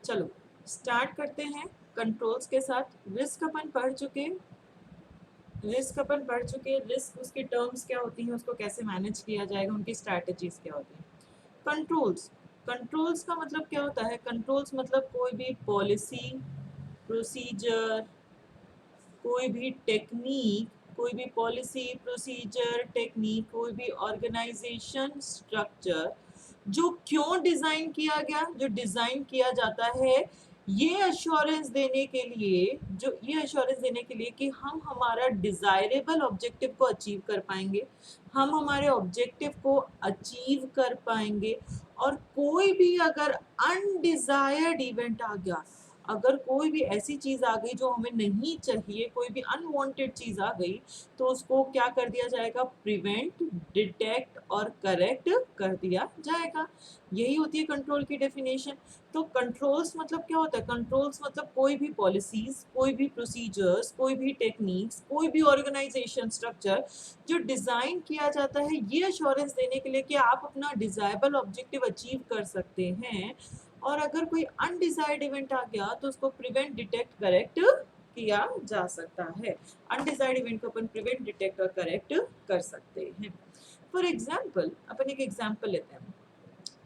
चलो स्टार्ट करते हैं कंट्रोल्स के साथ। रिस्क अपन पढ़ चुके, रिस्क उसकी टर्म्स क्या होती हैं, उसको कैसे मैनेज किया जाएगा, उनकी स्ट्रैटेजीज क्या होती हैं। कंट्रोल्स, कंट्रोल्स का मतलब क्या होता है? कंट्रोल्स मतलब कोई भी पॉलिसी, प्रोसीजर, कोई भी टेक्निक, कोई भी पॉलिसी, प्रोसीजर, टेक्निक, कोई भी ऑर्गेनाइजेशन स्ट्रक्चर जो क्यों डिजाइन किया गया, जो डिजाइन किया जाता है ये अश्योरेंस देने के लिए, कि हम हमारा डिजायरेबल ऑब्जेक्टिव को अचीव कर पाएंगे, हम हमारे ऑब्जेक्टिव को अचीव कर पाएंगे। और कोई भी अगर अनडिजायर्ड इवेंट आ गया, अगर कोई भी ऐसी चीज आ गई जो हमें नहीं चाहिए, कोई भी अनवांटेड चीज आ गई, तो उसको क्या कर दिया जाएगा? प्रिवेंट, डिटेक्ट और करेक्ट कर दिया जाएगा। यही होती है कंट्रोल की डेफिनेशन। तो कंट्रोल्स मतलब क्या होता है? कंट्रोल्स मतलब कोई भी पॉलिसीज, कोई भी प्रोसीजर्स, कोई भी टेक्निक्स, कोई भी ऑर्गेनाइजेशन स्ट्रक्चर जो डिजाइन किया जाता है ये अश्योरेंस देने के लिए कि आप अपना डिजायरेबल ऑब्जेक्टिव अचीव कर सकते हैं। और अगर कोई अनडिजायर्ड इवेंट आ गया तो उसको प्रिवेंट, डिटेक्ट, करेक्ट किया जा सकता है। अनडिजायर्ड इवेंट को अपन प्रिवेंट, डिटेक्ट और करेक्ट कर सकते हैं। फॉर एग्जाम्पल, अपन एक एग्जाम्पल लेते हैं।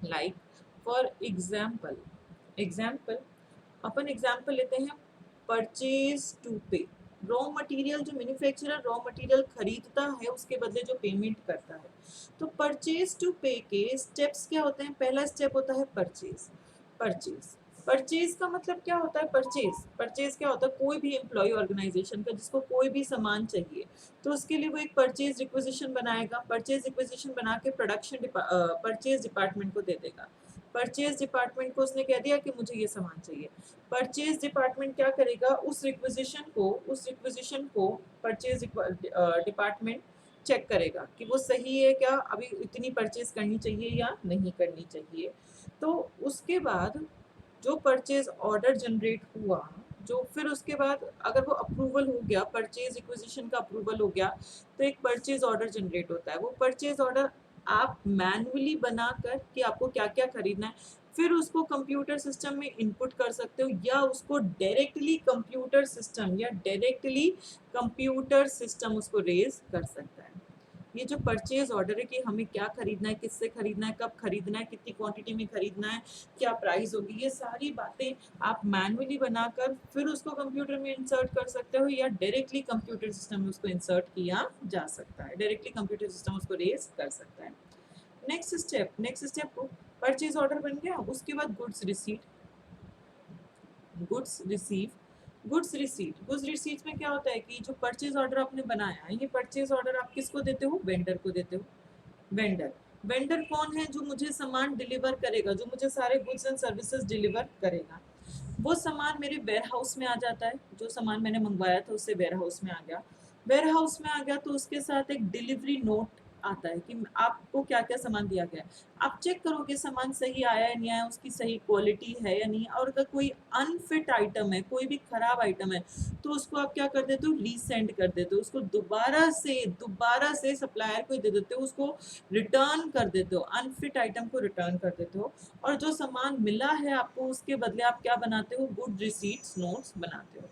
Like for example upon example लेते हैं परचेज टू पे। रॉ मटेरियल, जो मैन्युफैक्चरर रॉ मटेरियल खरीदता है उसके बदले जो पेमेंट करता है। तो परचेज टू पे के स्टेप्स क्या होते हैं? पहला स्टेप होता है परचेज। परचेज परचेज का मतलब क्या होता है? परचेज क्या होता है? कोई भी एम्प्लॉय ऑर्गेनाइजेशन का जिसको कोई भी सामान चाहिए, तो उसके लिए वो एक परचेज रिक्विजिशन बनाएगा। परचेज रिक्विजिशन बना के परचेज डिपार्टमेंट को दे देगा। परचेज डिपार्टमेंट को उसने कह दिया कि मुझे ये सामान चाहिए। परचेज डिपार्टमेंट क्या करेगा? उस रिक्विजिशन को परचेज डिपार्टमेंट चेक करेगा कि वो सही है क्या, अभी इतनी परचेज करनी चाहिए या नहीं करनी चाहिए। तो उसके बाद जो परचेज ऑर्डर जनरेट हुआ, जो फिर उसके बाद अगर वो अप्रूवल हो गया, परचेज रिक्विजिशन का अप्रूवल हो गया, तो एक परचेज ऑर्डर जनरेट होता है। वो परचेज ऑर्डर आप मैन्युअली बनाकर कि आपको क्या क्या खरीदना है, फिर उसको कंप्यूटर सिस्टम में इनपुट कर सकते हो, या उसको डायरेक्टली कंप्यूटर सिस्टम उसको रेज कर सकता है। ये जो परचेज ऑर्डर है कि हमें क्या खरीदना है, किससे खरीदना है, कब खरीदना है, कितनी क्वांटिटी में खरीदना है, क्या प्राइस होगी, ये सारी बातें आप मैन्युअली बनाकर फिर उसको कंप्यूटर में इंसर्ट कर सकते हो, या डायरेक्टली कंप्यूटर सिस्टम में उसको इंसर्ट किया जा सकता है, डायरेक्टली कंप्यूटर सिस्टम उसको रेज कर सकता है। नेक्स्ट स्टेप परचेज ऑर्डर बन गया, उसके बाद गुड्स रिसीट में क्या होता है कि जो परचेज ऑर्डर आपने बनाया है, ये परचेज ऑर्डर आप किसको देते हो? वेंडर को देते हो। वेंडर वेंडर कौन है? जो मुझे सामान डिलीवर करेगा, जो मुझे सारे गुड्स एंड सर्विसेज डिलीवर करेगा। वो सामान मेरे वेयर हाउस में आ जाता है, जो सामान मैंने मंगवाया था उससे वेयर हाउस में आ गया। वेयर हाउस में आ गया तो उसके साथ एक डिलीवरी नोट आता है कि आपको क्या क्या सामान दिया गया है। आप चेक करोगे सामान सही आया है नहीं आया, उसकी सही क्वालिटी है या नहीं, और अगर कोई अनफिट आइटम है, कोई भी खराब आइटम है, तो उसको आप क्या कर देते हो? रीसेंड कर देते हो, उसको दोबारा से सप्लायर को दे देते हो, उसको रिटर्न कर देते हो, अनफिट आइटम को रिटर्न कर देते हो। और जो सामान मिला है आपको उसके बदले आप क्या बनाते हो? गुड रिसीट्स नोट्स बनाते हो।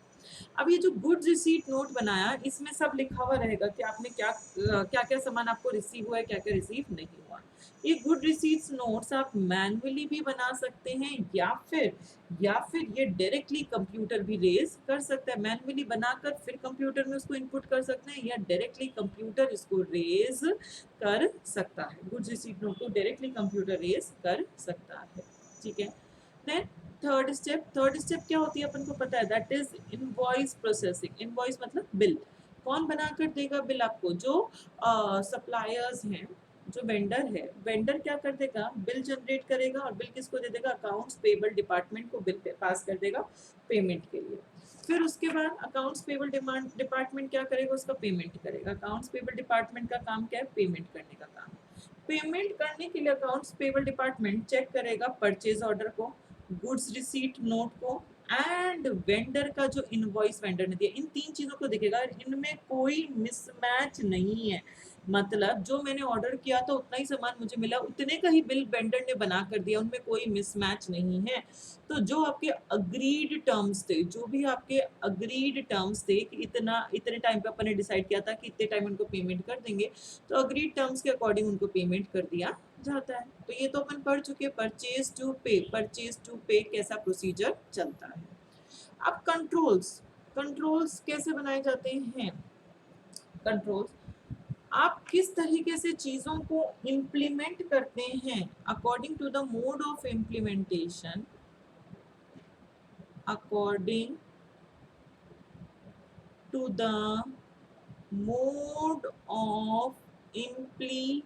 अब ये जो गुड रिसीट नोट बनाया, इसमें सब लिखा हुआ रहेगा कि आपने क्या क्या क्या सामान आपको रिसीव हुआ है, क्या क्या रिसीव नहीं हुआ। ये गुड रिसीट्स नोट्स आप मैन्युअली भी बना सकते हैं, या फिर ये डायरेक्टली कंप्यूटर भी रेज कर सकता है। मैन्युअली बनाकर फिर कंप्यूटर में उसको इनपुट कर सकते हैं, या डायरेक्टली कंप्यूटर इसको रेज कर सकता है। गुड रिसीट नोट को डायरेक्टली कंप्यूटर रेज कर सकता है। ठीक है। देन थर्ड स्टेप क्या होती है अपन को पता है, that is invoice processing. Invoice मतलब बिल। कौन बनाकर देगा बिल आपको? जो सप्लायर्स हैं, जो वेंडर है, वेंडर क्या कर देगा? बिल जनरेट करेगा, और बिल किसको दे देगा? अकाउंट्स पेबल डिपार्टमेंट को बिल पास कर देगा पेमेंट के लिए। फिर उसके बाद अकाउंट्स पेबल डिपार्टमेंट क्या करेगा? उसका पेमेंट करेगा। अकाउंट्स पेबल डिपार्टमेंट का काम क्या है? पेमेंट करने का काम। पेमेंट करने के लिए अकाउंट्स पेबल डिपार्टमेंट चेक करेगा परचेज ऑर्डर को, गुड्स रिसीट नोट को, एंड वेंडर का जो इनवॉइस वेंडर ने दिया, इन तीन चीजों को देखेगा। इनमें कोई मिसमैच नहीं है, मतलब जो मैंने ऑर्डर किया था उतना ही सामान मुझे मिला, उतने का ही बिल वेंडर ने बना कर दिया, उनमें कोई मिसमैच नहीं है। तो जो आपके अग्रीड टर्म्स थे, जो भी आपके अग्रीड टर्म्स थे कि इतना इतने टाइम पे अपन ने डिसाइड किया था कि इतने टाइम उनको पेमेंट कर देंगे, तो अग्रीड टर्म्स के अकॉर्डिंग उनको पेमेंट कर दिया जाता है। तो ये तो अपन पढ़ चुके, परचेज टू पे कैसा प्रोसीजर चलता है। अब कंट्रोल्स, कंट्रोल्स कैसे बनाए जाते हैं? कंट्रोल्स आप किस तरीके से चीजों को इम्प्लीमेंट करते हैं according to the mode of implementation, according to the mode of implementation,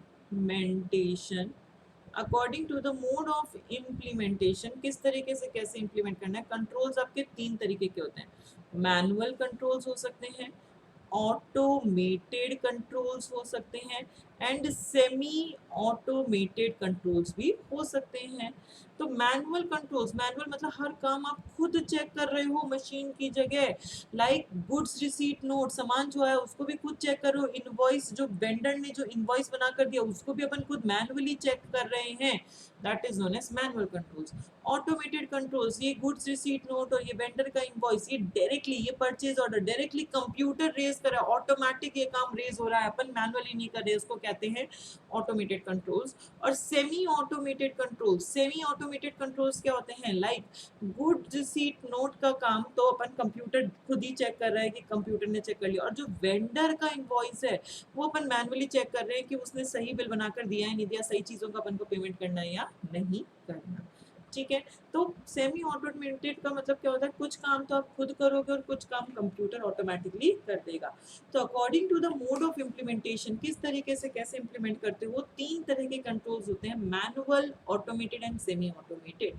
according to the mode of implementation, किस तरीके से कैसे इम्प्लीमेंट करना है। कंट्रोल्स आपके तीन तरीके के होते हैं, मैनुअल कंट्रोल्स हो सकते हैं, ऑटोमेटेड कंट्रोल्स हो सकते हैं, एंड सेमी ऑटोमेटेड कंट्रोल्स भी हो सकते हैं। तो मैनुअल कंट्रोल्स, मैनुअल मतलब हर काम आप खुद चेक कर रहे हो मशीन की जगह, लाइक गुड्स रिसीट नोट, सामान जो है उसको भी खुद चेक कर रहे हो, इनवॉइस जो वेंडर ने जो इनवॉइस बना कर दिया उसको भी अपन खुद मैनुअली चेक कर रहे हैं, that is known as manual controls. Automated controls, ये गुड्स रिसीट नोट और ये वेंडर का इनवॉइस, ये डायरेक्टली, ये purchase order directly computer raise कर रहा है, ऑटोमेटिक ये काम रेज हो रहा है, अपन मैनुअली नहीं कर रहे, उसको कहते हैं ऑटोमेटेड कंट्रोल्स। और semi automated controls, semi automated controls क्या होते हैं, लाइक गुड रिसीट नोट का काम तो अपन कंप्यूटर खुद ही चेक कर रहा है कि कंप्यूटर ने चेक कर लिया, और जो वेंडर का इनवॉइस है वो अपन मैनुअली चेक कर रहे हैं कि उसने सही बिल बनाकर दिया है नहीं दिया, सही चीजों का अपन को पेमेंट करना है या नहीं करना। ठीक है, तो सेमी ऑटोमेटेड का मतलब क्या होता है, कुछ काम तो आप खुद करोगे और कुछ काम कंप्यूटर ऑटोमेटिकली कर देगा। तो according to the mode of implementation, किस तरीके से कैसे इम्प्लीमेंट करते हो, तीन तरह के कंट्रोल्स होते हैं, manual, automated and semi automated.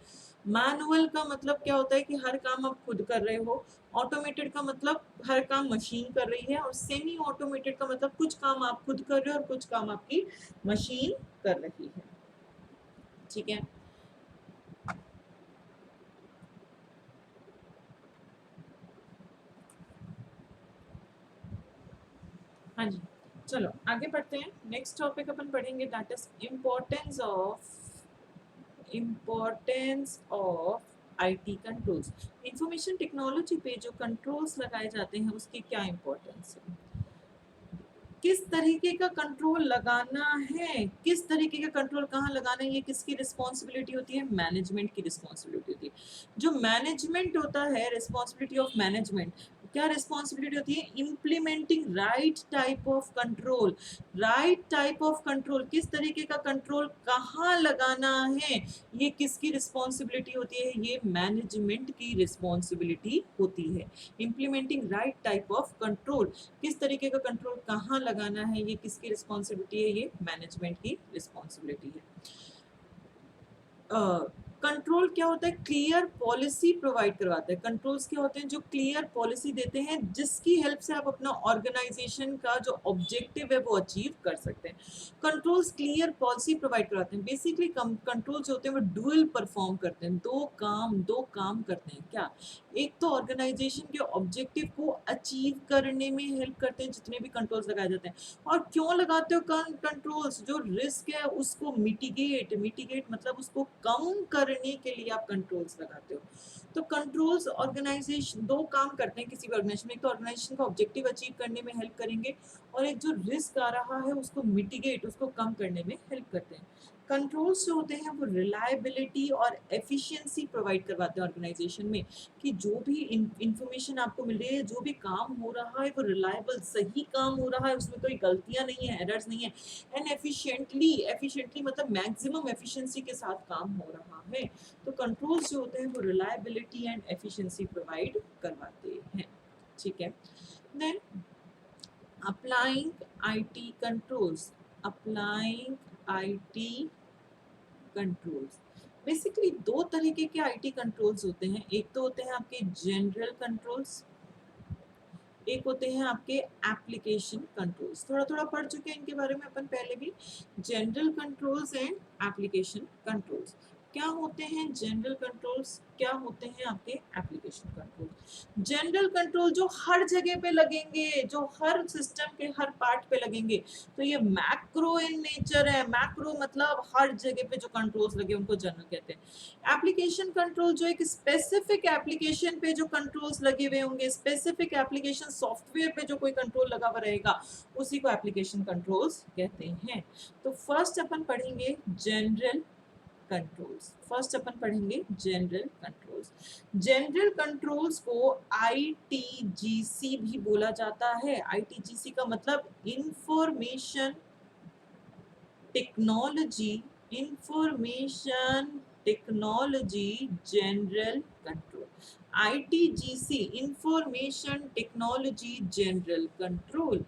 Manual का मतलब क्या होता है कि हर काम आप खुद कर रहे हो, ऑटोमेटेड का मतलब हर काम मशीन कर रही है, और सेमी ऑटोमेटेड का मतलब कुछ काम आप खुद कर रहे हो और कुछ काम आपकी मशीन कर रही है। ठीक है, हाँ जी, चलो आगे बढ़ते हैं। नेक्स्ट टॉपिक अपन पढ़ेंगे, that is importance of IT controls. Information technology पे जो कंट्रोल्स लगाए जाते हैं उसकी क्या इंपॉर्टेंस है, किस तरीके का कंट्रोल लगाना है, किस तरीके का कंट्रोल कहाँ लगाना है, ये किसकी रिस्पॉन्सिबिलिटी होती है, मैनेजमेंट की रिस्पॉन्सिबिलिटी होती है। जो मैनेजमेंट होता है, रिस्पॉन्सिबिलिटी ऑफ मैनेजमेंट, क्या रिस्पॉन्सिबिलिटी होती है, implementing right type of control. Right type of control, किस तरीके का कंट्रोल कहाँ लगाना है, ये किसकी रिस्पॉन्सिबिलिटी होती है, ये मैनेजमेंट की रिस्पॉन्सिबिलिटी होती है। Implementing right type of control, किस तरीके का कंट्रोल कहाँ लगाना है, ये किसकी रिस्पॉन्सिबिलिटी है, ये मैनेजमेंट की रिस्पॉन्सिबिलिटी है। कंट्रोल क्या होता है, क्लियर पॉलिसी प्रोवाइड करवाता है। कंट्रोल्स क्या होते हैं, जो क्लियर पॉलिसी देते हैं जिसकी हेल्प से आप अपना ऑर्गेनाइजेशन का जो ऑब्जेक्टिव है वो अचीव कर सकते हैं। कंट्रोल्स क्लियर पॉलिसी प्रोवाइड करवाते हैं। बेसिकली कंट्रोल जो होते हैं वो डुअल परफॉर्म करते हैं, दो काम करते हैं। क्या, एक तो ऑर्गेनाइजेशन के ऑब्जेक्टिव को अचीव करने में हेल्प करते हैं जितने भी कंट्रोल्स लगाए जाते हैं। और क्यों लगाते हो कंट्रोल्स, जो रिस्क है उसको मिटिगेट मतलब उसको कम करने के लिए आप कंट्रोल्स लगाते हो। तो कंट्रोल्स ऑर्गेनाइजेशन दो काम करते हैं किसी भी ऑर्गेनाइजेशन में, एक तो ऑर्गेनाइजेशन का ऑब्जेक्टिव अचीव करने में हेल्प करेंगे, और एक जो रिस्क आ रहा है उसको मिटिगेट, उसको कम करने में हेल्प करते हैं। कंट्रोल्स जो होते हैं वो रिलायबिलिटी और एफिशिएंसी प्रोवाइड करवाते हैं ऑर्गेनाइजेशन में, कि जो भी इंफॉर्मेशन आपको मिल रही है, जो भी काम हो रहा है वो रिलायबल सही काम हो रहा है, उसमें कोई गलतियां नहीं है, एरर्स नहीं है, एंड एफिशिएंटली मतलब मैक्सिमम एफिशिएंसी के साथ काम हो रहा है। तो कंट्रोल्स जो होते हैं वो रिलायबिलिटी एंड एफिशिएंसी प्रोवाइड करवाते हैं। ठीक है, then applying IT controls, applying IT controls, basically दो तरीके के आईटी कंट्रोल्स होते हैं। एक तो होते हैं आपके जनरल कंट्रोल्स, एक होते हैं आपके एप्लीकेशन कंट्रोल्स। थोड़ा थोड़ा पढ़ चुके हैं इनके बारे में अपन पहले भी, general controls and application controls. क्या होते हैं जनरल कंट्रोल्स, क्या होते हैं आपके एप्लीकेशन कंट्रोल। जनरल कंट्रोल जो हर जगह पे लगेंगे, जो हर सिस्टम के हर पार्ट पे लगेंगे, तो ये मैक्रो इन नेचर है। मैक्रो मतलब हर जगह पे जो कंट्रोल्स लगे उनको जनरल कहते हैं। एप्लीकेशन कंट्रोल जो एक स्पेसिफिक एप्लीकेशन पे जो कंट्रोल्स लगे हुए होंगे, स्पेसिफिक एप्लीकेशन सॉफ्टवेयर पे जो कोई कंट्रोल लगा हुआ रहेगा, उसी को एप्लीकेशन कंट्रोल्स कहते हैं। तो फर्स्ट अपन पढ़ेंगे जनरल कंट्रोल्स। फर्स्ट अपन पढ़ेंगे जनरल कंट्रोल्स। जनरल कंट्रोल्स को आईटीजीसी भी बोला जाता है। आईटीजीसी का मतलब information technology, information technology general control. ITGC information technology general control.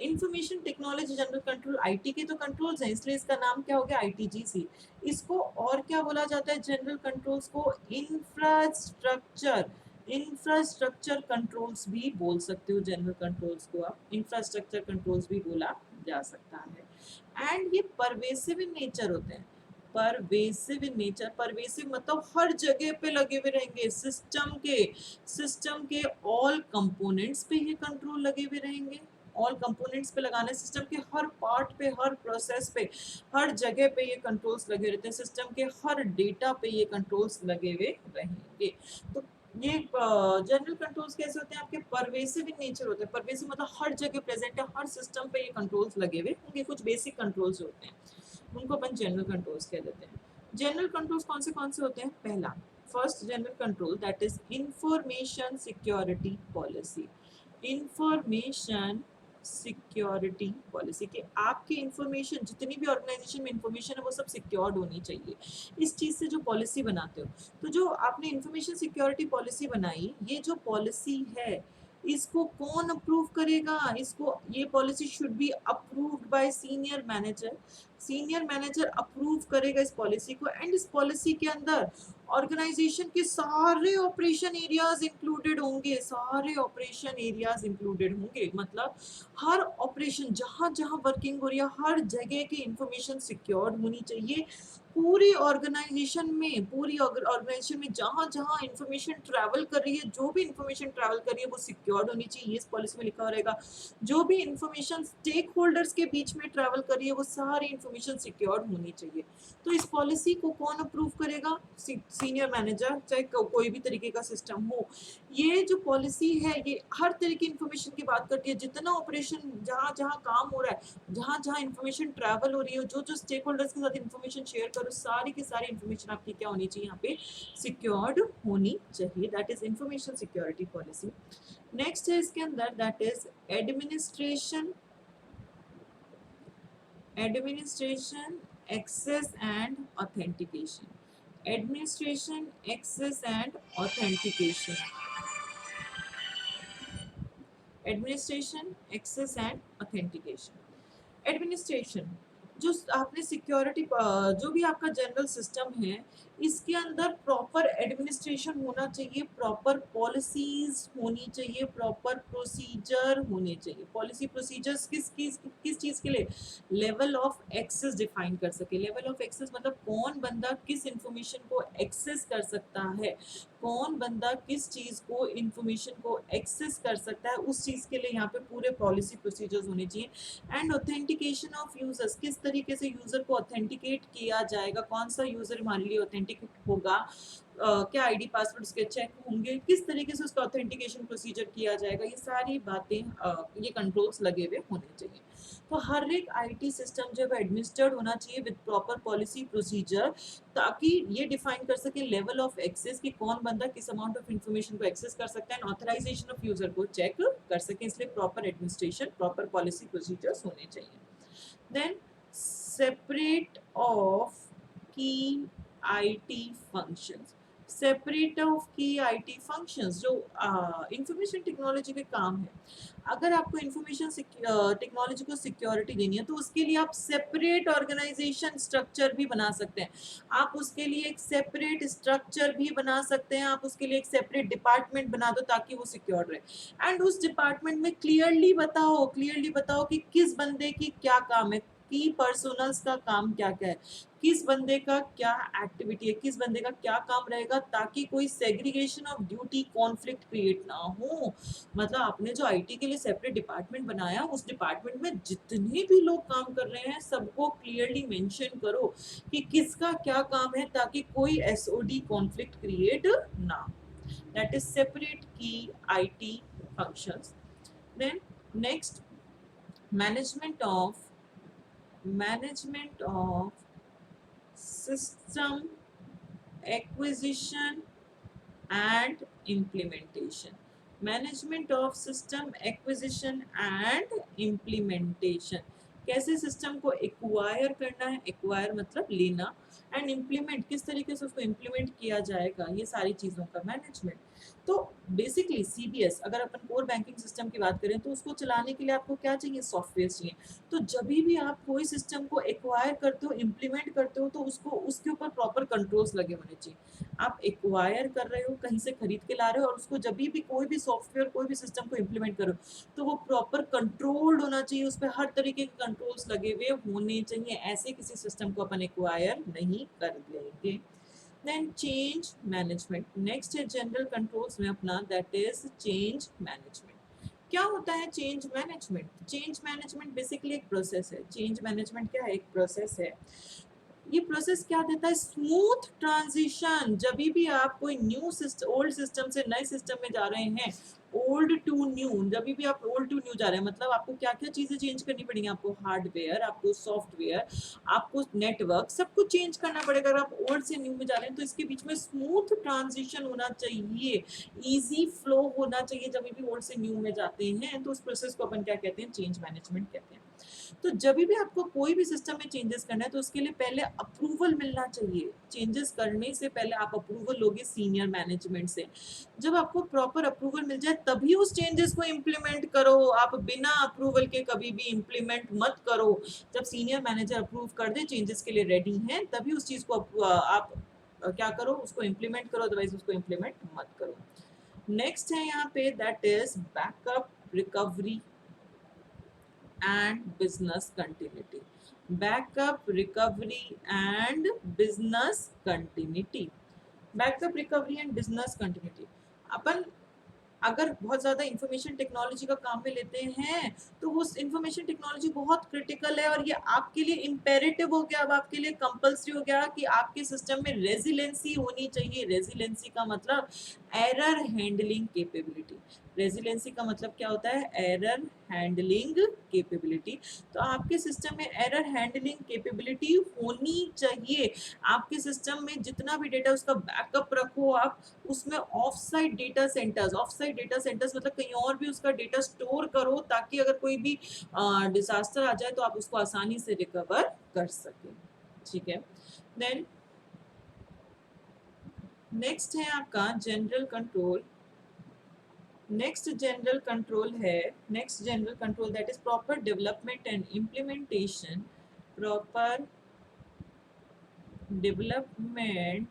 Information technology general control IT के तो कंट्रोल्स हैं, इसलिए इसका नाम क्या हो गया आईटीजीसी। इसको और क्या बोला जाता है जनरल कंट्रोल्स को? इंफ्रास्ट्रक्चर, इंफ्रास्ट्रक्चर कंट्रोल्स भी बोल सकते हो। जनरल कंट्रोल्स को आप इंफ्रास्ट्रक्चर कंट्रोल्स भी बोला जा सकता है। एंड ये परवेसिव इन नेचर होते हैं। परवेसिव इन नेचर, परवेसिव मतलब हर जगह पे लगे हुए रहेंगे। सिस्टम के ऑल कंपोनेंट्स पे ये कंट्रोल लगे हुए रहेंगे। ऑल कंपोनेंट्स पे लगाने, सिस्टम के हर पार्ट पे, हर प्रोसेस पे, हर जगह पे ये कंट्रोल्स लगे रहते हैं। सिस्टम के हर डेटा पे ये कंट्रोल्स लगे हुए रहेंगे। तो ये जनरल कंट्रोल्स कैसे होते हैं? आपके परवेसिव इन नेचर होते हैं। परवेसिव मतलब हर जगह प्रेजेंट है, हर सिस्टम पे ये कंट्रोल्स लगे हुए होंगे। कुछ बेसिक कंट्रोल्स होते हैं, उनको अपन जनरल कंट्रोल्स कह देते हैं। जनरल कंट्रोल्स कौन से होते हैं? पहला, first general control that is information security policy. Information security policy कि आपकी इंफॉर्मेशन, जितनी भी ऑर्गेनाइजेशन में इंफॉर्मेशन है वो सब सिक्योर्ड होनी चाहिए। इस चीज से जो पॉलिसी बनाते हो, तो जो आपने इंफॉर्मेशन सिक्योरिटी पॉलिसी बनाई, ये जो पॉलिसी है इसको कौन अप्रूव करेगा? इसको, ये policy should be approved by senior manager. Senior manager approve करेगा इस पॉलिसी को। एंड इस पॉलिसी के अंदर ऑर्गेनाइजेशन के सारे ऑपरेशन एरियाज इंक्लूडेड होंगे। सारे ऑपरेशन एरियाज इंक्लूडेड होंगे मतलब हर ऑपरेशन, जहां जहां वर्किंग हो रही है, हर जगह की इंफॉर्मेशन सिक्योर्ड होनी चाहिए। पूरी ऑर्गेनाइजेशन में जहां जहां इंफॉर्मेशन ट्रैवल कर रही है, जो भी इंफॉर्मेशन ट्रैवल कर रही है वो सिक्योर्ड होनी चाहिए। इस पॉलिसी में लिखा हो रहेगा। जो भी इंफॉर्मेशन स्टेक होल्डर्स के बीच में ट्रैवल कर रही है वो सारी इंफॉर्मेशन सिक्योर्ड होनी चाहिए। तो इस पॉलिसी को कौन अप्रूव करेगा? सीनियर मैनेजर, चाहे कोई भी तरीके का सिस्टम हो। ये जो पॉलिसी है ये हर तरह की इंफॉर्मेशन की बात करती है। जितना ऑपरेशन, जहाँ जहाँ काम हो रहा है, जहाँ जहाँ इंफॉर्मेशन ट्रैवल हो रही है, जो जो स्टेक होल्डर्स के साथ इंफॉर्मेशन शेयर करो, सारी की सारी इंफॉर्मेशन आपकी क्या होनी चाहिए? यहाँ पे सिक्योर्ड होनी चाहिए। That is information security policy. Next है इसके अंदर that is administration, administration access and authentication. Administration access and authentication, administration access and authentication. Administration, जो आपने सिक्योरिटी, जो भी आपका जनरल सिस्टम है, इसके अंदर प्रॉपर एडमिनिस्ट्रेशन होना चाहिए, प्रॉपर पॉलिसीज होनी चाहिए, प्रॉपर प्रोसीजर होने चाहिए। पॉलिसी प्रोसीजर्स किस चीज के लिए? लेवल ऑफ एक्सेस डिफाइन कर सके। लेवल ऑफ एक्सेस मतलब कौन बंदा किस इंफॉर्मेशन को एक्सेस कर सकता है, कौन बंदा किस चीज को, इंफॉर्मेशन को एक्सेस कर सकता है, उस चीज के लिए यहाँ पे पूरे पॉलिसी प्रोसीजर्स होने चाहिए। एंड ऑथेंटिकेशन ऑफ यूजर्स, किस तरीके से यूजर को ऑथेंटिकेट किया जाएगा, कौन सा यूजर हमारे लिए ऑथेंटिकेट होगा, क्या आईडी पासवर्ड उसके चेक होंगे, किस तरीके से उसका ऑथेंटिकेशन प्रोसीजर किया जाएगा, ये सारी बातें, ये कंट्रोल्स लगे हुए होने चाहिए। तो हर एक आईटी सिस्टम जो है एडमिनिस्टर्ड होना चाहिए विद प्रॉपर पॉलिसी प्रोसीजर, ताकि ये डिफाइन कर सके लेवल ऑफ एक्सेस कि कौन बंदा किस अमाउंट ऑफ इंफॉर्मेशन को एक्सेस कर सकता है, ऑथराइजेशन ऑफ यूजर को चेक कर सके। इसलिए proper administration, proper policy procedures होने चाहिए। देन सेपरेट ऑफ की आईटी फंक्शंस, सेपरेट ऑफ की आईटी फंक्शंस जो इंफॉर्मेशन टेक्नोलॉजी के काम है। अगर आपको इंफॉर्मेशन टेक्नोलॉजी को सिक्योरिटी देनी है तो उसके लिए आप सेपरेट ऑर्गेनाइजेशन स्ट्रक्चर भी बना सकते हैं। आप उसके लिए एक सेपरेट स्ट्रक्चर भी बना सकते हैं, आप उसके लिए एक सेपरेट डिपार्टमेंट बना दो ताकि वो सिक्योर रहे। एंड उस डिपार्टमेंट में क्लियरली बताओ कि किस बंदे की क्या काम है, की पर्सनल्स का काम क्या क्या है, किस बंदे का क्या एक्टिविटी है, किस बंदे का क्या काम रहेगा, ताकि कोई segregation of duty conflict create ना हो। मतलब आपने जो आईटी के लिए सेपरेट डिपार्टमेंट बनाया, उस डिपार्टमेंट में जितने भी लोग काम कर रहे हैं सबको क्लियरली मेंशन करो कि किसका क्या काम है, ताकि कोई एसओडी कॉन्फ्लिक्ट क्रिएट ना। दैट इज सेपरेट की IT functions. Then next, management of system acquisition and implementation. Management of system acquisition and implementation. कैसे सिस्टम को एक्वायर करना है, एक्वायर मतलब लेना, एंड इम्प्लीमेंट किस तरीके से उसको इम्प्लीमेंट किया जाएगा, ये सारी चीज़ों का मैनेजमेंट। तो बेसिकली सीबीएस, अगर अपन कोर बैंकिंग सिस्टम की बात करें तो उसको चलाने के लिए आपको क्या चाहिए, सॉफ्टवेयर चाहिए। तो जब भी आप कोई सिस्टम को एक्वायर करते हो, इम्प्लीमेंट करते हो, तो उसको उसके ऊपर प्रॉपर कंट्रोल्स लगे होने चाहिए। आप एक्वायर कर रहे हो, कहीं से खरीद के ला रहे हो, और उसको जब भी कोई भी सॉफ्टवेयर कोई भी सिस्टम को इम्प्लीमेंट करो तो वो प्रॉपर कंट्रोल्ड होना चाहिए, उस पर हर तरीके के कंट्रोल्स लगे हुए होने चाहिए। ऐसे किसी सिस्टम को अपन एक्वायर नहीं कर देंगे। देन चेंज मैनेजमेंट, नेक्स्ट है जनरल कंट्रोल्स में अपना, दैट इज चेंज मैनेजमेंट। क्या होता है change management? Change management basically एक प्रोसेस है। चेंज मैनेजमेंट क्या है, एक प्रोसेस है। ये प्रोसेस क्या देता है, स्मूथ ट्रांजिशन। जब भी आप कोई न्यू सिस्टम, ओल्ड सिस्टम से नए सिस्टम में जा रहे हैं, ओल्ड टू न्यू, जब भी आप ओल्ड टू न्यू जा रहे हैं, मतलब आपको क्या क्या चीजें चेंज करनी पड़ेंगी, आपको हार्डवेयर, आपको सॉफ्टवेयर, आपको नेटवर्क, सब कुछ चेंज करना पड़ेगा। अगर आप ओल्ड से न्यू में जा रहे हैं तो इसके बीच में स्मूथ ट्रांजिशन होना चाहिए, इजी फ्लो होना चाहिए। जब भी ओल्ड से न्यू में जाते हैं तो उस प्रोसेस को अपन क्या कहते हैं, चेंज मैनेजमेंट कहते हैं। तो जब भी आपको कोई भी सिस्टम में चेंजेस करना है तो उसके लिए पहले अप्रूवल मिलना चाहिए। चेंजेस करने से पहले आप अप्रूवल लोगे सीनियर मैनेजमेंट से। जब आपको प्रॉपर अप्रूवल मिल जाए तभी उस चेंजेस को इम्प्लीमेंट करो। आप बिना अप्रूवल के कभी भी इम्प्लीमेंट मत करो। जब सीनियर मैनेजर अप्रूव कर दे, चेंजेस के लिए रेडी हैं, तभी उस चीज को आप क्या करो, उसको इम्प्लीमेंट करो, अदरवाइज उसको इम्प्लीमेंट मत करो। नेक्स्ट है यहाँ पे, that is backup, recovery and business continuity. Backup, recovery and business continuity. Backup, recovery and business continuity. अपन अगर बहुत ज़्यादा इंफॉर्मेशन टेक्नोलॉजी का काम में लेते हैं तो वो इंफॉर्मेशन टेक्नोलॉजी बहुत क्रिटिकल है, और ये आपके लिए इम्पेरेटिव हो गया, अब आपके लिए कंपल्सरी हो गया कि आपके सिस्टम में रेजिलेंसी होनी चाहिए। रेजिलेंसी का मतलब एरर हैंडलिंग कैपेबिलिटी। रेजिलेंसी का मतलब क्या होता है, एरर हैंडलिंग कैपेबिलिटी। तो आपके सिस्टम में एरर हैंडलिंग कैपेबिलिटी होनी चाहिए। आपके सिस्टम में जितना भी डेटा उसका बैकअप रखो आप, उसमें of site data centres, of site data centres मतलब कहीं और भी उसका डेटा स्टोर करो, ताकि अगर कोई भी डिजास्टर आ जाए तो आप उसको आसानी से रिकवर कर सके। ठीक है। देन नेक्स्ट है आपका general control. Next general control है, next general control that is proper development and implementation, proper development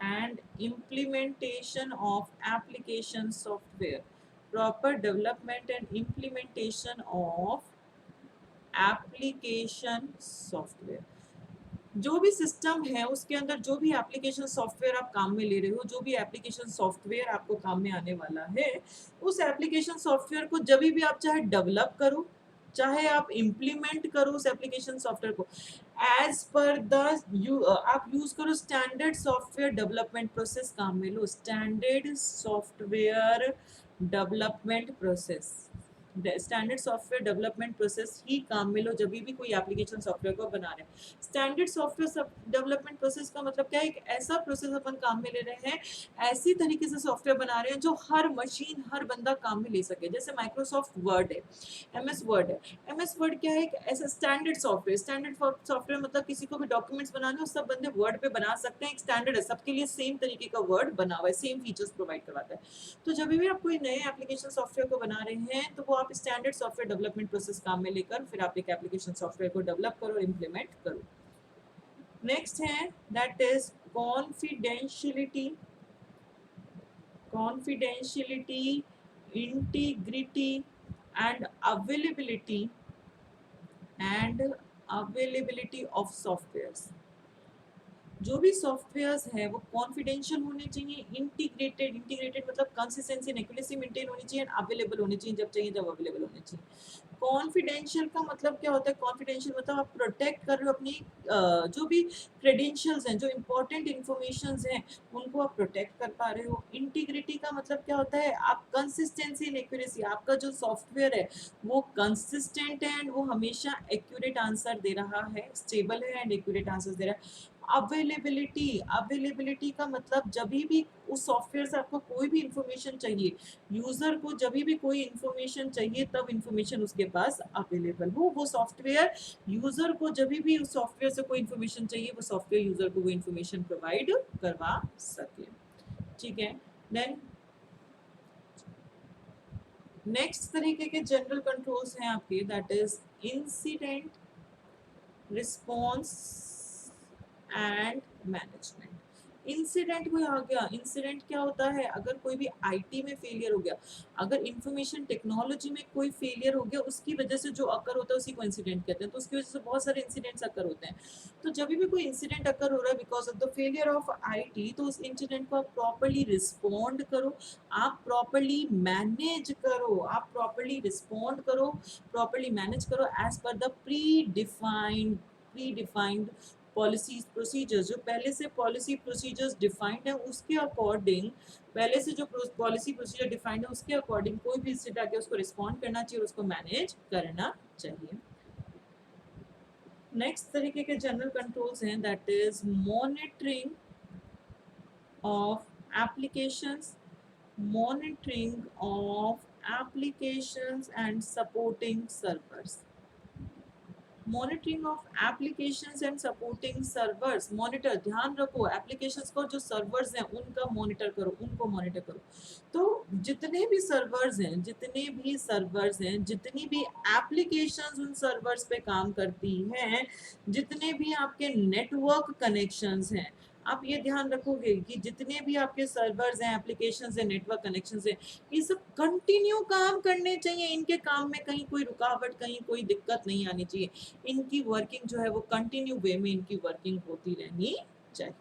and implementation of application software. Proper development and implementation of application software. जो भी system है उसके अंदर जो भी एप्लीकेशन सॉफ्टवेयर आप काम में ले रहे हो, जो भी एप्लीकेशन सॉफ्टवेयर आपको काम में आने वाला है, उस एप्लीकेशन सॉफ्टवेयर को जब भी आप चाहे डेवलप करो, चाहे आप इम्प्लीमेंट करो उस एप्लीकेशन सॉफ्टवेयर को, एज पर द आप यूज करो स्टैंडर्ड सॉफ्टवेयर डेवलपमेंट प्रोसेस काम में लो। Standard software development process, standard software development process ही काम में लो जब भी कोई एप्लीकेशन सॉफ्टवेयर को बना रहे हैं। स्टैंडर्ड सॉफ्टवेयर डेवलपमेंट प्रोसेस का मतलब क्या है, एक ऐसा प्रोसेस अपन काम में ले रहे हैं, ऐसी तरीके से सॉफ्टवेयर बना रहे हैं जो हर मशीन, हर बंदा काम में ले सके। जैसे माइक्रोसॉफ्ट वर्ड है, एमएस वर्ड है। एमएस वर्ड क्या है, एक ऐसा स्टैंडर्ड सॉफ्टवेयर। स्टैंडर्ड सॉफ्टवेयर मतलब किसी को भी डॉक्यूमेंट्स बनाने हो, सब बंदे वर्ड पे बना सकते हैं, एक स्टैंडर्ड है, सबके लिए सेम तरीके का वर्ड बना हुआ है, सेम फीचर्स प्रोवाइड करवाता है। तो जब भी आप कोई नए एप्लीकेशन सॉफ्टवेयर को बना रहे हैं तो वो आप स्टैंडर्ड सॉफ्टवेयर डेवलपमेंट प्रोसेस काम में लेकर फिर आप एक एप्लीकेशन सॉफ्टवेयर को डेवलप करो, इम्प्लीमेंट करो। नेक्स्ट है that is confidentiality, confidentiality, integrity and availability and availability of softwares, जो भी सॉफ्टवेयर्स है वो कॉन्फिडेंशियल होने चाहिए, इंटीग्रेटेड, इंटीग्रेटेड मतलब कंसिस्टेंसी एंड एक्यूरेसी मेंटेन होनी चाहिए, एंड अवेलेबल होनी चाहिए, जब चाहिए जब अवेलेबल होने चाहिए। कॉन्फिडेंशियल का मतलब क्या होता है? कॉन्फिडेंशियल मतलब आप प्रोटेक्ट कर रहे हो अपनी जो भी क्रेडेंशियल्स हैं, जो इंपॉर्टेंट इंफॉर्मेशंस हैं, उनको आप प्रोटेक्ट कर पा रहे हो। इंटीग्रिटी का मतलब क्या होता है? आप कंसिस्टेंसी एंड एक्यूरेसी, आपका जो सॉफ्टवेयर है वो कंसिस्टेंट है एंड वो हमेशा एक्यूरेट आंसर दे रहा है, स्टेबल है एंड एक्यूरेट आंसर दे रहा है। अवेलेबिलिटी, अवेलेबिलिटी का मतलब जब भी उस सॉफ्टवेयर से आपको कोई भी इंफॉर्मेशन चाहिए, यूजर को जब भी कोई इंफॉर्मेशन चाहिए तब इंफॉर्मेशन उसके पास अवेलेबल हो। वो सॉफ्टवेयर यूजर को जब भी उस सॉफ्टवेयर से कोई इंफॉर्मेशन चाहिए, वो सॉफ्टवेयर यूजर को वो इंफॉर्मेशन प्रोवाइड करवा सके। ठीक है। देन नेक्स्ट तरीके के जनरल कंट्रोल्स हैं आपके, that is incident response and management. Incident कोई आ गया, इंसिडेंट क्या होता है? अगर कोई भी आईटी में फेलियर हो गया, अगर इंफॉर्मेशन टेक्नोलॉजी में कोई फेलियर हो गया, उसकी वजह से जो अकर होता है उसी को इंसिडेंट कहते हैं। तो उसकी वजह से बहुत सारे इंसिडेंट्स अकर होते हैं। तो जब भी कोई इंसिडेंट अकर हो रहा है because of the failure of IT, तो उस इंसिडेंट को आप प्रॉपर्ली रिस्पॉन्ड करो, आप प्रॉपर्ली मैनेज करो, आप प्रॉपर्ली रिस्पॉन्ड करो, प्रॉपर्ली मैनेज करो as per the predefined policies procedures. जो पहले से पॉलिसी प्रोसीजर्स डिफाइंड है उसके अकॉर्डिंग, पहले से जो पॉलिसी प्रोसीजर डिफाइंड है उसके अकॉर्डिंग कोई भी इंसिडेंट आके उसको रिस्पॉन्ड करना चाहिए और उसको मैनेज करना चाहिए। नेक्स्ट तरीके के जनरल कंट्रोल्स हैं, that is monitoring of applications, monitoring of applications and supporting servers, monitoring of applications and supporting servers. Monitor, ध्यान रखो एप्लीकेशंस को, जो सर्वर्स हैं उनका मॉनिटर करो, उनको मॉनिटर करो। तो जितने भी सर्वर्स हैं, जितने भी सर्वर्स हैं, जितनी भी एप्लीकेशंस उन सर्वर्स पे काम करती हैं, जितने भी आपके नेटवर्क कनेक्शंस हैं, आप ये ध्यान रखोगे कि जितने भी आपके सर्वर्स हैं, एप्लीकेशंस हैं, नेटवर्क कनेक्शंस हैं, ये सब कंटिन्यू काम करने चाहिए। इनके काम में कहीं कोई रुकावट, कहीं कोई दिक्कत नहीं आनी चाहिए। इनकी वर्किंग जो है वो कंटिन्यू वे में इनकी वर्किंग होती रहनी चाहिए।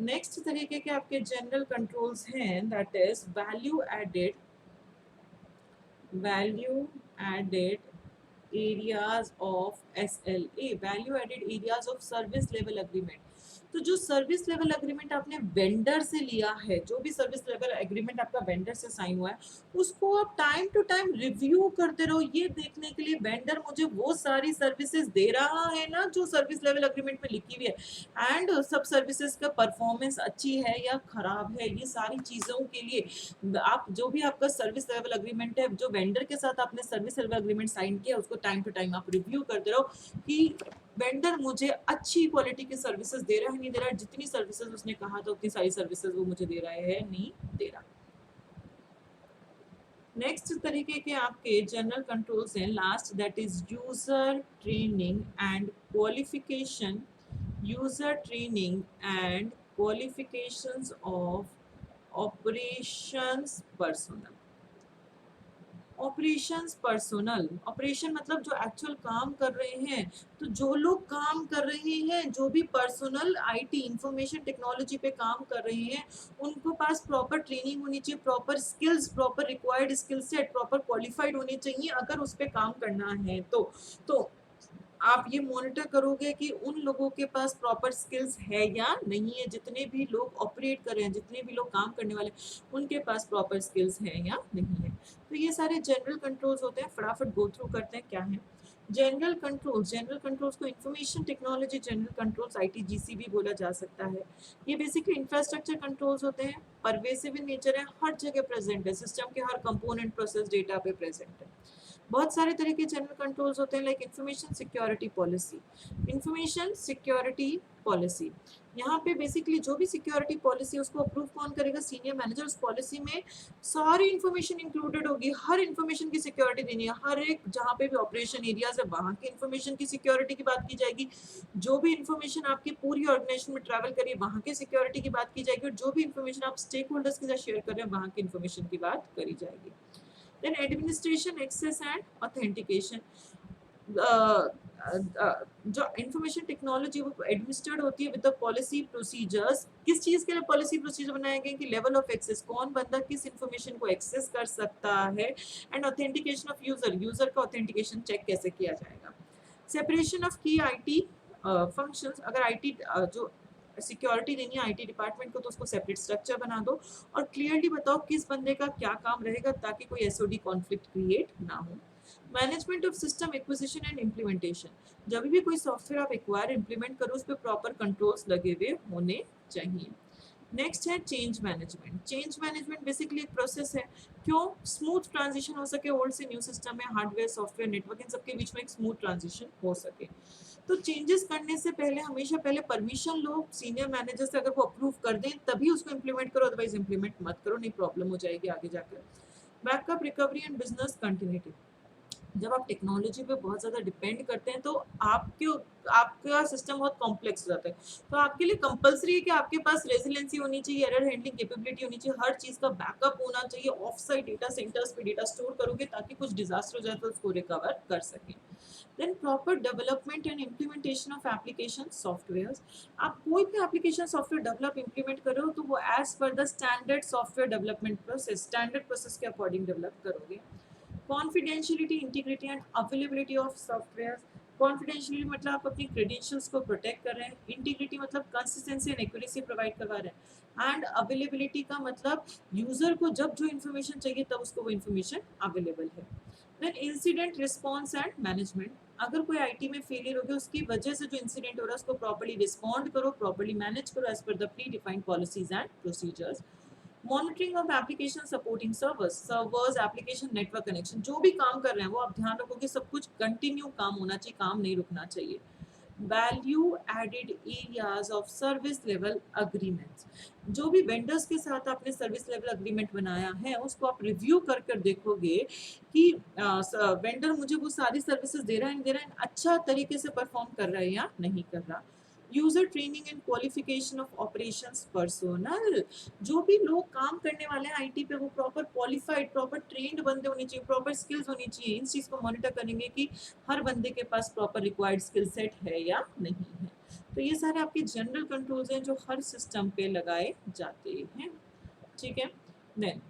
नेक्स्ट तरीके के आपके जनरल कंट्रोल्स हैं, that is value added areas of SLA, value added areas of service level agreement. तो जो सर्विस लेवल एग्रीमेंट आपने वेंडर से लिया है, जो भी सर्विस लेवल एग्रीमेंट आपका वेंडर से साइन हुआ है, उसको आप टाइम टू टाइम रिव्यू करते रहो, ये देखने के लिए वेंडर मुझे वो सारी सर्विसेज दे रहा है ना जो सर्विस लेवल एग्रीमेंट में लिखी हुई है, एंड सब सर्विसेज का परफॉर्मेंस अच्छी है या खराब है। ये सारी चीज़ों के लिए आप जो भी आपका सर्विस लेवल एग्रीमेंट है, जो वेंडर के साथ आपने सर्विस लेवल एग्रीमेंट साइन किया, उसको टाइम टू टाइम आप रिव्यू करते रहो कि वेंडर मुझे अच्छी क्वालिटी की सर्विसेज दे रहा है, नहीं दे रहा है, जितनी सर्विसेज उसने कहा था उतनी सारी सर्विसेज वो मुझे दे रहा है, नहीं दे रहा। नेक्स्ट तरीके के आपके जनरल कंट्रोल्स हैं, last, that is user training and qualification, user training and qualifications of operations personal. Operations personal, operation मतलब जो एक्चुअल काम कर रहे हैं, तो जो लोग काम कर रहे हैं, जो भी पर्सनल आईटी इंफॉर्मेशन टेक्नोलॉजी पे काम कर रहे हैं, उनको पास प्रॉपर ट्रेनिंग होनी चाहिए, proper skills, proper required skill set, proper qualified होने चाहिए अगर उस पर काम करना है। तो आप ये मॉनिटर करोगे कि उन लोगों के पास प्रॉपर स्किल्स है या नहीं है, जितने भी लोग ऑपरेट कर रहे हैं, जितने भी लोग काम करने वाले, उनके पास प्रॉपर स्किल्स है या नहीं है। तो ये सारे जनरल कंट्रोल्स होते हैं, फटाफट गो थ्रू करते हैं क्या है। जनरल कंट्रोल्स, जनरल कंट्रोल्स को information technology general controls, ITGC भी बोला जा सकता है। ये बेसिकली इंफ्रास्ट्रक्चर कंट्रोल्स होते हैं, परवेसिव इन नेचर है, हर जगह प्रेजेंट है, सिस्टम के हर कंपोनेंट प्रोसेस डेटा पे प्रेजेंट है। बहुत सारे तरह के जनरल कंट्रोल्स होते हैं, like information security policy. Information security policy, यहाँ पे बेसिकली जो भी सिक्योरिटी पॉलिसी उसको अप्रूव कौन करेगा? Senior manager. उस पॉलिसी में सारी इंफॉर्मेशन इंक्लूडेड होगी, हर इंफॉर्मेशन की सिक्योरिटी देनी है, हर एक जहाँ पे भी ऑपरेशन एरियाज है वहाँ की इंफॉर्मेशन की सिक्योरिटी की बात की जाएगी, जो भी इंफॉर्मेशन आपकी पूरी ऑर्गेनाइजेशन में ट्रैवल करिए वहाँ की सिक्योरिटी की बात की जाएगी, और जो भी इंफॉर्मेशन आप स्टेक होल्डर्स के साथ शेयर कर रहे हैं वहाँ की इंफॉर्मेशन की बात करी जाएगी। Then administration, access and authentication. जो इंफॉर्मेशन टेक्नोलॉजी वो एडमिनिस्टर्ड होती है विद द पॉलिसी प्रोसीजर्स। किस चीज के लिए पॉलिसी प्रोसीजर बनाए गए कि लेवल ऑफ एक्सेस, कौन बंदा किस इंफॉर्मेशन को एक्सेस कर सकता है, and authentication of user, user का ऑथेंटिकेशन चेक कैसे किया जाएगा। सेपरेशन ऑफ की आईटी फंक्शंस, अगर आईटी जो सिक्योरिटी देनी है आईटी डिपार्टमेंट को तो उसको सेपरेट स्ट्रक्चर बना दो और क्लियरली बताओ किस बंदे का क्या काम रहेगा ताकि कोई एसओडी कॉन्फ्लिक्ट क्रिएट ना हो। Management of system acquisition and implementation, जब भी कोई सॉफ्टवेयर आप एक्वायर इम्प्लीमेंट करो उस पर प्रॉपर कंट्रोल्स लगे हुए होने चाहिए। नेक्स्ट है change management. Change management basically एक प्रोसेस है, क्यों स्मूथ ट्रांजिशन हो सके ओल्ड से न्यू सिस्टम में, हार्डवेयर सॉफ्टवेयर नेटवर्क इन सबके बीच में एक स्मूथ ट्रांजिशन हो सके। तो चेंजेस करने से पहले हमेशा पहले परमिशन लो सीनियर मैनेजर से, अगर वो अप्रूव कर दें तभी उसको इम्प्लीमेंट करो, अदरवाइज इम्प्लीमेंट मत करो, नहीं प्रॉब्लम हो जाएगी आगे जाकर। Backup recovery and business continuity, जब आप टेक्नोलॉजी पे बहुत ज़्यादा डिपेंड करते हैं तो आपका सिस्टम बहुत कॉम्प्लेक्स हो जाता है, तो आपके लिए कंपलसरी है कि आपके पास रेजिलेंसी होनी चाहिए, एरर हैंडलिंग कैपेबिलिटी होनी चाहिए, हर चीज़ का बैकअप होना चाहिए, ऑफ साइट डेटा सेंटर्स पे डेटा स्टोर करोगे ताकि कुछ डिजास्टर हो जाए तो उसको रिकवर कर सकें। Then proper development and implementation of application software, आप कोई भी एप्लीकेशन सॉफ्टवेयर डेवलप इम्प्लीमेंट करो तो वो as per the standard software development process, standard process के अकॉर्डिंग डेवलप करोगे। Confidentiality, integrity and availability of software. Confidentiality मतलब आप अपनी क्रेडेंशियल्स को प्रोटेक्ट कर रहे हैं, इंटीग्रिटी मतलब कंसिस्टेंसी एंड एक्यूरेसी प्रोवाइड करवा रहे हैं, एंड अवेलेबिलिटी का मतलब यूजर को जब जो इन्फॉर्मेशन चाहिए तब उसको वो इन्फॉर्मेशन अवेलेबल है। Then incident response and management, अगर कोई आईटी में फेलियर हो गया उसकी वजह से जो इंसिडेंट हो रहा है उसको प्रॉपर्ली रिस्पॉन्ड करो, प्रॉपर्ली मैनेज करो as per the predefined policies and procedures. Monitoring of application supporting servers application network connection, जो भी काम कर रहे हैं वो आप ध्यान रखो कि सब कुछ कंटिन्यू काम होना चाहिए, काम नहीं रुकना चाहिए। Value added areas of service level agreements, जो भी वेंडर्स के साथ आपने सर्विस लेवल अग्रीमेंट बनाया है उसको आप रिव्यू कर कर देखोगे कि वेंडर मुझे वो सारी सर्विसेज दे रहा है, नहीं दे रहा है, अच्छा तरीके से परफॉर्म कर रहा है या नहीं कर रहा। User training and qualification of operations personnel, जो भी लोग काम करने वाले हैं आईटी पे वो प्रॉपर क्वालिफाइड प्रॉपर ट्रेंड बंदे होने चाहिए, प्रॉपर स्किल्स होनी चाहिए, इन चीज को मॉनिटर करेंगे कि हर बंदे के पास प्रॉपर रिक्वायर्ड स्किल सेट है या नहीं है। तो ये सारे आपके जनरल कंट्रोल्स हैं जो हर सिस्टम पे लगाए जाते हैं, ठीक है। देन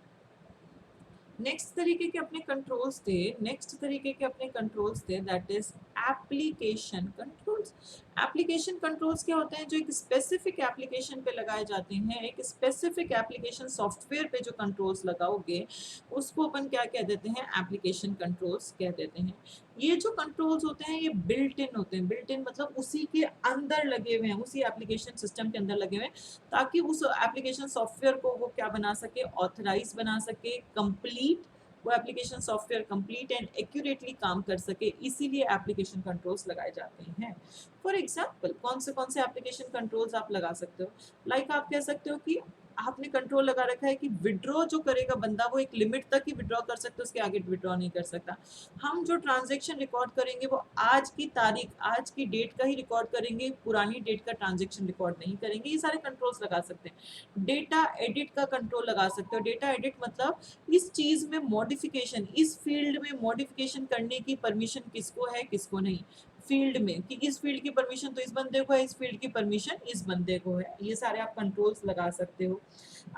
नेक्स्ट तरीके के अपने कंट्रोल्स थे, नेक्स्ट तरीके के अपने कंट्रोल्स थे that is application controls. Application controls क्या होते हैं, जो एक स्पेसिफिक एप्लीकेशन पे लगाए जाते हैं, एक स्पेसिफिक एप्लीकेशन सॉफ्टवेयर पे जो कंट्रोल्स लगाओगे उसको अपन क्या कह देते हैं, एप्लीकेशन कंट्रोल्स कह देते हैं। ये जो कंट्रोल्स होते हैं ये बिल्ट इन होते हैं, बिल्ट इन मतलब उसी के अंदर लगे हुए हैं, उसी एप्लीकेशन सिस्टम के अंदर लगे हुए हैं ताकि उस एप्लीकेशन सॉफ्टवेयर को वो क्या बना सके, ऑथराइज बना सके, कंप्लीट, वो application software complete and accurately काम कर सके, इसीलिए एप्लीकेशन कंट्रोल्स लगाए जाते हैं। फॉर एग्जाम्पल कौन से एप्लीकेशन कंट्रोल्स आप लगा सकते हो, लाइक आप कह सकते हो कि आपने कंट्रोल लगा रखा है कि विड्रॉ जो करेगा बंदा वो एक लिमिट तक ही विड्रॉ कर सकता है, उसके आगे विड्रॉ नहीं कर सकता। हम जो ट्रांजेक्शन रिकॉर्ड करेंगे वो आज की तारीख आज की डेट का ही रिकॉर्ड करेंगे, पुरानी डेट का ट्रांजेक्शन रिकॉर्ड नहीं करेंगे, ये सारे कंट्रोल्स लगा सकते हैं। डेटा एडिट का कंट्रोल लगा सकते हो, डेटा एडिट मतलब इस चीज में मॉडिफिकेशन, इस फील्ड में मॉडिफिकेशन करने की परमिशन किसको है किसको नहीं, फील्ड में कि इस फील्ड की परमिशन तो इस बंदे को है, इस फील्ड की परमिशन इस बंदे को है, ये सारे आप कंट्रोल्स लगा सकते हो।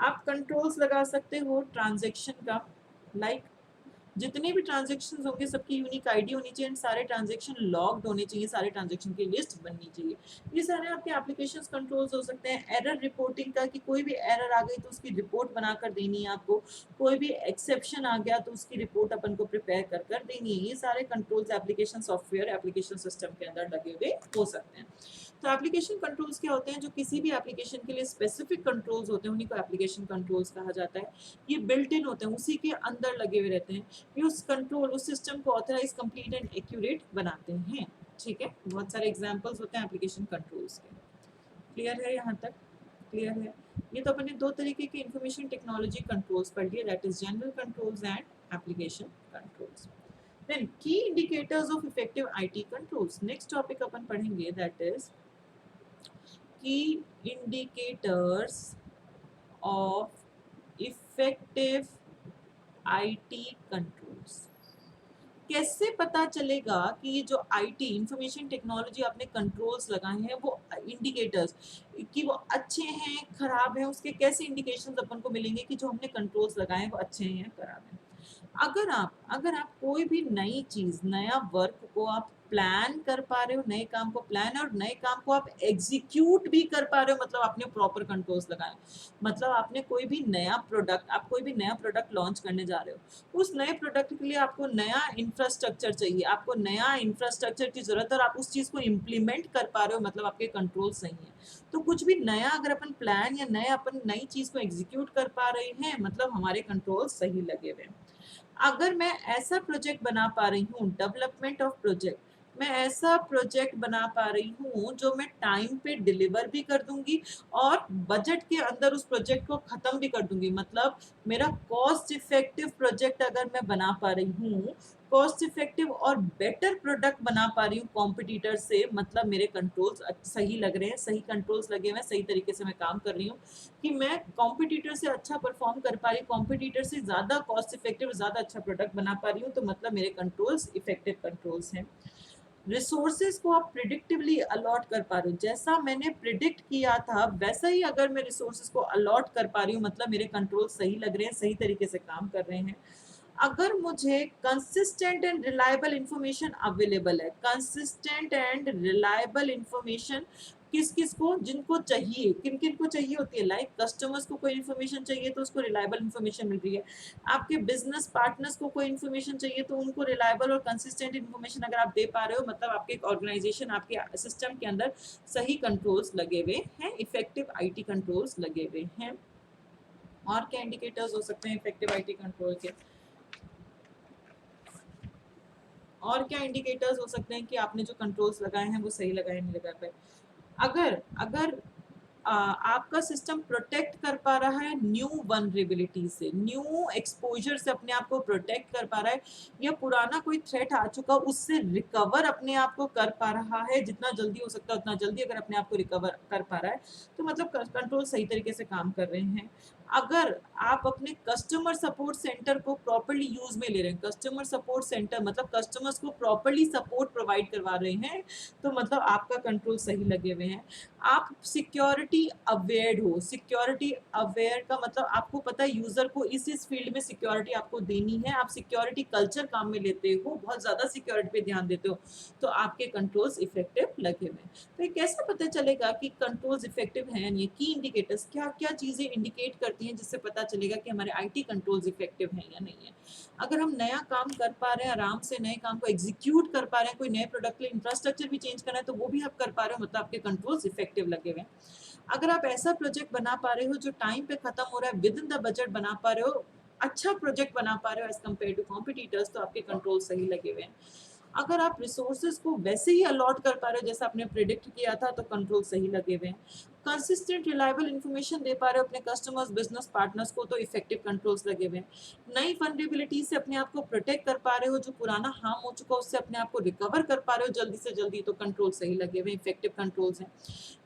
आप कंट्रोल्स लगा सकते हो ट्रांजेक्शन का, लाइक जितने भी ट्रांजेक्शन होंगे सबकी यूनिक आईडी होनी चाहिए एंड सारे ट्रांजेक्शन लॉग्ड होने चाहिए, सारे ट्रांजेक्शन की लिस्ट बननी चाहिए। ये सारे आपके एप्लीकेशन कंट्रोल्स हो सकते हैं। एरर रिपोर्टिंग का कि कोई भी एरर आ गई तो उसकी रिपोर्ट बनाकर देनी है आपको, कोई भी एक्सेप्शन आ गया तो उसकी रिपोर्ट अपन को प्रिपेयर कर कर देनी है, ये सारे controls application software application system के अंदर लगे हुए हो सकते हैं। तो एप्लीकेशन कंट्रोल्स क्या होते हैं, जो किसी भी एप्लीकेशन के लिए स्पेसिफिक कंट्रोल्स होते हैं उन्हीं को एप्लीकेशन कंट्रोल्स कहा जाता है। ये बिल्ट इन होते हैं, उसी के अंदर लगे हुए रहते हैं, ये उस कंट्रोल उस सिस्टम को ऑथराइज कंप्लीट एंड एक्यूरेट बनाते हैं, ठीक है। बहुत सारे एग्जांपल्स होते हैं एप्लीकेशन कंट्रोल्स के। क्लियर है यहाँ तक, क्लियर है। ये तो अपने दो तरीके के इंफॉर्मेशन टेक्नोलॉजी कंट्रोल्स पढ़ लिए, that is general controls and application controls. Then key indicators of effective IT controls, next topic अपन पढ़ेंगे that is key indicators of effective IT control. कैसे पता चलेगा कि ये जो आईटी इंफॉर्मेशन टेक्नोलॉजी आपने कंट्रोल्स लगाए हैं वो इंडिकेटर्स कि वो अच्छे हैं खराब हैं, उसके कैसे इंडिकेशंस अपन को मिलेंगे कि जो हमने कंट्रोल्स लगाए हैं वो अच्छे हैं या खराब हैं? अगर आप कोई भी नई चीज नया वर्क को आप प्लान कर पा रहे हो, नए काम को प्लान और नए काम को आप एग्जीक्यूट भी कर पा रहे हो, मतलब आपने प्रॉपर कंट्रोल्स लगाए, मतलब आपने कोई भी नया प्रोडक्ट लॉन्च करने जा रहे हो, उस नए प्रोडक्ट के लिए आपको नया इंफ्रास्ट्रक्चर चाहिए, आपको नया इंफ्रास्ट्रक्चर की जरूरत है और आप उस चीज को इम्प्लीमेंट कर पा रहे हो, मतलब आपके कंट्रोल सही है। तो कुछ भी नया अगर अपन प्लान या नए अपन नई चीज को एग्जीक्यूट कर पा रहे हैं, मतलब हमारे कंट्रोल सही लगे हुए हैं। अगर मैं ऐसा प्रोजेक्ट बना पा रही हूँ, डेवलपमेंट ऑफ प्रोजेक्ट, मैं ऐसा प्रोजेक्ट बना पा रही हूँ जो मैं टाइम पे डिलीवर भी कर दूंगी और बजट के अंदर उस प्रोजेक्ट को खत्म भी कर दूंगी, मतलब मेरा कॉस्ट इफेक्टिव प्रोजेक्ट अगर मैं बना पा रही हूँ, कॉस्ट इफेक्टिव और बेटर प्रोडक्ट बना पा रही हूँ कॉम्पिटिटर से, मतलब मेरे कंट्रोल्स सही लग रहे हैं, सही कंट्रोल्स लगे हुए हैं, सही तरीके से मैं काम कर रही हूँ कि मैं कॉम्पिटिटर से अच्छा परफॉर्म कर पा रही हूँ, कॉम्पिटिटर से ज़्यादा कॉस्ट इफेक्टिव ज़्यादा अच्छा प्रोडक्ट बना पा रही हूँ, तो मतलब मेरे कंट्रोल्स इफेक्टिव कंट्रोल्स हैं। रिसोर्सेज को आप प्रिडिक्टिवली अलॉट कर पा रहे हो, जैसा मैंने प्रिडिक्ट किया था वैसा ही अगर मैं रिसोर्सेज को अलॉट कर पा रही हूँ, मतलब मेरे कंट्रोल सही लग रहे हैं, सही तरीके से काम कर रहे हैं। अगर मुझे consistent and reliable information available है, कंसिस्टेंट एंड रिलायबल इंफॉर्मेशन किस किस को जिनको चाहिए, किन किन को चाहिए होती है, लाइक कस्टमर्स को कोई इन्फॉर्मेशन चाहिए तो उसको रिलायबल इन्फॉर्मेशन मिल रही है, आपके बिजनेस पार्टनर्स को कोई इन्फॉर्मेशन चाहिए तो उनको रिलायबल और कंसिस्टेंट इन्फॉर्मेशन अगर आप दे पा रहे हो, मतलब आपके ऑर्गेनाइजेशन आपके सिस्टम के अंदर सही कंट्रोल्स लगे हुए हैं, इफेक्टिव आईटी कंट्रोल्स लगे हुए हैं। और क्या इंडिकेटर्स हो सकते हैं इफेक्टिव आईटी कंट्रोल के? और क्या इंडिकेटर्स हो सकते हैं कि आपने जो कंट्रोल्स लगाए हैं वो सही लगाए नहीं लगा पाए? अगर अगर आपका सिस्टम प्रोटेक्ट कर पा रहा है न्यू वनरेबिलिटी से, न्यू एक्सपोजर से अपने आप को प्रोटेक्ट कर पा रहा है, या पुराना कोई थ्रेट आ चुका उससे रिकवर अपने आप को कर पा रहा है, जितना जल्दी हो सकता है उतना जल्दी अगर अपने आप को रिकवर कर पा रहा है, तो मतलब कंट्रोल सही तरीके से काम कर रहे हैं। अगर आप अपने कस्टमर सपोर्ट सेंटर को प्रॉपर्ली यूज में ले रहे हैं, कस्टमर सपोर्ट सेंटर मतलब कस्टमर्स को प्रॉपर्ली सपोर्ट प्रोवाइड करवा रहे हैं, तो मतलब आपका कंट्रोल सही लगे हुए हैं। आप सिक्योरिटी अवेयर हो, सिक्योरिटी अवेयर का मतलब आपको पता है यूजर को इस फील्ड में सिक्योरिटी आपको देनी है, आप सिक्योरिटी कल्चर काम में लेते हो, बहुत ज्यादा सिक्योरिटी पे ध्यान देते हो, तो आपके कंट्रोल्स इफेक्टिव लगे हुए हैं। तो ये कैसे पता चलेगा कि कंट्रोल्स इफेक्टिव हैं? ये की इंडिकेटर्स क्या क्या चीजें इंडिकेट करती हैं जिससे पता चलेगा कि हमारे आईटी कंट्रोल्स इफेक्टिव हैं या नहीं है? अगर हम नया काम कर पा रहे हैं, आराम से नए काम को एग्जीक्यूट कर पा रहे हैं, कोई नए प्रोडक्ट के लिए इंफ्रास्ट्रक्चर भी चेंज करना है तो वो भी आप कर पा रहे हो, मतलब आपके कंट्रोल्स इफेक्टिव लगे हुए हैं। अगर आप ऐसा प्रोजेक्ट बना पा रहे हो जो टाइम पे खत्म हो रहा है, विद इन द बजट बना पा रहे हो, अच्छा प्रोजेक्ट बना पा रहे हो एज कम्पेयर टू कॉम्पिटिटर्स, तो आपके कंट्रोल सही लगे हुए हैं। अगर आप रिसोर्सेज को वैसे ही अलॉट कर पा रहे हो जैसा आपने प्रिडिक्ट किया था, तो कंट्रोल सही लगे हुए हैं। कंसिस्टेंट रिलायबल इन्फॉर्मेशन दे पा रहे हो अपने कस्टमर्स बिजनेस पार्टनर्स को, तो इफेक्टिव कंट्रोल्स लगे हुए हैं। नई वनरेबिलिटी से अपने आप को प्रोटेक्ट कर पा रहे हो, जो पुराना हार्म हो चुका उससे अपने आप को रिकवर कर पा रहे हो जल्दी से जल्दी, तो कंट्रोल सही लगे हुए, इफेक्टिव कंट्रोल्स हैं।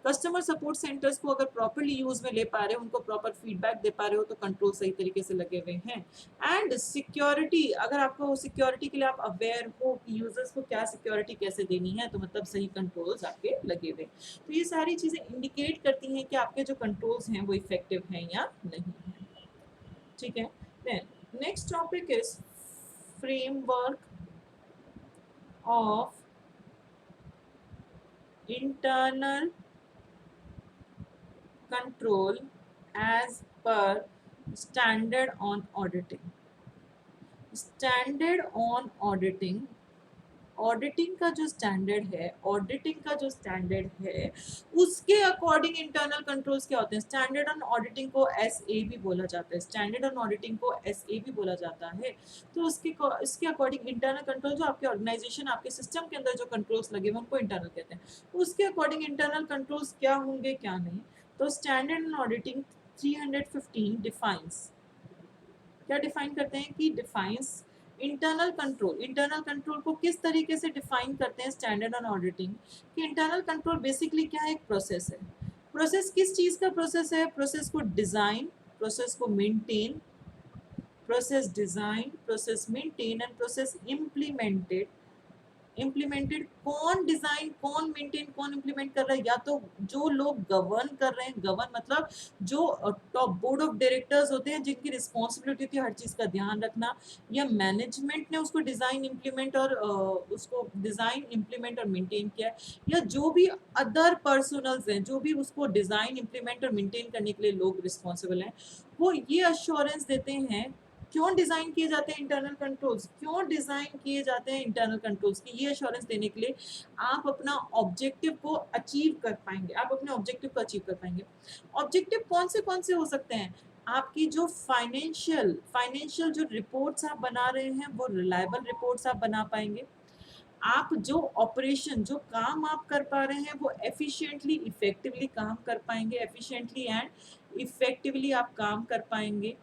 कस्टमर सपोर्ट सेंटर्स को अगर प्रॉपर्ली यूज में ले पा रहे हो, उनको प्रॉपर फीडबैक दे पा रहे हो, तो कंट्रोल सही तरीके से लगे हुए हैं। एंड सिक्योरिटी, अगर आपको सिक्योरिटी के लिए आप अवेयर हो कि यूजर्स को क्या सिक्योरिटी कैसे देनी है, तो मतलब सही कंट्रोल्स आपके लगे हुए। तो ये सारी चीजें इंडिकेट करती हैं कि आपके जो कंट्रोल्स हैं वो इफेक्टिव हैं या नहीं है। ठीक है, then next topic is framework of internal control as per standard on auditing. Standard on auditing, auditing का जो स्टैंडर्ड है, ऑडिटिंग का जो स्टैंडर्ड है उसके अकॉर्डिंग इंटरनल कंट्रोल्स क्या होते हैं। स्टैंडर्ड ऑन ऑडिटिंग को एसए भी बोला जाता है, स्टैंडर्ड ऑन ऑडिटिंग को एसए भी बोला जाता है। तो इसके अकॉर्डिंग इंटरनल कंट्रोल जो आपके ऑर्गेनाइजेशन आपके सिस्टम के अंदर जो कंट्रोल्स लगे हुए उनको इंटरनल कहते हैं। उसके अकॉर्डिंग इंटरनल कंट्रोल्स क्या होंगे क्या नहीं, तो स्टैंडर्ड ऑन ऑडिटिंग 315 डिफाइंस, क्या डिफाइन करते हैं कि defines internal control. Internal control को किस तरीके से डिफाइन करते हैं स्टैंडर्ड ऑन ऑडिटिंग, कि इंटरनल कंट्रोल बेसिकली क्या है, एक प्रोसेस है। प्रोसेस किस चीज का प्रोसेस है, प्रोसेस को डिजाइन, प्रोसेस को maintain, process design, process maintain and process implemented. कौन डिजाइन, कौन मेंटेन, कौन इम्प्लीमेंट कर रहा है? या तो जो लोग गवर्न कर रहे हैं, गवर्न मतलब जो टॉप बोर्ड ऑफ डायरेक्टर्स होते हैं जिनकी रिस्पॉन्सिबिलिटी थी हर चीज का ध्यान रखना, या मैनेजमेंट ने उसको डिजाइन इम्प्लीमेंट और उसको डिजाइन इम्प्लीमेंट और मेंटेन किया है, या जो भी अदर पर्सनल्स हैं जो भी उसको डिजाइन इम्प्लीमेंट और मेंटेन करने के लिए लोग रिस्पॉन्सिबल हैं, वो ये अश्योरेंस देते हैं। क्यों डिजाइन किए जाते हैं इंटरनल कंट्रोल्स? क्यों डिजाइन किए जाते हैं इंटरनल कंट्रोल्स की? ये अश्योरेंस देने के लिए आप अपना ऑब्जेक्टिव को अचीव कर पाएंगे, आप अपने ऑब्जेक्टिव को अचीव कर पाएंगे। ऑब्जेक्टिव कौन से हो सकते हैं? आपकी जो फाइनेंशियल जो रिपोर्ट्स आप बना रहे हैं वो रिलायबल रिपोर्ट्स आप बना पाएंगे। आप जो ऑपरेशन, जो काम आप कर पा रहे हैं वो एफिशिएंटली इफेक्टिवली काम कर पाएंगे, एफिशिएंटली एंड इफेक्टिवली आप काम कर पाएंगे।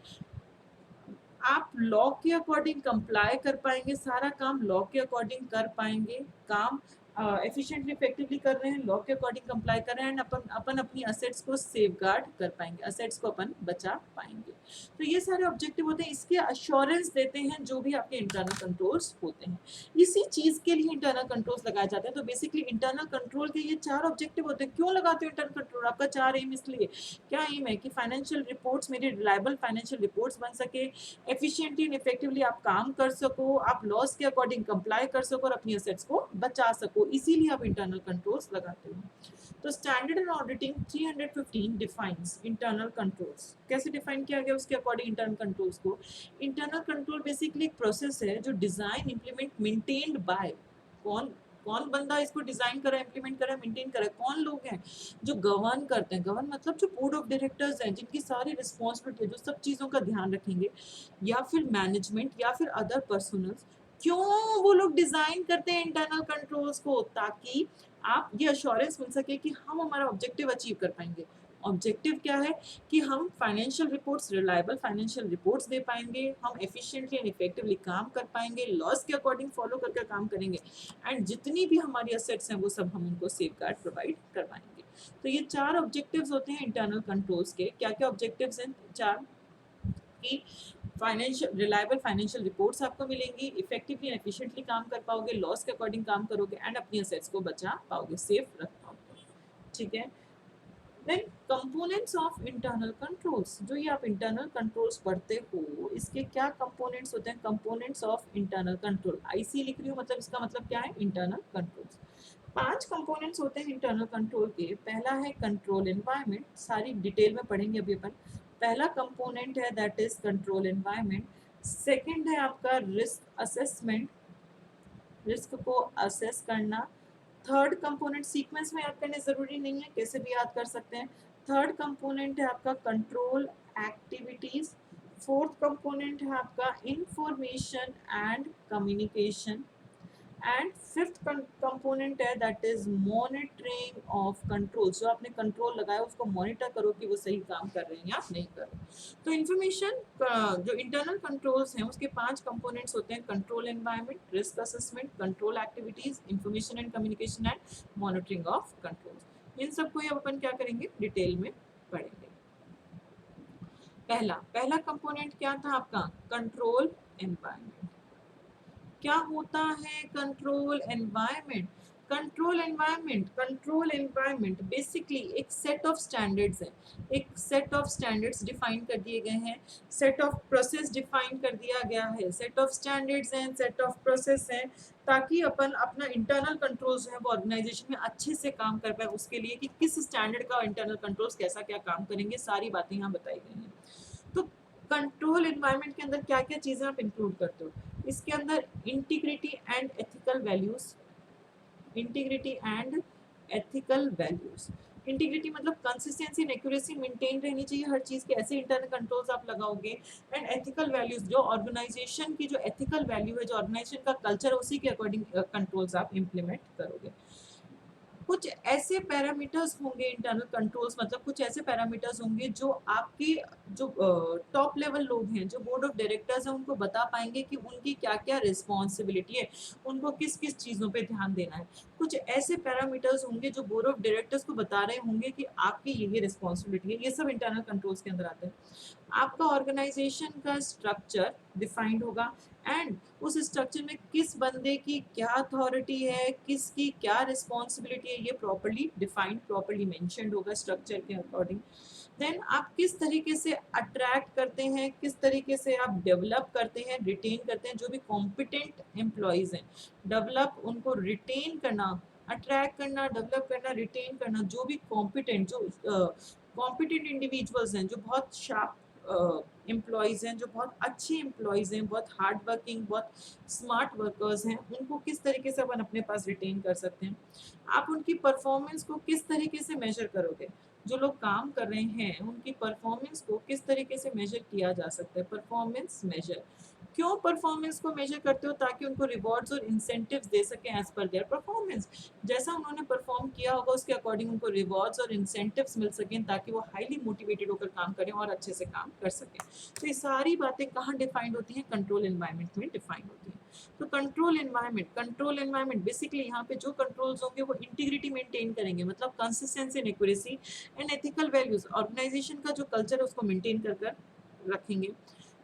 आप लॉ के अकॉर्डिंग कंप्लाई कर पाएंगे, सारा काम लॉ के अकॉर्डिंग कर पाएंगे, काम एफिशिएंटली इफेक्टिवली कर रहे हैं, लॉ के अकॉर्डिंग कंप्लाई कर रहे हैं, अपन अपन अपनी असेट्स को सेफगार्ड कर पाएंगे, असेट्स को अपन बचा पाएंगे। तो ये सारे ऑब्जेक्टिव होते हैं, इसके अश्योरेंस देते हैं जो भी आपके इंटरनल कंट्रोल्स होते हैं। इसी चीज के लिए इंटरनल कंट्रोल्स लगाए जाते हैं। तो बेसिकली इंटरनल कंट्रोल के ये 4 ऑब्जेक्टिव होते हैं। क्यों लगाते हो इंटरनल कंट्रोल? आपका 4 एम इसलिए, क्या एम है कि फाइनेंशियल रिपोर्ट्स मेरी रिलायबल फाइनेंशियल रिपोर्ट्स बन सके, एफिशिएंटली एंड इफेक्टिवली आप काम कर सको, आप लॉस के अकॉर्डिंग कंप्लाई कर सको और अपनी असेट्स को बचा सको, इसीलिए आप इंटरनल कंट्रोल्स लगाते हो। तो standard and auditing 315 defines internal controls. कैसे डिफाइन किया गया उसके अकॉर्डिंग इंटरनल कंट्रोल्स को? इंटरनल कंट्रोल बेसिकली एक प्रोसेस है जो डिजाइन, इंप्लीमेंट, मेंटेन्ड बाय, कौन कौन बंदा इसको डिजाइन करा, इंप्लीमेंट करा, मेंटेन करा? कौन लोग हैं जो गवर्न करते हैं? गवर्न मतलब जो बोर्ड ऑफ डायरेक्टर्स हैं जिनकी सारी रिस्पॉन्सिबिलिटी है, जो सब चीजों का ध्यान रखेंगे, या फिर मैनेजमेंट या फिर अदर पर्सनल्स। क्यों वो लोग डिजाइन करते हैं इंटरनल कंट्रोल्स को? ताकि आप ये अश्योरेंस मिल सके कि हम हमारा ऑब्जेक्टिव अचीव कर पाएंगे। ऑब्जेक्टिव क्या है? कि हम financial reports, reliable financial reports दे पाएंगे, हम एफिशिएंटली एंड इफेक्टिवली काम कर पाएंगे, लॉस के अकॉर्डिंग फॉलो करके काम करेंगे, एंड जितनी भी हमारी असेट्स हैं वो सब हम उनको सेफगार्ड प्रोवाइड करवाएंगे। तो ये 4 ऑब्जेक्टिव्स होते हैं इंटरनल कंट्रोल्स के। क्या क्या ऑब्जेक्टिव्स हैं? 4 कि फाइनेंशियल रिलायबल फाइनेंशियल रिपोर्ट्स आपको मिलेंगी, इफेक्टिवली एंड एफिशिएंटली काम कर पाओगे, लॉस के अकॉर्डिंग काम करोगे, एंड अपनी असेट्स को बचा पाओगे, सेफ रख पाओगे। ठीक है। Then components of internal controls, जो ये आप इंटरनल कंट्रोल्स पढ़ते हो इसके क्या कंपोनेंट्स होते हैं? Components of internal control, IC लिख रही हूँ, मतलब इसका मतलब क्या है? Internal controls. 5 कंपोनेंट्स होते हैं इंटरनल कंट्रोल के। पहला है कंट्रोल एनवायरनमेंट, सारी डिटेल में पढ़ेंगे अभी अपन। पहला कंपोनेंट है that is control environment. Second है आपका रिस्क असेसमेंट, रिस्क को असेस करना। थर्ड कंपोनेंट, सीक्वेंस में याद करने जरूरी नहीं है, कैसे भी याद कर सकते हैं। थर्ड कंपोनेंट है आपका कंट्रोल एक्टिविटीज। फोर्थ कंपोनेंट है आपका information and communication. And fifth component है that is monitoring of control, जो आपने कंट्रोल लगाया उसको मॉनिटर करो कि वो सही काम कर रहे हैं या नहीं कर रहे। तो इंफॉर्मेशन, जो इंटरनल कंट्रोल्स हैं उसके 5 कंपोनेंट्स होते हैं: control environment, risk assessment, control activities, information and communication, and monitoring of control. इन सबको अब अपन क्या करेंगे? डिटेल में पढ़ेंगे। पहला पहला कंपोनेंट क्या था आपका? Control environment. क्या होता है control environment? Control environment basically एक सेट ऑफ स्टैंडर्ड्स है, एक सेट ऑफ स्टैंडर्ड्स डिफाइन कर दिए गए हैं, सेट ऑफ प्रोसेस डिफाइन कर दिया गया है, सेट ऑफ स्टैंडर्ड्स हैं, सेट ऑफ प्रोसेस हैं, ताकि अपन अपना इंटरनल कंट्रोल्स जो है वो ऑर्गेनाइजेशन में अच्छे से काम कर पाए। उसके लिए कि किस स्टैंडर्ड का इंटरनल कंट्रोल्स कैसा क्या काम करेंगे, सारी बातें यहाँ बताई गई हैं। तो कंट्रोल एनवायरनमेंट के अंदर क्या क्या चीजें आप इंक्लूड करते हो? इसके अंदर integrity and ethical values, integrity and ethical values. Integrity मतलब कंसिस्टेंसी एंड एक्यूरेसी मेंटेन रहनी चाहिए हर चीज के, ऐसे इंटरनल कंट्रोल्स आप लगाओगे। एंड एथिकल वैल्यूज, जो ऑर्गेनाइजेशन की जो एथिकल वैल्यू है, जो ऑर्गेनाइजेशन का कल्चर है, उसी के अकॉर्डिंग कंट्रोल्स आप इंप्लीमेंट करोगे। कुछ ऐसे पैरामीटर्स होंगे इंटरनल कंट्रोल्स, मतलब कुछ ऐसे पैरामीटर्स होंगे जो आपके जो टॉप लेवल लोग हैं, जो बोर्ड ऑफ डायरेक्टर्स हैं, उनको बता पाएंगे कि उनकी क्या क्या रिस्पॉन्सिबिलिटी है, उनको किस किस चीज़ों पे ध्यान देना है। कुछ ऐसे पैरामीटर्स होंगे जो बोर्ड ऑफ डायरेक्टर्स को बता रहे होंगे कि आपकी ये रिस्पॉन्सिबिलिटी है। ये सब इंटरनल कंट्रोल्स के अंदर आते हैं। आपका ऑर्गेनाइजेशन का स्ट्रक्चर डिफाइंड होगा एंड उस स्ट्रक्चर में किस बंदे की क्या अथॉरिटी है, किसकी क्या रिस्पॉन्सिबिलिटी है, ये प्रॉपर्ली डिफाइंड, प्रॉपर्ली मेंशन्ड होगा स्ट्रक्चर के अकॉर्डिंग। देन आप किस तरीके से अट्रैक्ट करते हैं, किस तरीके से आप डेवलप करते हैं, रिटेन करते हैं जो भी कॉम्पिटेंट एम्प्लॉयज हैं। डेवलप, उनको रिटेन करना, अट्रैक्ट करना, डेवलप करना, रिटेन करना, जो भी कॉम्पिटेंट, जो कॉम्पिटेंट इंडिविजुअल्स हैं, जो बहुत शार्प एम्प्लॉयज़ हैं, जो बहुत अच्छे एम्प्लॉयज़ हैं, बहुत हार्ड वर्किंग, बहुत स्मार्ट वर्कर्स हैं, उनको किस तरीके से अपन अपने पास रिटेन कर सकते हैं। आप उनकी परफॉर्मेंस को किस तरीके से मेजर करोगे, जो लोग काम कर रहे हैं उनकी परफॉर्मेंस को किस तरीके से मेजर किया जा सकता है। परफॉर्मेंस मेजर, क्यों परफॉर्मेंस को मेजर करते हो, ताकि उनको रिवॉर्ड्स और इंसेंटिव्स दे सकें एज पर देयर परफॉर्मेंस। जैसा उन्होंने परफॉर्म किया होगा उसके अकॉर्डिंग उनको रिवॉर्ड्स और इंसेंटिव्स मिल सकें, ताकि वो हाईली मोटिवेटेड होकर काम करें और अच्छे से काम कर सकें। तो ये सारी बातें कहाँ डिफाइंड होती हैं, कंट्रोल एनवायरनमेंट में डिफाइंड होती हैं। तो कंट्रोल एनवायरनमेंट बेसिकली यहाँ पे जो कंट्रोल्स होंगे वो इंटीग्रिटी मेंटेन करेंगे, मतलब consistency and accuracy and ethical values, organization का जो कल्चर है उसको मेंटेन कर कर रखेंगे।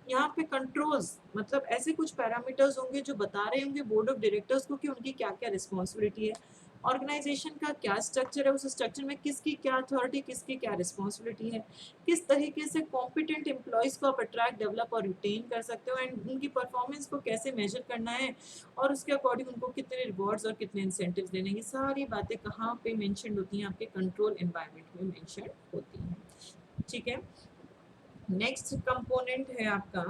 यहाँ पे कंट्रोल्स मतलब ऐसे कुछ पैरामीटर्स होंगे जो बता रहे होंगे बोर्ड ऑफ डायरेक्टर्स को कि उनकी क्या क्या रिस्पॉन्सिबिलिटी है, ऑर्गेनाइजेशन का क्या स्ट्रक्चर है, उस स्ट्रक्चर में किसकी क्या अथॉरिटी, किसकी क्या रिस्पॉन्सिबिलिटी है, किस तरीके से कॉम्पिटेंट एम्प्लॉयज़ को आप अट्रैक्ट, डेवलप और रिटेन कर सकते हो, एंड उनकी परफॉर्मेंस को कैसे मेजर करना है और उसके अकॉर्डिंग उनको कितने रिवॉर्ड्स और कितने इंसेंटिव्स देने, ये सारी बातें कहाँ पे मेंशन होती हैं, आपके कंट्रोल एनवायरनमेंट में मेंशन होती हैं। ठीक है। नेक्स्ट कंपोनेंट है आपका,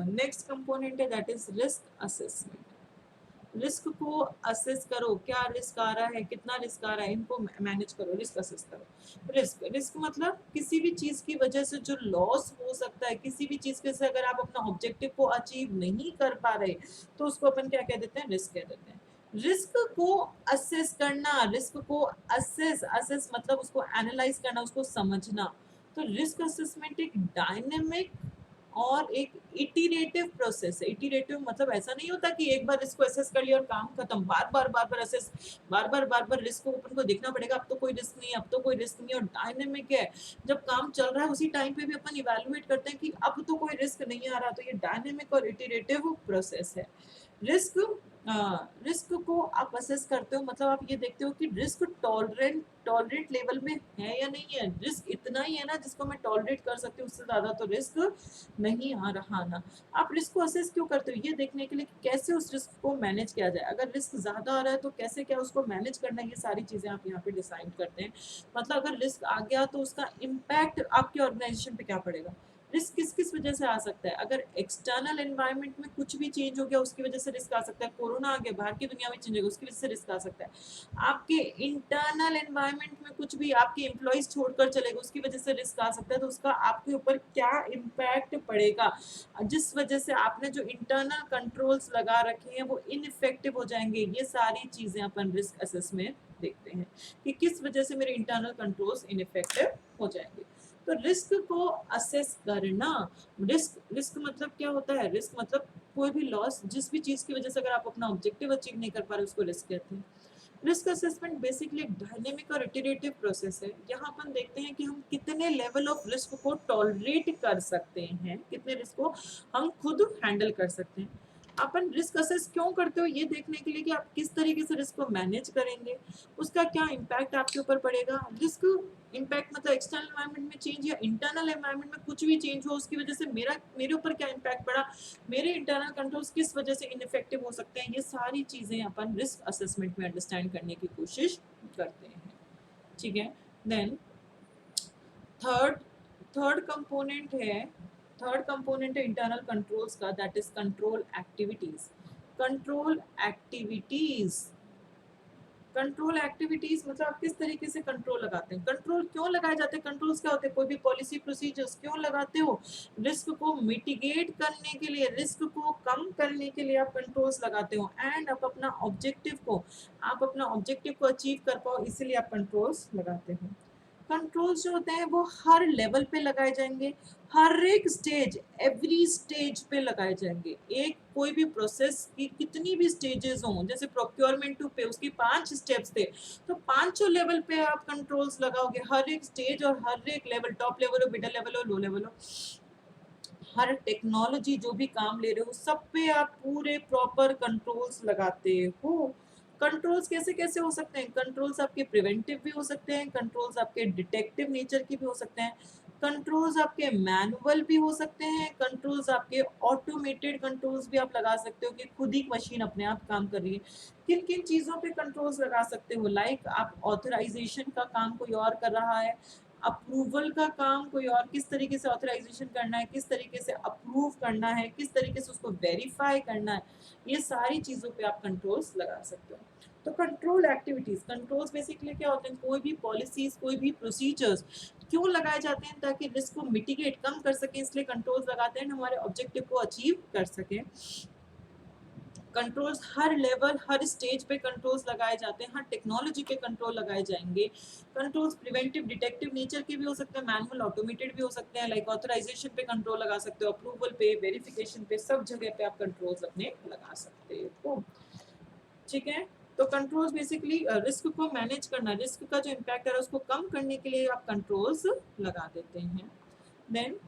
नेक्स्ट कंपोनेंट है that is risk assessment. Risk को असेस करो, क्या रिस्क आ रहा है, कितना रिस्क आ रहा है, इनको मैनेज करो, रिस्क असेस करो। रिस्क, रिस्क मतलब किसी भी चीज की वजह से जो लॉस हो सकता है, किसी भी चीज के से अगर आप अपना ऑब्जेक्टिव को अचीव नहीं कर पा रहे तो उसको अपन क्या कह देते हैं, रिस्क कह देते हैं। रिस्क को असेस करना, रिस्क को असेस, असेस मतलब उसको एनालाइज करना, उसको समझना। तो रिस्क असेसमेंट एक डायनेमिक और एक इटरेटिव प्रोसेस है। इटरेटिव मतलब ऐसा नहीं होता कि एक बार रिस्क को असेस कर लिया और काम खत्म, बार बार असेस, बार बार रिस्क को अपन को देखना पड़ेगा, अब तो कोई रिस्क नहीं, अब तो कोई रिस्क नहीं। और डायनेमिक है, जब काम चल रहा है उसी टाइम पे भी अपन इवेलुएट करते हैं कि अब तो कोई रिस्क नहीं आ रहा। तो ये डायनेमिक और इटरेटिव प्रोसेस है। रिस्क, रिस्क को आप असेस करते हो, मतलब आप ये देखते हो कि रिस्क टॉलरेट लेवल में है या नहीं है, रिस्क इतना ही है ना जिसको मैं टॉलरेट कर सकती हूँ, उससे ज्यादा तो रिस्क नहीं आ रहा ना। आप रिस्क को असेस क्यों करते हो, ये देखने के लिए कि कैसे उस रिस्क को मैनेज किया जाए। अगर रिस्क ज्यादा आ रहा है तो कैसे क्या उसको मैनेज करना है, ये सारी चीजें आप यहाँ पे डिसाइड करते हैं। मतलब अगर रिस्क आ गया तो उसका इम्पैक्ट आपके ऑर्गेनाइजेशन पे क्या पड़ेगा। रिस्क किस किस वजह से आ सकता है, अगर एक्सटर्नल एनवायरनमेंट में कुछ भी चेंज हो गया उसकी वजह से रिस्क आ सकता है, कोरोना आ गया, बाहर की दुनिया में चेंज हो गया उसकी वजह से रिस्क आ सकता है, आपके इंटरनल एनवायरनमेंट में कुछ भी आपके एम्प्लॉयज छोड़कर चले गए उसकी वजह से रिस्क आ सकता है, तो उसका आपके ऊपर क्या इम्पैक्ट पड़ेगा, जिस वजह से आपने जो इंटरनल कंट्रोल्स लगा रखे हैं वो इनइफेक्टिव हो जाएंगे। ये सारी चीजें अपन रिस्क असेस में देखते हैं कि किस वजह से मेरे इंटरनल कंट्रोल्स इनइफेक्टिव हो जाएंगे। तो रिस्क को असेस करना, रिस्क रिस्क मतलब क्या होता है, रिस्क मतलब कोई भी लॉस, जिस भी चीज की वजह से अगर आप अपना ऑब्जेक्टिव अचीव नहीं कर पा रहे उसको रिस्क कहते हैं। रिस्क असेसमेंट बेसिकली एक डायनेमिक और इटरेटिव प्रोसेस है, जहां अपन देखते हैं कि हम कितने लेवल ऑफ रिस्क को टॉलरेट कर सकते हैं, कितने रिस्क को हम खुद हैंडल कर सकते हैं। अपन रिस्क असेस क्यों करते हो, ये देखने के लिए कि आप किस तरीके से रिस्क को मैनेज करेंगे, उसका क्या इम्पैक्ट आपके ऊपर पड़ेगा। रिस्क इम्पैक्ट मतलब एक्सटर्नल एनवायरनमेंट में चेंज या इंटरनल एनवायरनमेंट में कुछ भी चेंज हो उसकी वजह से मेरे ऊपर क्या इम्पैक्ट पड़ा, मेरे इंटरनल कंट्रोल्स किस वजह से इनइफेक्टिव हो सकते हैं, ये सारी चीजें अपन रिस्क असेसमेंट में अंडरस्टैंड करने की कोशिश करते हैं। ठीक है। देन थर्ड थर्ड कंपोनेंट है, थर्ड कंपोनेंट है इंटरनल कंट्रोल्स का, that is control activities. Control activities control activities मतलब आप किस तरीके से कंट्रोल लगाते हैं, कंट्रोल क्यों लगाए जाते हैं, कंट्रोल्स क्या होते हैं, कोई भी पॉलिसी प्रोसीजर्स क्यों लगाते हो, रिस्क को मिटिगेट करने के लिए, रिस्क को कम करने के लिए आप कंट्रोल्स लगाते हो, एंड आप अपना ऑब्जेक्टिव को अचीव कर पाओ, इसीलिए आप कंट्रोल्स लगाते हो। कंट्रोल्स जो होते हैं वो हर लेवल पे लगाए जाएंगे, हर एक स्टेज, एवरी स्टेज पे लगाए जाएंगे। एक कोई भी प्रोसेस की कितनी भी स्टेजेस हों, जैसे प्रोक्योरमेंट टू पे उसकी 5 स्टेप्स थे, तो पांचों लेवल पे आप कंट्रोल्स लगाओगे, हर एक स्टेज और हर एक लेवल, टॉप लेवल हो, मिडिल लेवल हो, लो लेवल हो, हर टेक्नोलॉजी जो भी काम ले रहे हो सब पे आप पूरे प्रॉपर कंट्रोल्स लगाते हो। कंट्रोल्स कैसे कैसे हो सकते हैं, कंट्रोल्स आपके प्रिवेंटिव भी हो सकते हैं, कंट्रोल्स आपके डिटेक्टिव नेचर की भी हो सकते हैं, कंट्रोल्स आपके मैनुअल भी हो सकते हैं, कंट्रोल्स आपके ऑटोमेटेड कंट्रोल्स भी आप लगा सकते हो कि खुद ही मशीन अपने आप काम कर रही है। किन किन चीज़ों पे कंट्रोल्स लगा सकते हो, लाइक आप ऑथराइजेशन का काम कोई और कर रहा है, अप्रूवल का काम कोई और किस तरीके से ऑथराइजेशन करना है, किस तरीके से अप्रूव करना है, किस तरीके से उसको वेरीफाई करना है, ये सारी चीज़ों पे आप कंट्रोल्स लगा सकते हो। तो कंट्रोल एक्टिविटीज, कंट्रोल्स बेसिकली क्या होते हैं, कोई भी पॉलिसीज, कोई भी प्रोसीजर्स क्यों लगाए जाते हैं, ताकि रिस्क को मिटिगेट कम कर सकें, इसलिए कंट्रोल्स लगाते हैं, हमारे ऑब्जेक्टिव को अचीव कर सकें। कंट्रोल्स हर लेवल, हर स्टेज पे कंट्रोल्स लगाए जाते हैं, हर टेक्नोलॉजी पे कंट्रोल लगाए जाएंगे। कंट्रोल्स प्रिवेंटिव डिटेक्टिव नेचर के भी हो सकते हैं, मैनुअल ऑटोमेटेड भी हो सकते हैं, लाइक ऑथराइजेशन पे कंट्रोल लगा सकते हो, अप्रूवल पे, वेरिफिकेशन पे, सब जगह पे आप कंट्रोल्स अपने लगा सकते हो। ठीक है, तो कंट्रोल्स बेसिकली रिस्क को मैनेज करना, रिस्क का जो इम्पैक्ट है उसको कम करने के लिए आप कंट्रोल्स लगा देते हैं। देन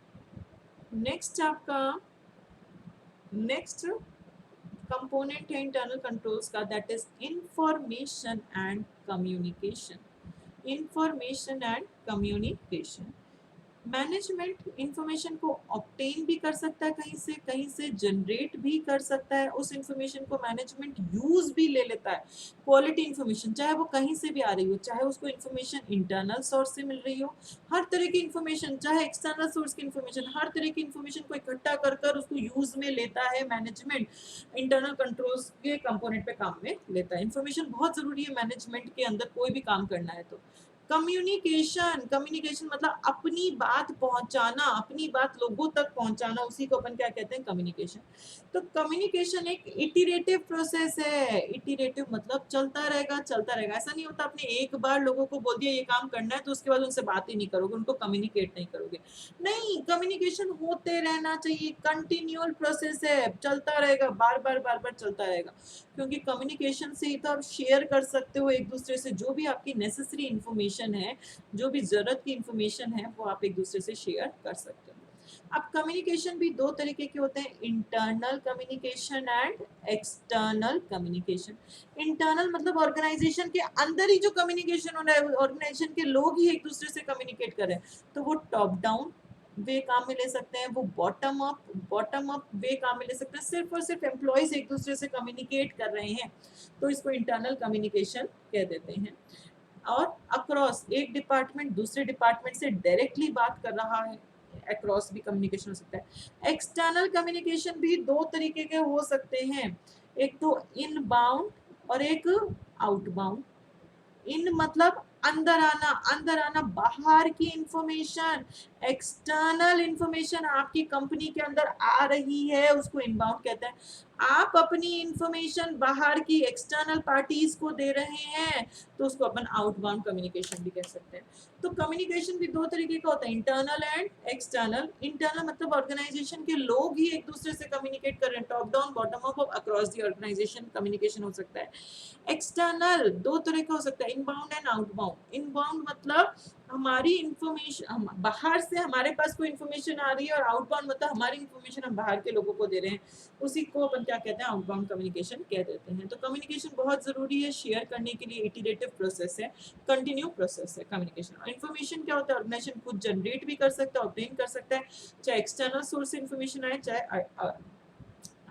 नेक्स्ट आपका नेक्स्ट कंपोनेंट है इंटरनल कंट्रोल्स का, that is information and communication. Information and communication, management information को ऑब्टेन भी कर सकता है, कहीं से जनरेट भी कर सकता है, उस इंफॉर्मेशन को मैनेजमेंट यूज भी ले लेता है। क्वालिटी इंफॉर्मेशन चाहे वो कहीं से भी आ रही हो, चाहे उसको इंफॉर्मेशन इंटरनल सोर्स से मिल रही हो, हर तरह की इंफॉर्मेशन, चाहे एक्सटर्नल सोर्स की इंफॉर्मेशन, हर तरह की इंफॉर्मेशन को इकट्ठा कर कर उसको यूज में लेता है मैनेजमेंट, इंटरनल कंट्रोल्स के कंपोनेंट पे काम में लेता है। इंफॉर्मेशन बहुत जरूरी है मैनेजमेंट के अंदर कोई भी काम करना है तो। कम्युनिकेशन, कम्युनिकेशन मतलब अपनी बात पहुंचाना, अपनी बात लोगों तक पहुंचाना, उसी को अपन क्या कहते हैं, कम्युनिकेशन। तो कम्युनिकेशन एक इटरेटिव प्रोसेस है, इटरेटिव मतलब चलता रहेगा चलता रहेगा, ऐसा नहीं होता आपने एक बार लोगों को बोल दिया ये काम करना है तो उसके बाद उनसे बात ही नहीं करोगे, उनको कम्युनिकेट नहीं करोगे, नहीं, कम्युनिकेशन होते रहना चाहिए, कंटिन्यूअल प्रोसेस है, चलता रहेगा, बार बार बार बार चलता रहेगा, क्योंकि कम्युनिकेशन से ही तो आप शेयर कर सकते हो एक दूसरे से जो भी आपकी नेसेसरी इंफॉर्मेशन है, जो भी जरूरत की इंफॉर्मेशन है वो आप एक दूसरे से शेयर कर सकते हो। अब कम्युनिकेशन भी दो तरीके के होते हैं, internal communication and external communication. Internal मतलब ऑर्गेनाइजेशन के अंदर ही जो कम्युनिकेशन हो रहा है, ऑर्गेनाइजेशन के लोग ही एक दूसरे से कम्युनिकेट कर रहे हैं, तो वो टॉप डाउन वे काम में ले सकते हैं, वो बॉटम अप वे काम में ले सकते हैं, सिर्फ और सिर्फ एम्प्लॉयज एक दूसरे से कम्युनिकेट कर रहे हैं तो इसको इंटरनल कम्युनिकेशन कह देते हैं। और अक्रॉस, एक डिपार्टमेंट दूसरे डिपार्टमेंट से डायरेक्टली बात कर रहा है, अक्रॉस भी कम्युनिकेशन हो सकता है। एक्सटर्नल कम्युनिकेशन भी दो तरीके के हो सकते हैं, एक तो इनबाउंड और एक आउटबाउंड। इन मतलब अंदर आना बाहर की इंफॉर्मेशन, एक्सटर्नल इंफॉर्मेशन आपकी कंपनी के अंदर आ रही है उसको इनबाउंड कहते हैं। आप अपनी इंफॉर्मेशन बाहर की एक्सटर्नल पार्टीज को दे रहे हैं तो उसको अपन आउटबाउंड कम्युनिकेशन भी कह सकते हैं। तो कम्युनिकेशन भी दो तरीके का होता है, इंटरनल एंड एक्सटर्नल। इंटरनल मतलब ऑर्गेनाइजेशन के लोग ही एक दूसरे से कम्युनिकेट कर रहे हैं, top down, bottom up, across the organization communication हो सकता है। एक्सटर्नल दो तरह का हो सकता है, इनबाउंड एंड आउटबाउंड। इनबाउंड मतलब हमारी इंफॉर्मेशन, बाहर से हमारे पास कोई इंफॉर्मेशन आ रही है, और आउटबाउंड मतलब हमारी इंफॉर्मेशन हम बाहर के लोगों को दे रहे हैं, उसी को अपन क्या कहते हैं, आउटबाउंड कम्युनिकेशन कह देते हैं। तो कम्युनिकेशन बहुत जरूरी है शेयर करने के लिए, इटरेटिव प्रोसेस है, कंटिन्यू प्रोसेस है कम्युनिकेशन। और इन्फॉर्मेशन क्या होता है, ऑर्गेनाइजेशन खुद जनरेट भी कर सकता है, ऑब्टेन कर सकता है, चाहे एक्सटर्नल सोर्स से इन्फॉर्मेशन आए चाहे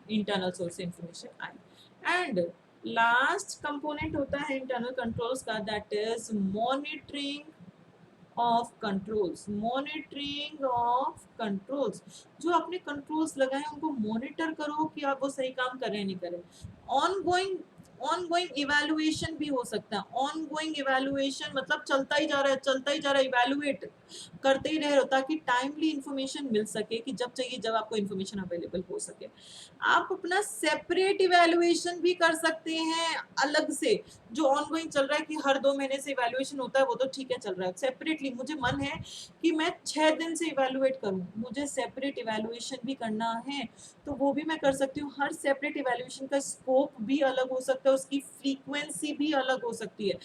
इंटरनल सोर्स से इंफॉर्मेशन आए। एंड लास्ट कंपोनेंट होता है इंटरनल कंट्रोल्स का, that is monitoring of controls. Monitoring of controls, जो आपने कंट्रोल्स लगाए उनको मॉनिटर करो कि आप वो सही काम कर रहे हैं नहीं कर रहे। On going on going evaluation भी हो सकता है। ऑन गोइंग इवैल्यूएशन मतलब चलता ही जा रहा है, चलता ही जा रहा है, इवैल्यूएट करते ही रह रहे हो ताकि टाइमली इंफॉर्मेशन मिल सके, कि जब चाहिए जब आपको इंफॉर्मेशन अवेलेबल हो सके। आप अपना सेपरेट इवैल्यूएशन भी कर सकते हैं अलग से। जो ऑन गोइंग चल रहा है कि हर 2 महीने से इवैल्यूएशन होता है, वो तो ठीक है चल रहा है। सेपरेटली मुझे मन है कि मैं 6 दिन से इवैल्यूएट करूं, मुझे सेपरेट इवैल्यूएशन भी करना है, तो वो भी मैं कर सकती हूँ। हर सेपरेट इवैल्यूएशन का स्कोप भी अलग हो सकता है, उसकी फ्रीक्वेंसी भी अलग हो सकती है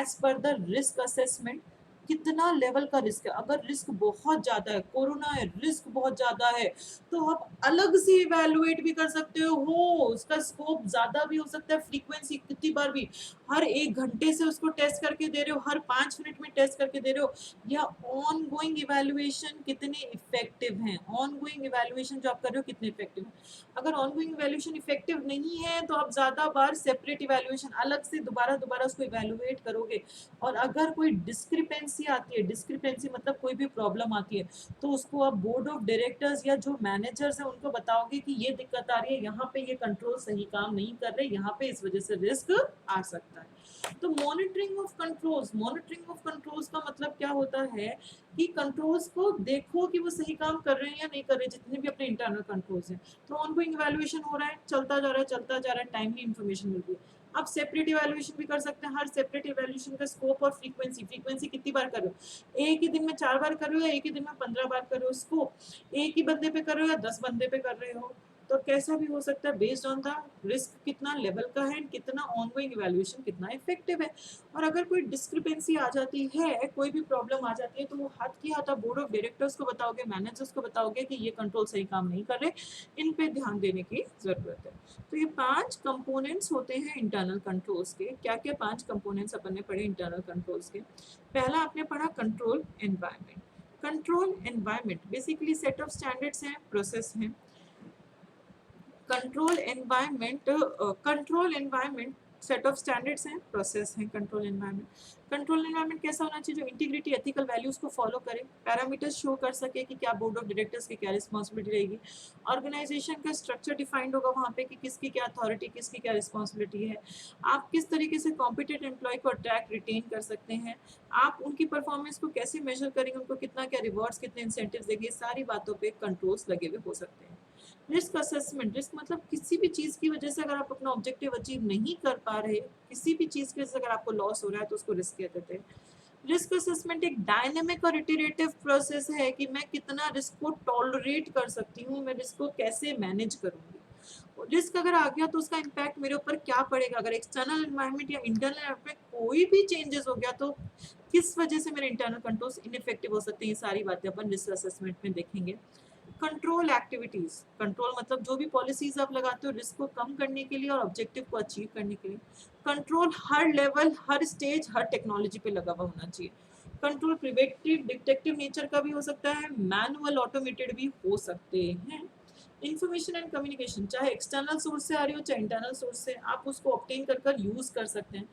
as per the risk assessment. कितना लेवल का रिस्क है, अगर रिस्क बहुत ज्यादा है, कोरोना है, रिस्क बहुत ज्यादा है, तो आप अलग से इवैल्यूएट भी कर सकते हो। उसका स्कोप ज्यादा भी हो सकता है, फ्रीक्वेंसी कितनी बार भी, हर 1 घंटे से उसको टेस्ट करके दे रहे हो, हर 5 मिनट में टेस्ट करके दे रहे हो, या ऑन गोइंग इवैल्यूएशन कितने इफेक्टिव हैं, ऑन गोइंग इवैल्यूएशन जो आप कर रहे हो कितने इफेक्टिव है। अगर ऑन गोइंग इवैल्यूएशन इफेक्टिव नहीं है तो आप ज्यादा बार सेपरेट इवैल्यूएशन अलग से दोबारा दोबारा उसको इवैल्यूएट करोगे, और अगर कोई डिस्क्रिपेंसी आती है, डिस्क्रिपेंसी मतलब कोई भी प्रॉब्लम आती है, तो उसको आप बोर्ड ऑफ डायरेक्टर्स या जो मैनेजर्स है उनको बताओगे कि ये दिक्कत आ रही है, यहाँ पे ये कंट्रोल सही काम नहीं कर रहे, यहाँ पे इस वजह से रिस्क आ सकता है। तो monitoring of controls, monitoring of controls का मतलब क्या होता है कि कंट्रोल्स को देखो कि वो सही काम कर रहे हैं या नहीं कर रहे, जितने भी अपने इंटरनल कंट्रोल्स हैं। तो ऑनगोइंग इवैल्यूएशन हो रहा है, चलता जा रहा है, चलता जा रहा है, टाइमली इंफॉर्मेशन मिल रही है। आप सेपरेट इवैल्यूएशन भी कर सकते हैं, हर सेपरेट इवैल्यूएशन का स्कोप और फ्रीक्वेंसी, फ्रीक्वेंसी कितनी बार कर रहे हो, एक ही दिन में 4 बार कर रहे हो या एक ही दिन में 15 बार कर रहे हो, स्कोप एक ही बंदे पे कर रहे हो या 10 बंदे पे कर रहे हो, तो कैसा भी हो सकता है बेस्ड ऑन द रिस्क कितना लेवल का है, कितना ऑनगोइंग इवैल्यूएशन कितना इफेक्टिव है। और अगर कोई डिस्क्रिपेंसी आ जाती है, कोई भी प्रॉब्लम आ जाती है, तो वो हाथ की हाथ आप बोर्ड ऑफ डायरेक्टर्स को बताओगे, मैनेजर्स को बताओगे कि ये कंट्रोल सही काम नहीं कर रहे, इन पे ध्यान देने की जरूरत है। तो ये 5 कंपोनेंट्स होते हैं इंटरनल कंट्रोल्स के। क्या क्या 5 कंपोनेंट्स अपन ने पढ़े इंटरनल कंट्रोल्स के? पहला आपने पढ़ा control environment. Control environment basically set of standards हैं, प्रोसेस हैं। Control environment set of standards हैं, प्रोसेस हैं। कंट्रोल एनवायरनमेंट कैसा होना चाहिए? जो इंटीग्रिटी, एथिकल वैल्यूज को फॉलो करे, पैरामीटर्स शो कर सके कि क्या बोर्ड ऑफ डायरेक्टर्स की क्या रिस्पॉन्सिबिलिटी रहेगी, ऑर्गेनाइजेशन का स्ट्रक्चर डिफाइंड होगा वहाँ पे कि किसकी क्या अथॉरिटी, किसकी क्या रिस्पॉन्सिबिलिटी है, आप किस तरीके से कॉम्पिटेंट एम्प्लॉय को अट्रैक्ट रिटेन कर सकते हैं, आप उनकी परफॉर्मेंस को कैसे मेजर करेंगे, उनको कितना क्या रिवॉर्ड्स, कितने इंसेंटिव्स देंगे, सारी बातों पे कंट्रोल्स लगे हुए हो सकते हैं। रिस्क असेसमेंट, रिस्क मतलब किसी भी चीज की वजह से अगर आप अपना ऑब्जेक्टिव अचीव नहीं कर पा रहे, किसी भी चीज की वजह से अगर आपको लॉस हो रहा है, तो उसको रिस्क कहते हैं। रिस्क असेसमेंट एक डायनेमिक और इटरेटिव प्रोसेस है कि मैं कितना रिस्क को टॉलरेट कर सकती हूँ, मैं रिस्क को कैसे मैनेज करूंगी। रिस्क अगर आ गया तो उसका इम्पैक्ट मेरे ऊपर क्या पड़ेगा, अगर एक्सटर्नल एनवायरनमेंट या इंटरनल एनवायरनमेंट कोई भी चेंजेस हो गया तो किस वजह से मेरे इंटरनल कंट्रोल्स इनइफेक्टिव हो सकते हैं, ये सारी बातें अपन रिस्क असेसमेंट में देखेंगे। कंट्रोल एक्टिविटीज, कंट्रोल मतलब जो भी पॉलिसीज आप लगाते हो रिस्क को कम करने के लिए और ऑब्जेक्टिव को अचीव करने के लिए। कंट्रोल हर लेवल, हर स्टेज, हर टेक्नोलॉजी पे लगा हुआ होना चाहिए। कंट्रोल प्रिवेंटिव, डिटेक्टिव नेचर का भी हो सकता है, मैनुअल, ऑटोमेटेड भी हो सकते हैं। इन्फॉर्मेशन एंड कम्युनिकेशन, चाहे एक्सटर्नल सोर्स से आ रही हो चाहे इंटरनल सोर्स से, आप उसको ऑब्टेन कर यूज कर सकते हैं।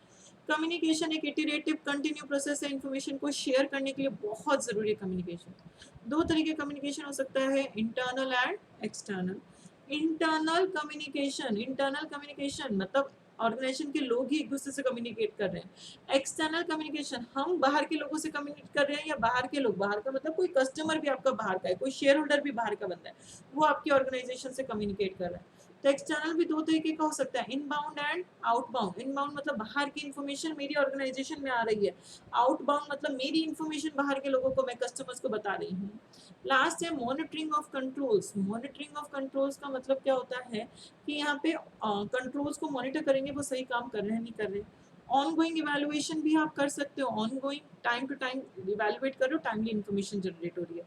कम्युनिकेशन एक इटरेटिव कंटिन्यू प्रोसेस है, इन्फॉर्मेशन को शेयर करने के लिए बहुत जरूरी है कम्युनिकेशन। 2 तरीके कम्युनिकेशन हो सकता है, internal and external. Internal communication मतलब ऑर्गेनाइजेशन के लोग ही एक दूसरे से कम्युनिकेट कर रहे हैं। एक्सटर्नल कम्युनिकेशन हम बाहर के लोगों से कम्युनिकेट कर रहे हैं, या बाहर के लोग, बाहर का मतलब कोई कस्टमर भी आपका बाहर का है, कोई शेयर होल्डर भी बाहर का बंदा है, वो आपकी ऑर्गेनाइजेशन से कम्युनिकेट कर रहा है। तो एक्सटर्नल भी 2 तरीके का हो सकता है, इनबाउंड एंड आउटबाउंड। इनबाउंड मतलब बाहर की इन्फॉर्मेशन मेरी ऑर्गेनाइजेशन में आ रही है, आउटबाउंड मतलब मेरी इन्फॉर्मेशन बाहर के लोगों को, मैं कस्टमर्स को बता रही हूँ। लास्ट है monitoring of controls. Monitoring of controls का मतलब क्या होता है कि यहाँ पे कंट्रोल्स को मॉनिटर करेंगे वो सही काम कर रहे हैं नहीं कर रहे। ऑन गोइंग इवेल्युएशन भी आप कर सकते हो, ongoing time to time evaluate करो, टाइमली इन्फॉर्मेशन जनरेट हो रही है।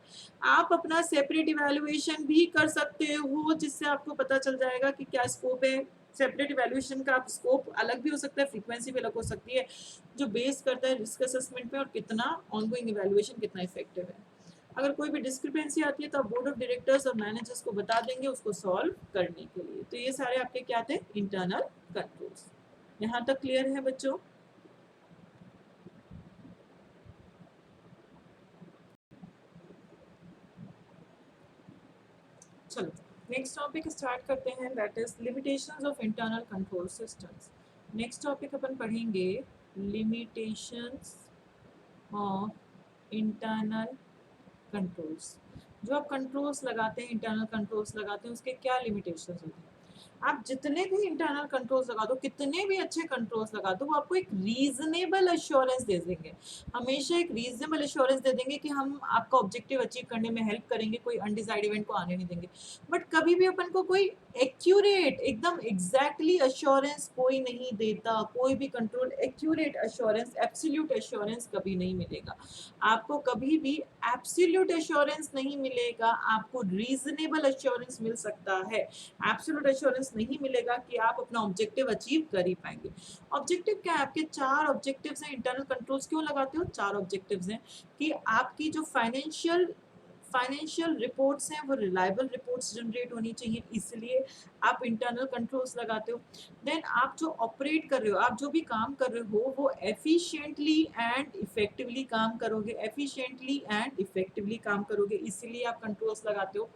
आप अपना सेपरेट इवेल्युएशन भी कर सकते हो, जिससे आपको पता चल जाएगा कि क्या स्कोप है। सेपरेट इवेल्युएशन का स्कोप अलग भी हो सकता है, फ्रीक्वेंसी भी अलग हो सकती है, जो बेस करता है रिस्क असेसमेंट पे और कितना ऑनगोइंग इवेल्युएशन कितना इफेक्टिव है। अगर कोई भी डिस्क्रिपेंसी आती है तो आप बोर्ड ऑफ डायरेक्टर्स और मैनेजर्स को बता देंगे उसको सॉल्व करने के लिए। तो ये सारे आपके क्या थे, इंटरनल कंट्रोल्स। यहाँ तक क्लियर है बच्चों? चलो नेक्स्ट टॉपिक स्टार्ट करते हैं, that is limitations of internal control systems. Next topic अपन पढ़ेंगे लिमिटेशंस ऑफ इंटरनल कंट्रोल्स। जो आप कंट्रोल्स लगाते हैं, इंटरनल कंट्रोल्स लगाते हैं, उसके क्या लिमिटेशंस होते हैं। आप जितने भी इंटरनल कंट्रोल्स लगा दो, कितने भी अच्छे कंट्रोल्स लगा दो, वो आपको एक रीजनेबल एश्योरेंस दे देंगे। हमेशा एक रीजनेबल एश्योरेंस दे देंगे कि हम आपका ऑब्जेक्टिव अचीव करने में हेल्प करेंगे, कोई अनडिजायर्ड इवेंट को आने नहीं देंगे। बट कभी भी अपन को कोई एक्यूरेट, एकदम एग्जैक्टली एश्योरेंस कोई नहीं देता। कोई भी control accurate assurance, absolute assurance कभी नहीं मिलेगा आपको। कभी भी एब्सोल्यूट एश्योरेंस नहीं मिलेगा आपको, रीजनेबल एश्योरेंस मिल सकता है। एब्सोल्यूट एश्योरेंस नहीं मिलेगा कि आप अपना ऑब्जेक्टिव अचीव कर ही पाएंगे। ऑब्जेक्टिव क्या है? आपके 4 ऑब्जेक्टिव्स हैं। इंटरनल कंट्रोल्स क्यों लगाते हो? 4 ऑब्जेक्टिव्स हैं कि आपकी जो फाइनेंशियल रिपोर्ट्स हैं वो रिलायबल रिपोर्ट्स जनरेट होनी चाहिए, इसलिए आप इंटरनल कंट्रोल्स लगाते हो। देन आप जो ऑपरेट कर रहे हो, आप जो भी काम कर रहे हो, वो एफिशिएंटली एंड इफेक्टिवली काम करोगे, एफिशिएंटली एंड इफेक्टिवली काम करोगे, इसीलिए आप कंट्रोल्स लगाते हो।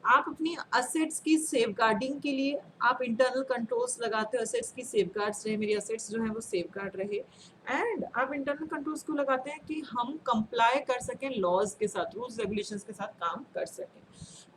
आप अपनी असेट्स की सेफगार्डिंग के लिए आप इंटरनल कंट्रोल्स लगाते हो, असेट्स की सेफगार्ड्स रहे, मेरी असेट्स जो है वो सेफगार्ड रहे। एंड आप इंटरनल कंट्रोल्स को लगाते हैं कि हम कंप्लाई कर सकें लॉज के साथ, रूल्स रेगुलेशंस के साथ काम कर सकें।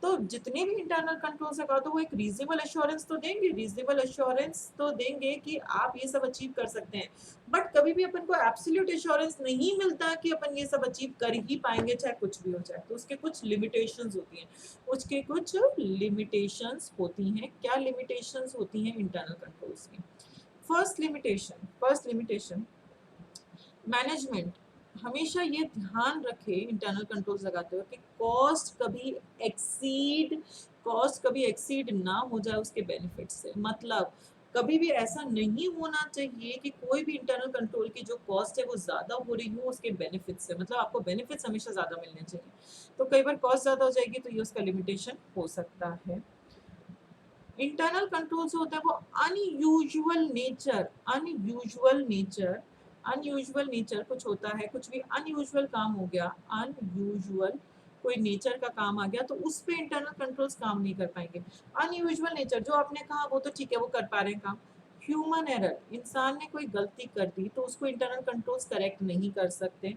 तो जितने भी इंटरनल कंट्रोल्स लगा दो वो एक रीजनेबल एश्योरेंस तो देंगे, रीजनेबल एश्योरेंस तो देंगे कि आप ये सब अचीव कर सकते हैं। बट कभी भी अपन को एब्सोल्यूट एश्योरेंस नहीं मिलता कि अपन ये सब अचीव कर ही पाएंगे चाहे कुछ भी हो जाए। तो उसके कुछ लिमिटेशंस होती हैं, उसके कुछ लिमिटेशंस होती हैं। क्या लिमिटेशंस होती हैं इंटरनल कंट्रोल्स की? फर्स्ट लिमिटेशन मैनेजमेंट हमेशा ये ध्यान रखे इंटरनल कंट्रोल्स लगाते हुए कि कॉस्ट कभी एक्सीड ना हो जाए उसके बेनिफिट से। मतलब कभी भी ऐसा नहीं होना चाहिए कि कोई भी इंटरनल कंट्रोल की जो कॉस्ट है वो ज्यादा हो रही हो उसके बेनिफिट से। मतलब आपको बेनिफिट्स हमेशा ज्यादा मिलने चाहिए। तो कई बार कॉस्ट ज्यादा हो जाएगी तो ये उसका लिमिटेशन हो सकता है। इंटरनल कंट्रोल जो होता है वो अनयूजुअल नेचर कुछ होता है, कुछ भी अनयूजुअल काम हो गया, अनयूजुअल कोई नेचर का काम आ गया तो उस पे इंटरनल कंट्रोल्स काम नहीं कर पाएंगे। अनयूजुअल नेचर जो आपने कहा वो तो ठीक है, वो कर पा रहे हैं काम। ह्यूमन एरर, इंसान ने कोई गलती कर दी तो उसको इंटरनल कंट्रोल्स करेक्ट नहीं कर सकते।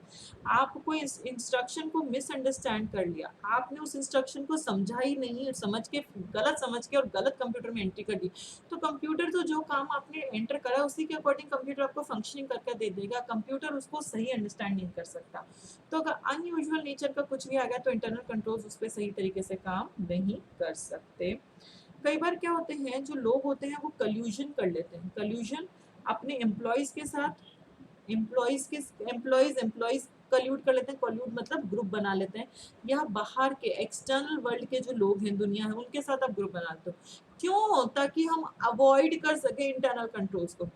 आप कोई इंस्ट्रक्शन को मिसअंडरस्टैंड कर लिया, आपने उस इंस्ट्रक्शन को समझा ही नहीं और गलत समझ के और गलत कंप्यूटर में एंट्री कर दी, तो कंप्यूटर तो जो काम आपने एंटर करा उसी के अकॉर्डिंग कंप्यूटर आपको फंक्शनिंग करके दे देगा। कंप्यूटर उसको सही अंडरस्टैंड नहीं कर सकता। तो अगर अनयूजुअल नेचर का कुछ भी आ गया तो इंटरनल कंट्रोल्स उस पर सही तरीके से काम नहीं कर सकते। कई बार क्या होते हैं, जो लोग होते हैं वो कल्यूजन कर लेते हैं। कल्यूजन अपने एम्प्लॉयज के साथ, एम्प्लॉयज कल्यूड कर लेते हैं। कल्यूड मतलब ग्रुप बना लेते हैं, या बाहर के एक्सटर्नल वर्ल्ड के जो लोग हैं, दुनिया है, उनके साथ आप ग्रुप बनाते हो। क्यों? ताकि हम अवॉइड कर सके इंटरनल कंट्रोल्स को।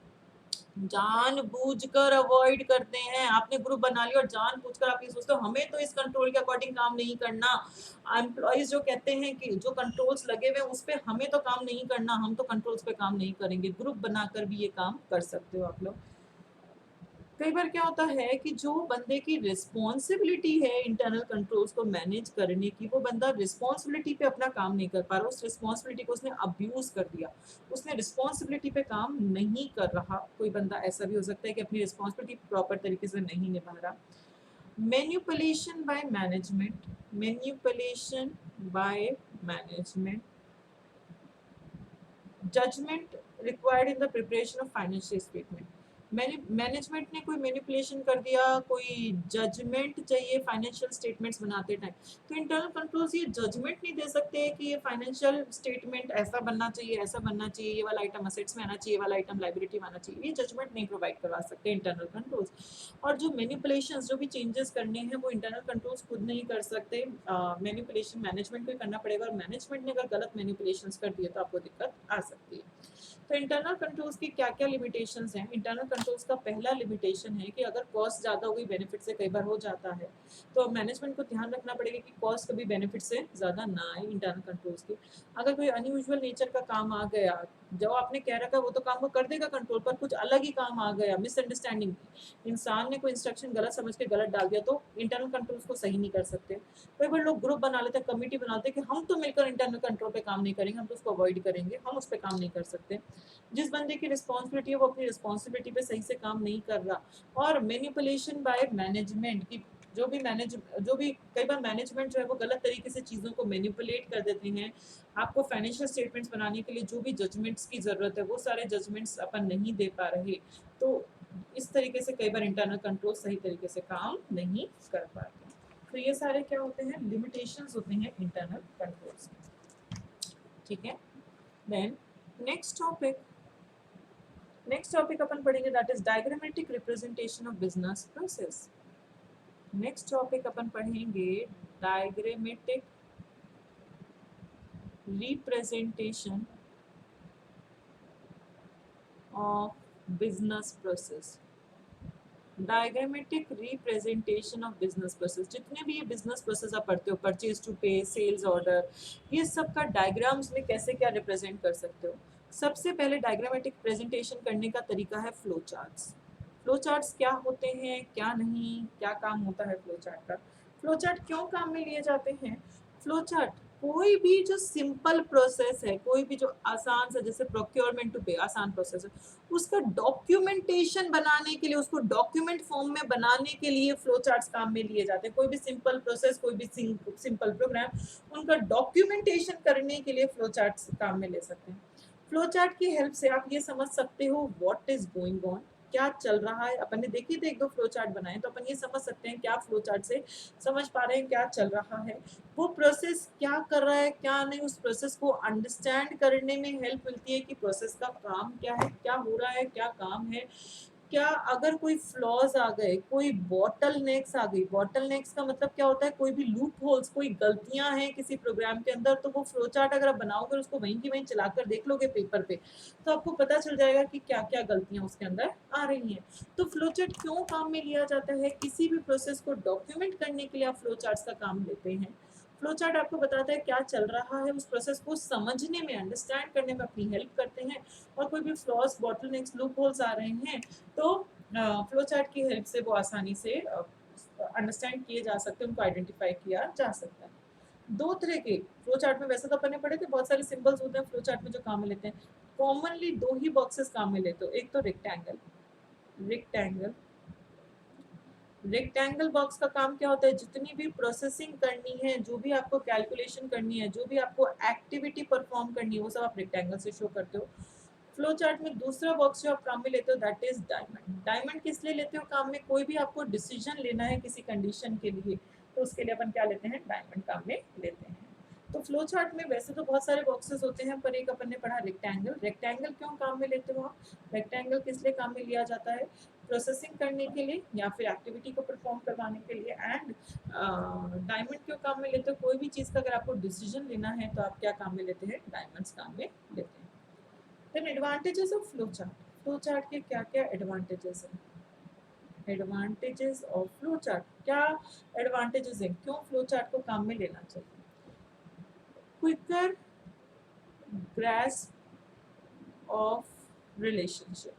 जानबूझकर अवॉइड करते हैं। आपने ग्रुप बना लिया और जानबूझकर आप ये सोचते हो हमें तो इस कंट्रोल के अकॉर्डिंग काम नहीं करना। एम्प्लॉयज जो कहते हैं कि जो कंट्रोल्स लगे हुए उस पर हमें तो काम नहीं करना, हम तो कंट्रोल्स पे काम नहीं करेंगे। ग्रुप बनाकर भी ये काम कर सकते हो आप लोग। कई बार क्या होता है कि जो बंदे की रिस्पॉन्सिबिलिटी है इंटरनल कंट्रोल्स को मैनेज करने की, वो बंदा रिस्पॉन्सिबिलिटी पे अपना काम नहीं कर पा रहा, उस रिस्पॉन्सिबिलिटी को उसने अब्यूज कर दिया, उसने रिस्पॉन्सिबिलिटी पे काम नहीं कर रहा। कोई बंदा ऐसा भी हो सकता है कि अपनी रिस्पॉन्सिबिलिटी प्रॉपर तरीके से नहीं निभा रहा। Manipulation by management, manipulation by management, judgement required in the preparation of financial statement. Management ने कोई मैनिपुलेशन कर दिया, कोई जजमेंट चाहिए फाइनेंशियल स्टेटमेंट्स बनाते टाइम, तो इंटरनल कंट्रोल्स ये जजमेंट नहीं दे सकते कि ये फाइनेंशियल स्टेटमेंट ऐसा बनना चाहिए, ऐसा बनना चाहिए, ये वाला आइटम असेट्स में आना चाहिए, वाला आइटम लाइबिलिटी में आना चाहिए। ये जजमेंट नहीं प्रोवाइड करवा सकते इंटरनल कंट्रोल्स। और जो मैनिपुलेशंस, जो भी चेंजेस करने हैं वो इंटरनल कंट्रोल्स खुद नहीं कर सकते। मैनिपुलेशन मैनेजमेंट को करना पड़ेगा, और मैनेजमेंट ने अगर गलत मैनिपुलेशंस कर दिए तो आपको दिक्कत आ सकती है। तो इंटरनल कंट्रोल्स की क्या क्या लिमिटेशंस हैं? इंटरनल कंट्रोल्स का पहला लिमिटेशन है कि अगर कॉस्ट ज़्यादा हो गई बेनिफिट से, कई बार हो जाता है, तो मैनेजमेंट को ध्यान रखना पड़ेगा कि कॉस्ट कभी बेनिफिट से ज़्यादा ना आए इंटरनल कंट्रोल्स की। अगर कोई अनयूजुअल नेचर का काम आ गया, जो आपने कह रखा है वो तो काम वो कर देगा कंट्रोल, पर कुछ अलग ही काम आ गया, मिसअंडरस्टैंडिंग, इंसान ने कोई इंस्ट्रक्शन गलत समझ के गलत डाल दिया, तो इंटरनल कंट्रोल उसको सही नहीं कर सकते। कई बार लोग ग्रुप बना लेते हैं, कमेटी बनाते हैं कि हम तो मिलकर इंटरनल कंट्रोल पे काम नहीं करेंगे, हम तो उसको अवॉइड करेंगे, हम उस पर काम नहीं कर सकते। जिस बंदे की रिस्पॉन्सिबिलिटी है वो अपनी रिस्पॉन्सिबिलिटी पे सही से काम नहीं कर रहा। और मैनिपुलेशन बाय मैनेजमेंट की जो भी कई बार मैनेजमेंट जो है वो गलत तरीके से चीज़ों को मैनिपुलेट कर देते हैं। आपको फाइनेंशियल स्टेटमेंट्स बनाने के लिए जो भी जजमेंट्स की ज़रूरत है वो सारे जजमेंट्स अपन नहीं दे पा रहे, तो इस तरीके से कई बार इंटरनल कंट्रोल सही तरीके से काम नहीं कर पाते। तो ये सारे क्या होते हैं, लिमिटेशंस होते हैं इंटरनल कंट्रोल्स। ठीक है, देन नेक्स्ट टॉपिक अपन पढ़ेंगे, that is diagrammatic representation of business process. Next topic अपन पढ़ेंगे diagrammatic representation of business process. Diagrammatic representation of business process, जितने भी ये बिजनेस प्रोसेस आप पढ़ते हो, purchase to pay, sales order, ये सब का डायग्राम्स में कैसे क्या रिप्रेजेंट कर सकते हो। सबसे पहले डायग्रामेटिक प्रेजेंटेशन करने का तरीका है फ्लो चार्ट्स। फ्लो चार्ट्स क्या होते हैं, क्या नहीं, क्या काम होता है फ्लो चार्ट का, फ्लो चार्ट क्यों काम में लिए जाते हैं। फ्लो चार्ट कोई भी जो सिंपल प्रोसेस है, कोई भी जो आसान सा, जैसे प्रोक्योरमेंट टू पे आसान प्रोसेस है, उसका डॉक्यूमेंटेशन बनाने के लिए, उसको डॉक्यूमेंट फॉर्म में बनाने के लिए फ्लो चार्ट्स काम में लिए जाते हैं। कोई भी सिंपल प्रोसेस, कोई भी सिंपल प्रोग्राम, उनका डॉक्यूमेंटेशन करने के लिए फ्लो चार्ट्स काम में ले सकते हैं। फ्लो चार्ट की हेल्प से आप ये समझ सकते हो व्हाट इज गोइंग ऑन, क्या चल रहा है। अपन ने देखी थे एक दो फ्लो चार्ट बनाए, तो अपन ये समझ सकते हैं क्या फ्लो चार्ट से समझ पा रहे हैं क्या चल रहा है, वो प्रोसेस क्या कर रहा है क्या नहीं। उस प्रोसेस को अंडरस्टैंड करने में हेल्प मिलती है कि प्रोसेस का काम क्या है, क्या हो रहा है, क्या काम है, क्या अगर कोई फ्लॉज आ गए, कोई बॉटल नेक्स आ गई। बॉटल नेक्स का मतलब क्या होता है, कोई भी लूप होल्स, कोई गलतियां हैं किसी प्रोग्राम के अंदर, तो वो फ्लो चार्ट अगर आप बनाओगे, उसको वहीं की वहीं चलाकर देख लोगे पेपर पे, तो आपको पता चल जाएगा कि क्या क्या गलतियां उसके अंदर आ रही हैं। तो फ्लो चार्ट क्यों काम में लिया जाता है, किसी भी प्रोसेस को डॉक्यूमेंट करने के लिए आप फ्लो चार्ट्स का काम लेते हैं। फ्लो चार्ट आपको बताता है क्या चल रहा है, उस प्रोसेस को समझने में, अंडरस्टैंड करने में अपनी हेल्प करते हैं। और कोई भी फ्लॉस, बॉटलनेक्स, लूप होल्स आ रहे हैं, तो फ्लो चार्ट की हेल्प से वो आसानी से अंडरस्टैंड किए जा सकते हैं, उनको आइडेंटिफाई किया जा सकता है। दो तरह के फ्लो चार्ट में, वैसे तो अपन ने पढ़े थे, बहुत सारे सिंबल्स होते हैं फ्लो चार्ट में जो काम में लेते हैं। कॉमनली दो ही बॉक्सेस काम में लेते हो, एक तो रेक्टेंगल। रेक्टेंगल रेक्टेंगल बॉक्स का काम क्या होता है, जितनी भी प्रोसेसिंग करनी है, जो भी आपको कैलकुलेशन करनी है, जो भी आपको एक्टिविटी परफॉर्म करनी है, वो सब आप रेक्टेंगल से शो करते हो। फ्लो चार्ट में दूसरा बॉक्स जो आप काम में लेते हो, दैट इज डायमंड। डायमंड किस लिए लेते हो काम में, कोई भी आपको डिसीजन लेना है किसी कंडीशन के लिए, तो उसके लिए अपन क्या लेते हैं, डायमंड काम में लेते हैं। तो फ्लो चार्ट में वैसे तो बहुत सारे बॉक्सेस होते हैं, पर एक अपन ने पढ़ा रेक्टेंगल। रेक्टेंगल क्यों काम में लेते हो आप, रेक्टेंगल किस लिए काम में लिया जाता है, प्रोसेसिंग करने के लिए या फिर एक्टिविटी को परफॉर्म करवाने के लिए। एंड डायमंड क्यों काम में लेते हो, कोई भी चीज़ का अगर आपको डिसीजन लेना है तो आप क्या काम में लेते हैं, डायमंड्स काम में लेते हैं। Then advantages of flow chart, flow chart के क्या क्या एडवांटेजेस हैं। एडवांटेजेस ऑफ फ्लो चार्ट, क्या एडवांटेजेस हैं, क्यों फ्लो चार्ट को काम में लेना चाहिए। Quicker grasp of relationship,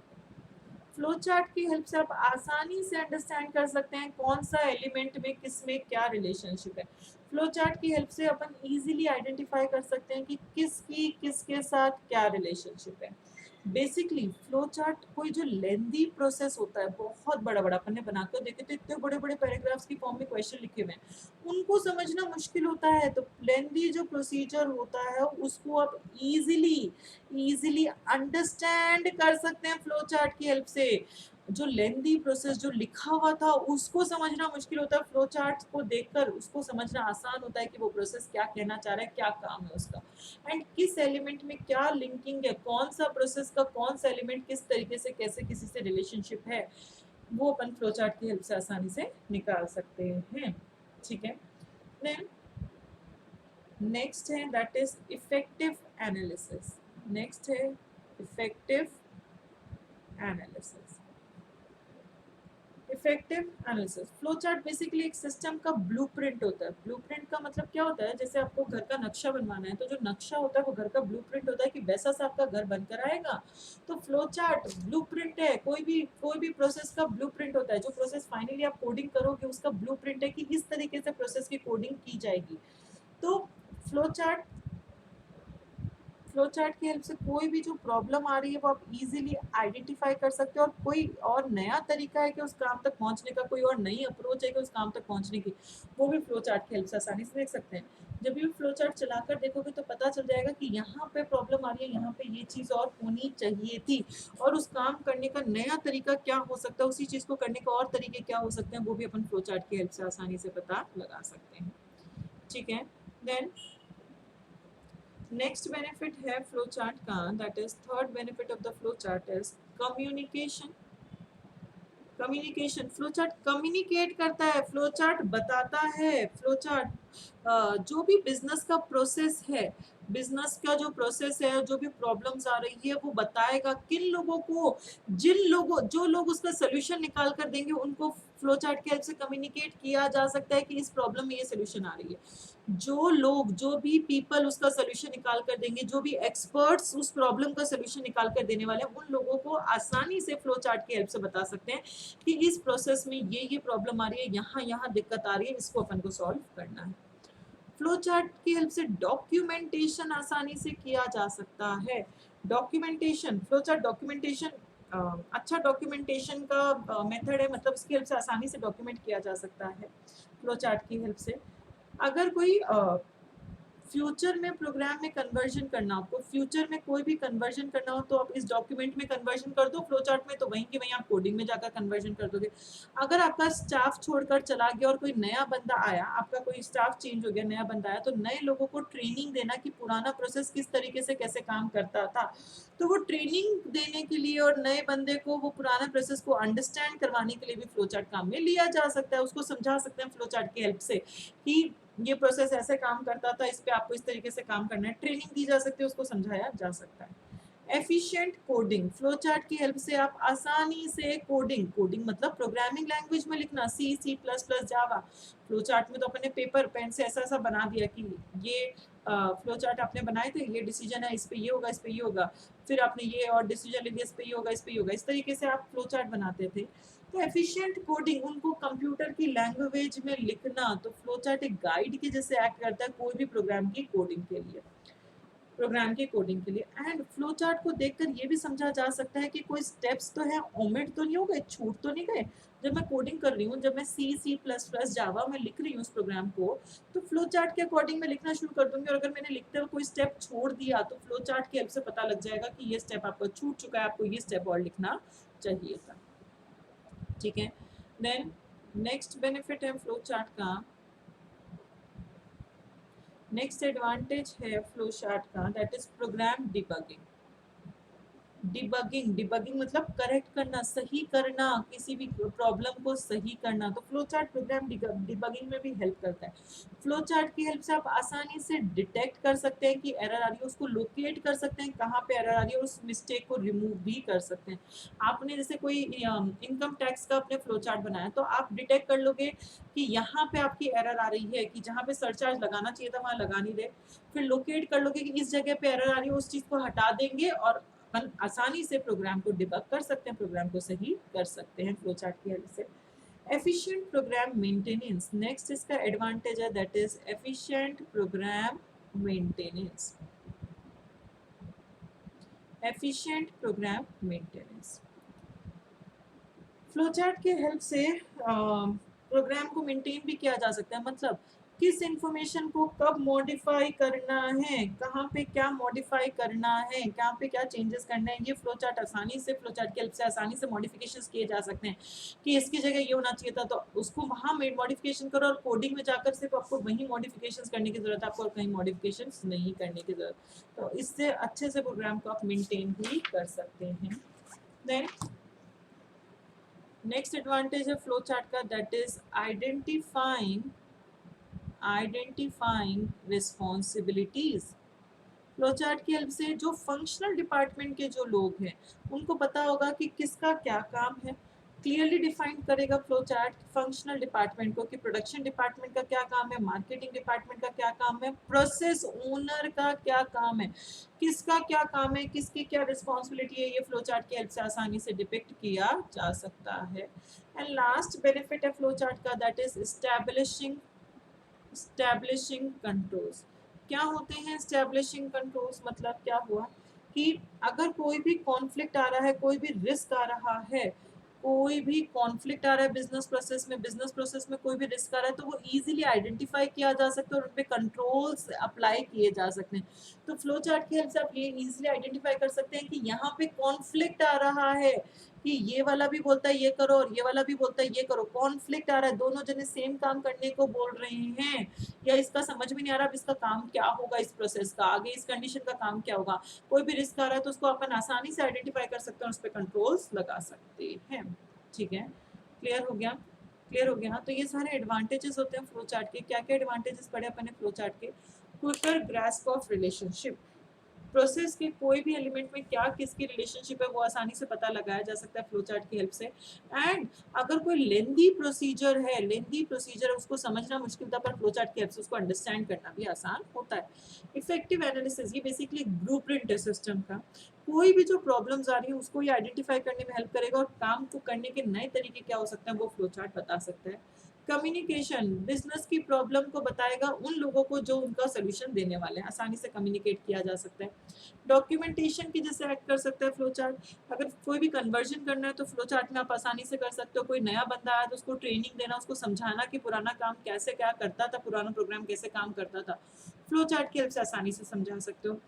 flow chart की हेल्प से आप आसानी से अंडरस्टैंड कर सकते हैं कौन सा एलिमेंट में किस में क्या रिलेशनशिप है। फ्लो चार्ट की हेल्प से अपन इजीली आइडेंटिफाई कर सकते हैं कि किसकी किसके साथ क्या रिलेशनशिप है। बेसिकली फ्लो चार्ट कोई जो लेंदी प्रोसेस होता है, बहुत बड़ा बड़ा, अपन ने बनाकर देखे तो इतने बड़े बड़े पैराग्राफ्स की फॉर्म में क्वेश्चन लिखे हुए हैं, उनको समझना मुश्किल होता है। तो लेंदी जो प्रोसीजर होता है उसको आप इजीली अंडरस्टैंड कर सकते हैं फ्लो चार्ट की हेल्प से। जो लेंदी प्रोसेस जो लिखा हुआ था उसको समझना मुश्किल होता है, फ्लो चार्ट को देखकर उसको समझना आसान होता है कि वो प्रोसेस क्या कहना चाह रहा है, क्या काम है उसका, एंड किस एलिमेंट में क्या लिंकिंग है, कौन सा प्रोसेस का कौन सा एलिमेंट किस तरीके से कैसे किसी से रिलेशनशिप है, वो अपन फ्लो चार्ट की हेल्प से आसानी से निकाल सकते हैं। ठीक है, देन नेक्स्ट है that is effective analysis. Next है effective analysis. Effective analysis. Flow chart basically एक सिस्टम का ब्लूप्रिंट होता है। ब्लूप्रिंट का मतलब क्या होता है, जैसे आपको घर का नक्शा बनवाना है तो जो नक्शा होता है वो घर का ब्लूप्रिंट होता है कि वैसा सा आपका घर बनकर आएगा। तो फ्लो चार्ट ब्लूप्रिंट है, कोई भी प्रोसेस का ब्लूप्रिंट होता है। जो प्रोसेस फाइनली आप कोडिंग करोगे उसका ब्लूप्रिंट है कि इस तरीके से प्रोसेस की कोडिंग की जाएगी। तो फ्लो चार्ट फ्लो चार्ट की हेल्प से कोई भी जो प्रॉब्लम आ रही है वो आप इजीली आइडेंटिफाई कर सकते हो, और कोई और नया तरीका है कि उस काम तक पहुंचने का, कोई और नई अप्रोच है कि उस काम तक पहुंचने की, वो भी फ्लो चार्ट की हेल्प से आसानी से देख सकते हैं। जब भी फ्लो चार्ट चलाकर देखोगे तो पता चल जाएगा कि यहाँ पे प्रॉब्लम आ रही है, यहाँ पे ये चीज़ और होनी चाहिए थी, और उस काम करने का नया तरीका क्या हो सकता है, उसी चीज़ को करने का और तरीके क्या हो सकते हैं, वो भी अपन फ्लो चार्ट की हेल्प से आसानी से पता लगा सकते हैं। ठीक है। देन नेक्स्ट बेनिफिट है फ्लो चार्ट का, that is third benefit of the flow chart is communication. Communication, flow chart communicate करता है, फ्लो चार्ट बताता है। फ्लो चार्ट जो भी बिजनेस का प्रोसेस है, बिजनेस का जो प्रोसेस है, जो भी प्रॉब्लम्स आ रही है वो बताएगा किन लोगों को, जो लोग उसका सोल्यूशन निकाल कर देंगे उनको फ्लो चार्ट के हेल्प से कम्युनिकेट किया जा सकता है कि इस प्रॉब्लम में ये सोल्यूशन आ रही है। जो भी पीपल उसका सोल्यूशन निकाल कर देंगे, जो भी एक्सपर्ट्स उस प्रॉब्लम का सोल्यूशन निकाल कर देने वाले हैं, उन लोगों को आसानी से फ्लो चार्ट की हेल्प से बता सकते हैं कि इस प्रोसेस में ये प्रॉब्लम आ रही है, यहाँ दिक्कत आ रही है, इसको अपन को सॉल्व करना है। फ्लो चार्ट की हेल्प से डॉक्यूमेंटेशन आसानी से किया जा सकता है। डॉक्यूमेंटेशन, फ्लो चार्ट डॉक्यूमेंटेशन अच्छा डॉक्यूमेंटेशन का मेथड है, मतलब इसकी हेल्प से आसानी से डॉक्यूमेंट किया जा सकता है फ्लो चार्ट की हेल्प से। अगर कोई फ्यूचर में प्रोग्राम में कन्वर्जन करना, आपको फ्यूचर में कोई भी कन्वर्जन करना हो तो आप इस डॉक्यूमेंट में कन्वर्जन कर दो, फ्लो चार्ट में तो वहीं की वहीं आप कोडिंग में जाकर कन्वर्जन कर दोगे। अगर आपका स्टाफ छोड़कर चला गया और कोई नया बंदा आया, आपका कोई स्टाफ चेंज हो गया, नया बंदा आया, तो नए लोगों को ट्रेनिंग देना कि पुराना प्रोसेस किस तरीके से कैसे काम करता था, तो वो ट्रेनिंग देने के लिए और नए बंदे को वो पुराना प्रोसेस को अंडरस्टैंड करवाने के लिए भी फ्लो चार्ट काम में लिया जा सकता है। उसको समझा सकते हैं फ्लो चार्ट की हेल्प से कि ये प्रोसेस ऐसे काम करता था, इस पे आपको इस तरीके से काम करना है, ट्रेनिंग दी जा सकती है, उसको समझाया जा सकता है। एफिशिएंट कोडिंग, फ्लो चार्ट की हेल्प से आप आसानी से कोडिंग मतलब प्रोग्रामिंग लैंग्वेज में लिखना, C++, जावा। फ्लो चार्ट में तो अपने पेपर पेन से ऐसा ऐसा बना दिया कि ये फ्लो चार्ट आपने बनाए थे, ये डिसीजन है, इस पे ये होगा, इस पे ये होगा, फिर आपने ये और डिसीजन ले लिया, इस पे ये होगा, इस पे ये होगा, इस तरीके से आप फ्लो चार्ट बनाते थे। तो एफिशिएंट कोडिंग, उनको कंप्यूटर की लैंग्वेज में लिखना, तो फ्लो चार्ट एक गाइड के जैसे एक्ट करता है कोई भी प्रोग्राम की कोडिंग के लिए, एंड फ्लो चार्ट को देखकर ये भी समझा जा सकता है कि कोई स्टेप्स तो है, ओमिट तो नहीं हो गए, छूट तो नहीं गए। जब मैं कोडिंग कर रही हूँ, जब मैं C++, जावा में लिख रही हूँ उस प्रोग्राम को, तो फ्लो चार्ट के अकॉर्डिंग मैं लिखना शुरू कर दूंगी, और अगर मैंने लिखते हुए कोई स्टेप छोड़ दिया तो फ्लो चार्ट की हेल्प से पता लग जाएगा कि ये स्टेप आपका छूट चुका है, आपको ये स्टेप और लिखना चाहिए था। ठीक है। देन नेक्स्ट बेनिफिट है फ्लो चार्ट का, नेक्स्ट एडवांटेज है फ्लो चार्ट का, that is program debugging. Debugging मतलब करेक्ट करना, सही करना, किसी भी प्रॉब्लम को सही करना, तो फ्लो चार्ट प्रोग्राम डिबगिंग में भी हेल्प करता है। फ्लो चार्ट की हेल्प से आप आसानी से डिटेक्ट कर सकते हैं कि एरर आ रही है, उसको लोकेट कर सकते हैं कहाँ पे एरर आ रही है, और उस मिस्टेक को रिमूव भी कर सकते हैं। आपने जैसे कोई इनकम टैक्स का अपने फ्लो चार्ट बनाया, तो आप डिटेक्ट कर लोगे कि यहाँ पे आपकी एरर आ रही है, कि जहाँ पे सरचार्ज लगाना चाहिए था वहाँ लगा नहीं दे, फिर लोकेट कर लोगे कि इस जगह पे एरर आ रही है, उस चीज़ को हटा देंगे और अपन आसानी से प्रोग्राम को डिबग कर सकते हैं, प्रोग्राम को सही कर सकते हैं फ्लो चार्ट की हेल्प से। एफिशिएंट प्रोग्राम मेंटेनेंस, नेक्स्ट इसका एडवांटेज है, that is efficient program maintenance. Efficient program maintenance, flow chart के हेल्प से प्रोग्राम को मेंटेन भी किया जा सकता है, मतलब किस इंफॉर्मेशन को कब मॉडिफाई करना है, कहाँ पे क्या मॉडिफाई करना है, कहाँ पे क्या चेंजेस करना है, ये फ्लो चार्ट आसानी से, फ्लो चार्ट की हेल्प से आसानी से मॉडिफिकेशंस किए जा सकते हैं कि इसकी जगह ये होना चाहिए था, तो उसको वहाँ मॉडिफिकेशन करो, और कोडिंग में जाकर सिर्फ आपको वही मॉडिफिकेशंस करने की जरूरत है, आपको और कहीं मॉडिफिकेशंस नहीं करने की जरूरत, तो इससे अच्छे से प्रोग्राम को आप मेंटेन भी कर सकते हैं। देन नेक्स्ट एडवांटेज है फ्लो चार्ट का, that is identifying responsibilities. Flow chart की हेल्प से जो फंक्शनल डिपार्टमेंट के जो लोग हैं उनको पता होगा कि किसका क्या काम है, क्लियरली डिफाइन करेगा फ्लो चार्ट फंक्शनल डिपार्टमेंट को कि प्रोडक्शन डिपार्टमेंट का क्या काम है, मार्केटिंग डिपार्टमेंट का क्या काम है, प्रोसेस ओनर का क्या काम है, किसका क्या काम है, किसकी क्या रिस्पॉन्सिबिलिटी है, ये फ्लो चार्ट की हेल्प से आसानी से डिपिक्ट किया जा सकता है। एंड लास्ट बेनिफिट है फ्लो चार्ट का, दैट इज एस्टैब्लिशिंग कंट्रोल्स। क्या होते हैं एस्टैब्लिशिंग कंट्रोल्स? मतलब क्या हुआ कि अगर कोई भी कॉन्फ्लिक्ट आ रहा है, कोई भी रिस्क आ रहा है, कोई भी कॉन्फ्लिक्ट आ रहा है बिजनेस प्रोसेस में कोई भी रिस्क आ रहा है, तो वो इजीली आइडेंटिफाई किया जा सकता है और उन पे कंट्रोल्स अप्लाई किए जा सकते हैं। तो फ्लो चार्ट की हेल्प से आप ये इजीली आइडेंटिफाई कर सकते हैं कि यहाँ पे कॉन्फ्लिक्ट आ रहा है, कि ये वाला भी बोलता है ये करो और ये वाला भी बोलता है ये करो, कॉन्फ्लिक्ट आ रहा है, दोनों जने सेम काम करने को बोल रहे हैं, या इसका समझ में नहीं आ रहा अब इसका काम क्या होगा, इस प्रोसेस का आगे इस कंडीशन का काम क्या होगा, कोई भी रिस्क आ रहा है तो उसको अपन आसानी से आइडेंटिफाई कर सकते हैं, उस पर कंट्रोल्स लगा सकते हैं। ठीक है, क्लियर हो गया? क्लियर हो गया। तो ये सारे एडवांटेजेस होते हैं फ्लो चार्ट के। क्या क्या एडवांटेजेस पढ़े अपन ने फ्लो चार्ट के? Quicker grasp of relationship, process के कोई भी एलिमेंट में क्या किसकी रिलेशनशिप है वो आसानी से पता लगाया जा सकता है फ्लो चार्ट की हेल्प से। एंड अगर कोई लेंदी प्रोसीजर है उसको समझना मुश्किल था, पर फ्लो चार्ट की हेल्प से उसको अंडरस्टैंड करना भी आसान होता है। इफेक्टिव एनालिसिस, ये बेसिकली ब्लूप्रिंट है सिस्टम का, कोई भी जो प्रॉब्लम्स आ रही है उसको ये आइडेंटिफाई करने में हेल्प करेगा और काम को करने के नए तरीके क्या हो सकते हैं वो फ्लो चार्ट बता सकता है। कम्युनिकेशन, बिजनेस की प्रॉब्लम को बताएगा उन लोगों को जो उनका सोल्यूशन देने वाले हैं, आसानी से कम्युनिकेट किया जा सकता है। डॉक्यूमेंटेशन की जैसे एक्ट कर सकता है फ्लो चार्ट, अगर कोई भी कन्वर्जन करना है तो फ्लो चार्ट में आप आसानी से कर सकते हो, कोई नया बंदा आया तो उसको ट्रेनिंग देना, उसको समझाना कि पुराना काम कैसे क्या करता था, पुराना प्रोग्राम कैसे काम करता था, फ्लो चार्ट की हेल्प से आसानी से समझा सकते हो।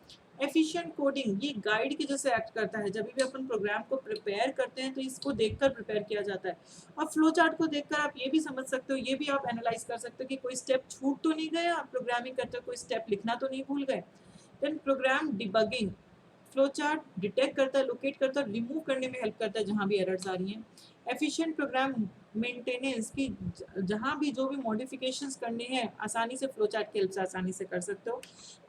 एफिशिएंट कोडिंग, ये गाइड की जैसे एक्ट करता है, जब भी अपन प्रोग्राम को प्रिपेयर करते हैं तो इसको देखकर प्रिपेयर किया जाता है, और फ्लो चार्ट को देखकर आप ये भी समझ सकते हो, ये भी आप एनालाइज कर सकते हो कि कोई स्टेप छूट तो नहीं गया, आप प्रोग्रामिंग करते हो कोई स्टेप लिखना तो नहीं भूल गए। Then program debugging, flow chart detect करता है, लोकेट करता है, रिमूव करने में हेल्प करता है जहां भी एरर्स आ रही हैं। एफिशिएंट प्रोग्राम मेंटेनेंस की, जहां भी जो भी मॉडिफिकेशंस करने हैं आसानी से फ्लो चार्ट की हेल्प से आसानी से कर सकते हो।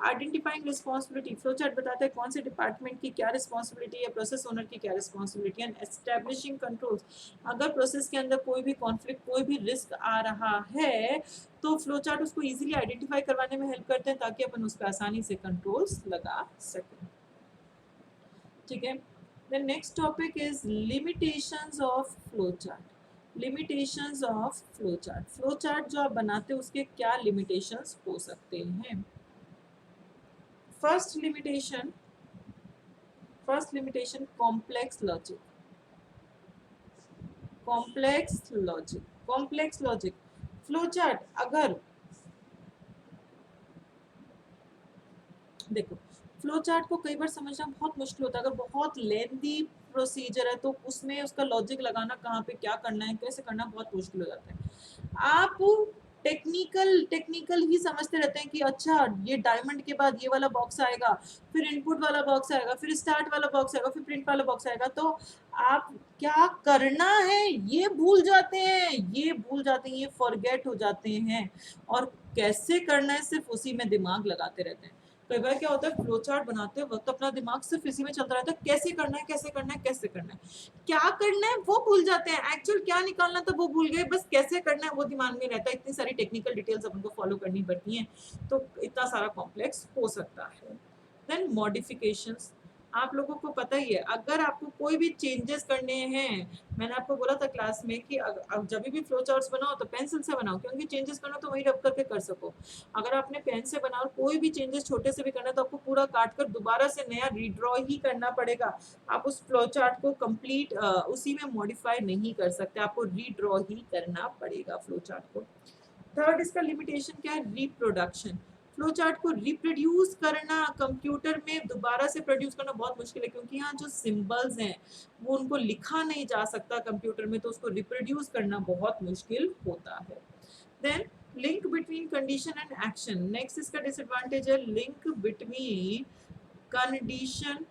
आइडेंटिफाइंग रिस्पॉन्सिबिलिटी, फ्लो चार्ट बताता है कौन से डिपार्टमेंट की क्या रिस्पॉन्सिबिलिटी है, प्रोसेस ओनर की क्या रिस्पॉन्सिबिलिटी है। एस्टैब्लिशिंग कंट्रोल्स, अगर प्रोसेस के अंदर कोई भी कॉन्फ्लिक्ट कोई भी रिस्क आ रहा है तो फ्लो चार्ट उसको इजीली आइडेंटिफाई करवाने में हेल्प करते हैं ताकि अपन उस पर आसानी से कंट्रोल्स लगा सकें। ठीक है, the next topic is limitations of flowchart. limitations of flowchart, flowchart जो आप बनाते हो उसके क्या limitations हो सकते हैं? first limitation complex logic, complex logic flowchart अगर देखो, फ्लो चार्ट को कई बार समझना बहुत मुश्किल होता है, अगर बहुत लेंदी प्रोसीजर है तो उसमें उसका लॉजिक लगाना कहाँ पे क्या करना है कैसे करना बहुत मुश्किल हो जाता है। आप टेक्निकल ही समझते रहते हैं कि अच्छा ये डायमंड के बाद ये वाला बॉक्स आएगा, फिर इनपुट वाला बॉक्स आएगा, फिर स्टार्ट वाला बॉक्स आएगा, फिर प्रिंट वाला बॉक्स आएगा, तो आप क्या करना है ये भूल जाते हैं, ये फॉरगेट हो जाते हैं, और कैसे करना है सिर्फ उसी में दिमाग लगाते रहते हैं। कई बार क्या होता है फ्लो चार्ट बनाते वक्त अपना दिमाग सिर्फ इसी में चलता रहता है, कैसे करना है कैसे करना है कैसे करना है, क्या करना है वो भूल जाते हैं, एक्चुअल क्या निकालना था वो भूल गए, बस कैसे करना है वो दिमाग में रहता है, इतनी सारी टेक्निकल डिटेल्स अपन को फॉलो करनी पड़ती हैं, तो इतना सारा कॉम्प्लेक्स हो सकता है। देन मॉडिफिकेशंस, आप लोगों को पता ही है अगर आपको कोई भी चेंजेस करने हैं, मैंने आपको बोला था क्लास में कि जब भी फ्लो चार्ट्स बनाओ तो पेंसिल से बनाओ, क्योंकि चेंजेस करना तो वही रब करके कर सको। अगर आपने पेन से बना और कोई भी चेंजेस छोटे से भी करना तो आपको पूरा काट कर दोबारा से नया रीड्रॉ ही करना पड़ेगा, आप उस फ्लो चार्ट को कंप्लीट उसी में मॉडिफाई नहीं कर सकते, आपको रीड्रॉ ही करना पड़ेगा फ्लो चार्ट को। थर्ड इसका लिमिटेशन क्या है? रिप्रोडक्शन, फ्लो चार्ट को रिप्रोड्यूस करना कंप्यूटर में दोबारा से प्रोड्यूस करना बहुत मुश्किल है, क्योंकि यहाँ जो सिंबल्स हैं वो उनको लिखा नहीं जा सकता कंप्यूटर में, तो उसको रिप्रोड्यूस करना बहुत मुश्किल होता है। Then link between condition and action, next इसका डिसएडवांटेज है link between condition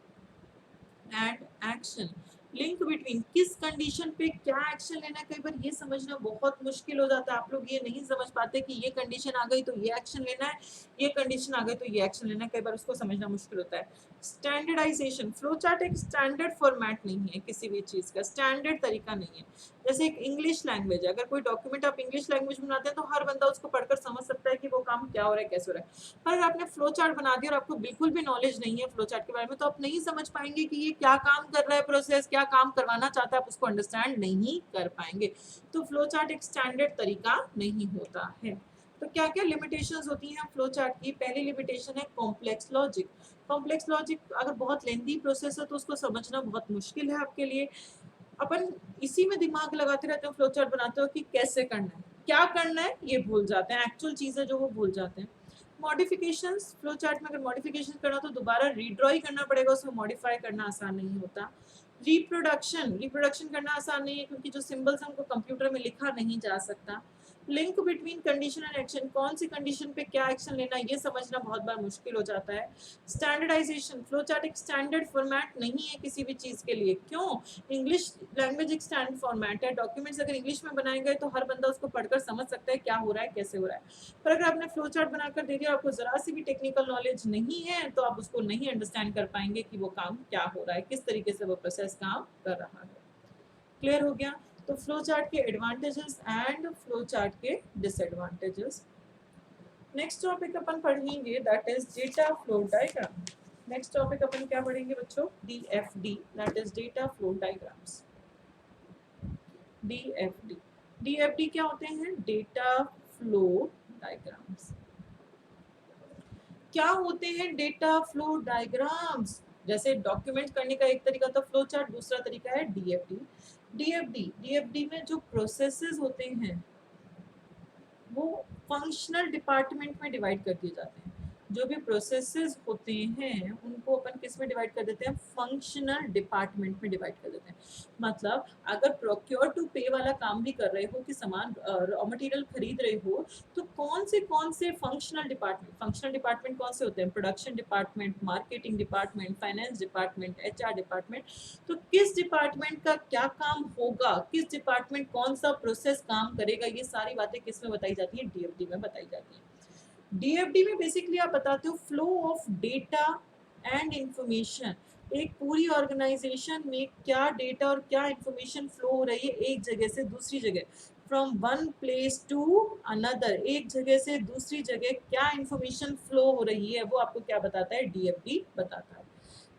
and action, link between किस कंडीशन पे क्या एक्शन लेना है, कई बार ये समझना बहुत मुश्किल हो जाता है, आप लोग ये नहीं समझ पाते कि ये कंडीशन आ गई तो ये एक्शन लेना है, ये कंडीशन आ गई तो ये एक्शन लेना है, कई बार उसको समझना मुश्किल होता है। स्टैंडर्डाइजेशन, फ्लो चार्ट एक स्टैंडर्ड फॉर्मेट नहीं है, किसी भी चीज का स्टैंडर्ड तरीका नहीं है, जैसे एक इंग्लिश लैंग्वेज है, अगर कोई डॉक्यूमेंट आप इंग्लिश लैंग्वेज में बनाते हैं तो हर बंदा उसको पढ़कर समझ सकता है कि वो काम क्या हो रहा है, कैसे हो रहा है। पर अगर आपने फ्लो चार्ट बना दिया और आपको बिल्कुल भी नॉलेज नहीं है फ्लो चार्ट के बारे में, तो आप नहीं समझ पाएंगे कि ये क्या काम कर रहा है, प्रोसेस क्या काम करवाना चाहता है, आप उसको अंडरस्टैंड नहीं कर पाएंगे। तो फ्लो चार्ट एक स्टैंडर्ड तरीका नहीं होता है। तो क्या क्या लिमिटेशंस होती हैं फ्लो चार्ट की? पहली लिमिटेशन है कॉम्प्लेक्स लॉजिक। कॉम्प्लेक्स लॉजिक अगर बहुत लेंथी प्रोसेस है तो उसको समझना बहुत मुश्किल है आपके लिए। अपन इसी में दिमाग लगाते रहते हो, फ्लो चार्ट बनाते हो कि कैसे करना है, क्या करना है ये भूल जाते हैं, एक्चुअल चीजें जो वो भूल जाते हैं। मॉडिफिकेशंस, फ्लो चार्ट में अगर मॉडिफिकेशन करना तो दोबारा रीड्रॉ ही करना पड़ेगा, उसमें मॉडिफाई करना आसान नहीं होता। रिप्रोडक्शन, रिप्रोडक्शन करना आसान नहीं है क्योंकि जो सिंबल्स हैं उनको कंप्यूटर में लिखा नहीं जा सकता। Link between condition and action, कौन सी कंडीशन पे क्या एक्शन लेना ये समझना बहुत बार मुश्किल हो जाता है। स्टैंडर्डाइजेशन, फ्लो चार्ट एक स्टैंडर्ड फॉर्मेट नहीं है किसी भी चीज के लिए। क्यों? इंग्लिश लैंग्वेज एक स्टैंडर्ड फॉर्मेट है, डॉक्यूमेंट्स अगर इंग्लिश में बनाए गए तो हर बंदा उसको पढ़कर समझ सकता है क्या हो रहा है, कैसे हो रहा है। पर अगर आपने फ्लो चार्ट बनाकर दे दिया, आपको जरा सी भी टेक्निकल नॉलेज नहीं है, तो आप उसको नहीं अंडरस्टैंड कर पाएंगे कि वो काम क्या हो रहा है, किस तरीके से वो प्रोसेस काम कर रहा है। क्लियर हो गया? तो फ्लो चार्ट के एडवांटेजेस एंड फ्लो चार्ट के डिसएडवांटेजेस। नेक्स्ट टॉपिक अपन पढ़ेंगे that is data flow diagram. Next topic अपन क्या पढ़ेंगे बच्चों? DFD, that is data flow diagrams. DFD, DFD क्या होते हैं? Data flow diagrams. क्या होते हैं डेटा फ्लो डायग्राम्स? जैसे डॉक्यूमेंट करने का एक तरीका था फ्लो चार्ट, दूसरा तरीका है DFD। DFD में जो प्रोसेसेस होते हैं वो फंक्शनल डिपार्टमेंट में डिवाइड कर दिए जाते हैं। जो भी प्रोसेसेस होते हैं उनको अपन किस में डिवाइड कर देते हैं? फंक्शनल डिपार्टमेंट में डिवाइड कर देते हैं। मतलब अगर प्रोक्योर टू पे वाला काम भी कर रहे हो कि सामान रॉ मटेरियल खरीद रहे हो, तो कौन से फंक्शनल डिपार्टमेंट कौन से होते हैं? Production department, marketing department, finance department, HR department. तो किस डिपार्टमेंट का क्या काम होगा, किस डिपार्टमेंट कौन सा प्रोसेस काम करेगा, ये सारी बातें किस में बताई जाती है? DFD में बताई जाती है। DFD में बेसिकली आप बताते हो flow of data and information. एक पूरी ऑर्गेनाइजेशन में क्या डेटा और क्या इंफॉर्मेशन फ्लो हो रही है एक जगह से दूसरी जगह, from one place to another, एक जगह से दूसरी जगह क्या इंफॉर्मेशन फ्लो हो रही है वो आपको क्या बताता है? DFD बताता है।